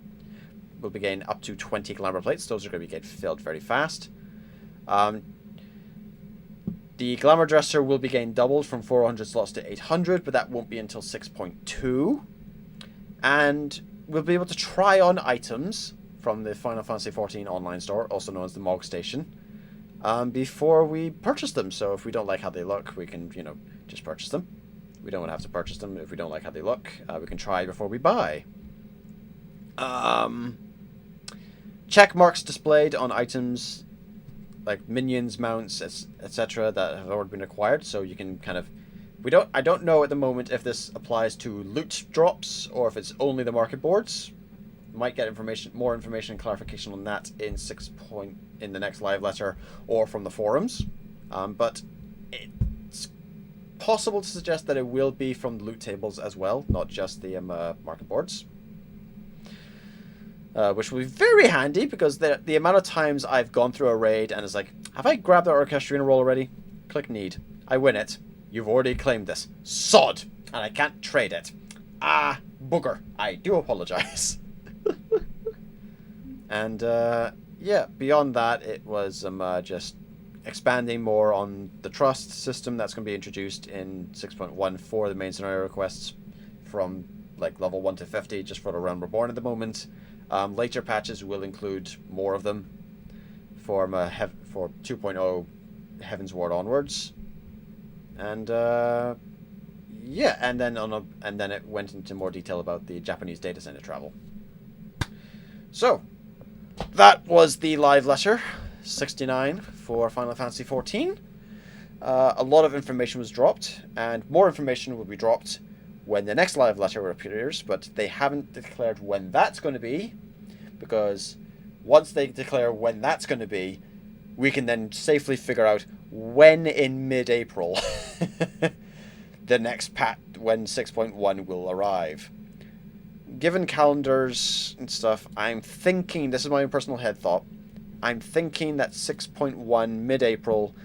to 20 glamour plates. Those are going to be getting filled very fast. The glamour dresser will be getting doubled from 400 slots to 800, but that won't be until 6.2. And we'll be able to try on items from the Final Fantasy XIV online store, also known as the Mog Station, before we purchase them. So if we don't like how they look, we can, just purchase them. We don't have to purchase them if we don't like how they look. We can try before we buy. Check marks displayed on items like minions, mounts, etc. that have already been acquired, so you can kind of I don't know at the moment if this applies to loot drops or if it's only the market boards. Might get more information and clarification on that in in the next live letter or from the forums. But it's possible to suggest that it will be from the loot tables as well, not just the market boards. Which will be very handy because the amount of times I've gone through a raid and it's like, have I grabbed the Orchestrion roll already? Click need. I win it. You've already claimed this. Sod! And I can't trade it. Ah, booger. I do apologize. And, yeah, beyond that, it was just expanding more on the trust system that's going to be introduced in 6.1 for the main scenario requests from, like, level 1 to 50, just for the Realm Reborn at the moment. Later patches will include more of them for 2.0 Heaven's Ward onwards. And, yeah, and then it went into more detail about the Japanese data center travel. So, that was the live letter, 69 for Final Fantasy XIV. A lot of information was dropped, and more information will be dropped when the next live letter appears, but they haven't declared when that's going to be, because once they declare when that's going to be, we can then safely figure out when in mid-April the next when 6.1 will arrive. Given calendars and stuff, I'm thinking, this is my own personal head thought, I'm thinking that 6.1 mid-April,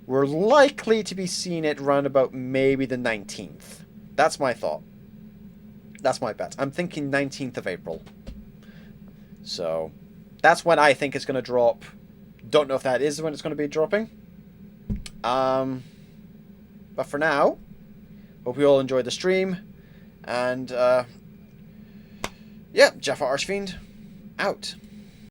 we're likely to be seeing it round about maybe the 19th. That's my thought. That's my bet. I'm thinking 19th of April. So, that's when I think it's going to drop. Don't know if that is when it's going to be dropping. But for now, hope you all enjoyed the stream. And, yeah, JaffaArchfiend, out.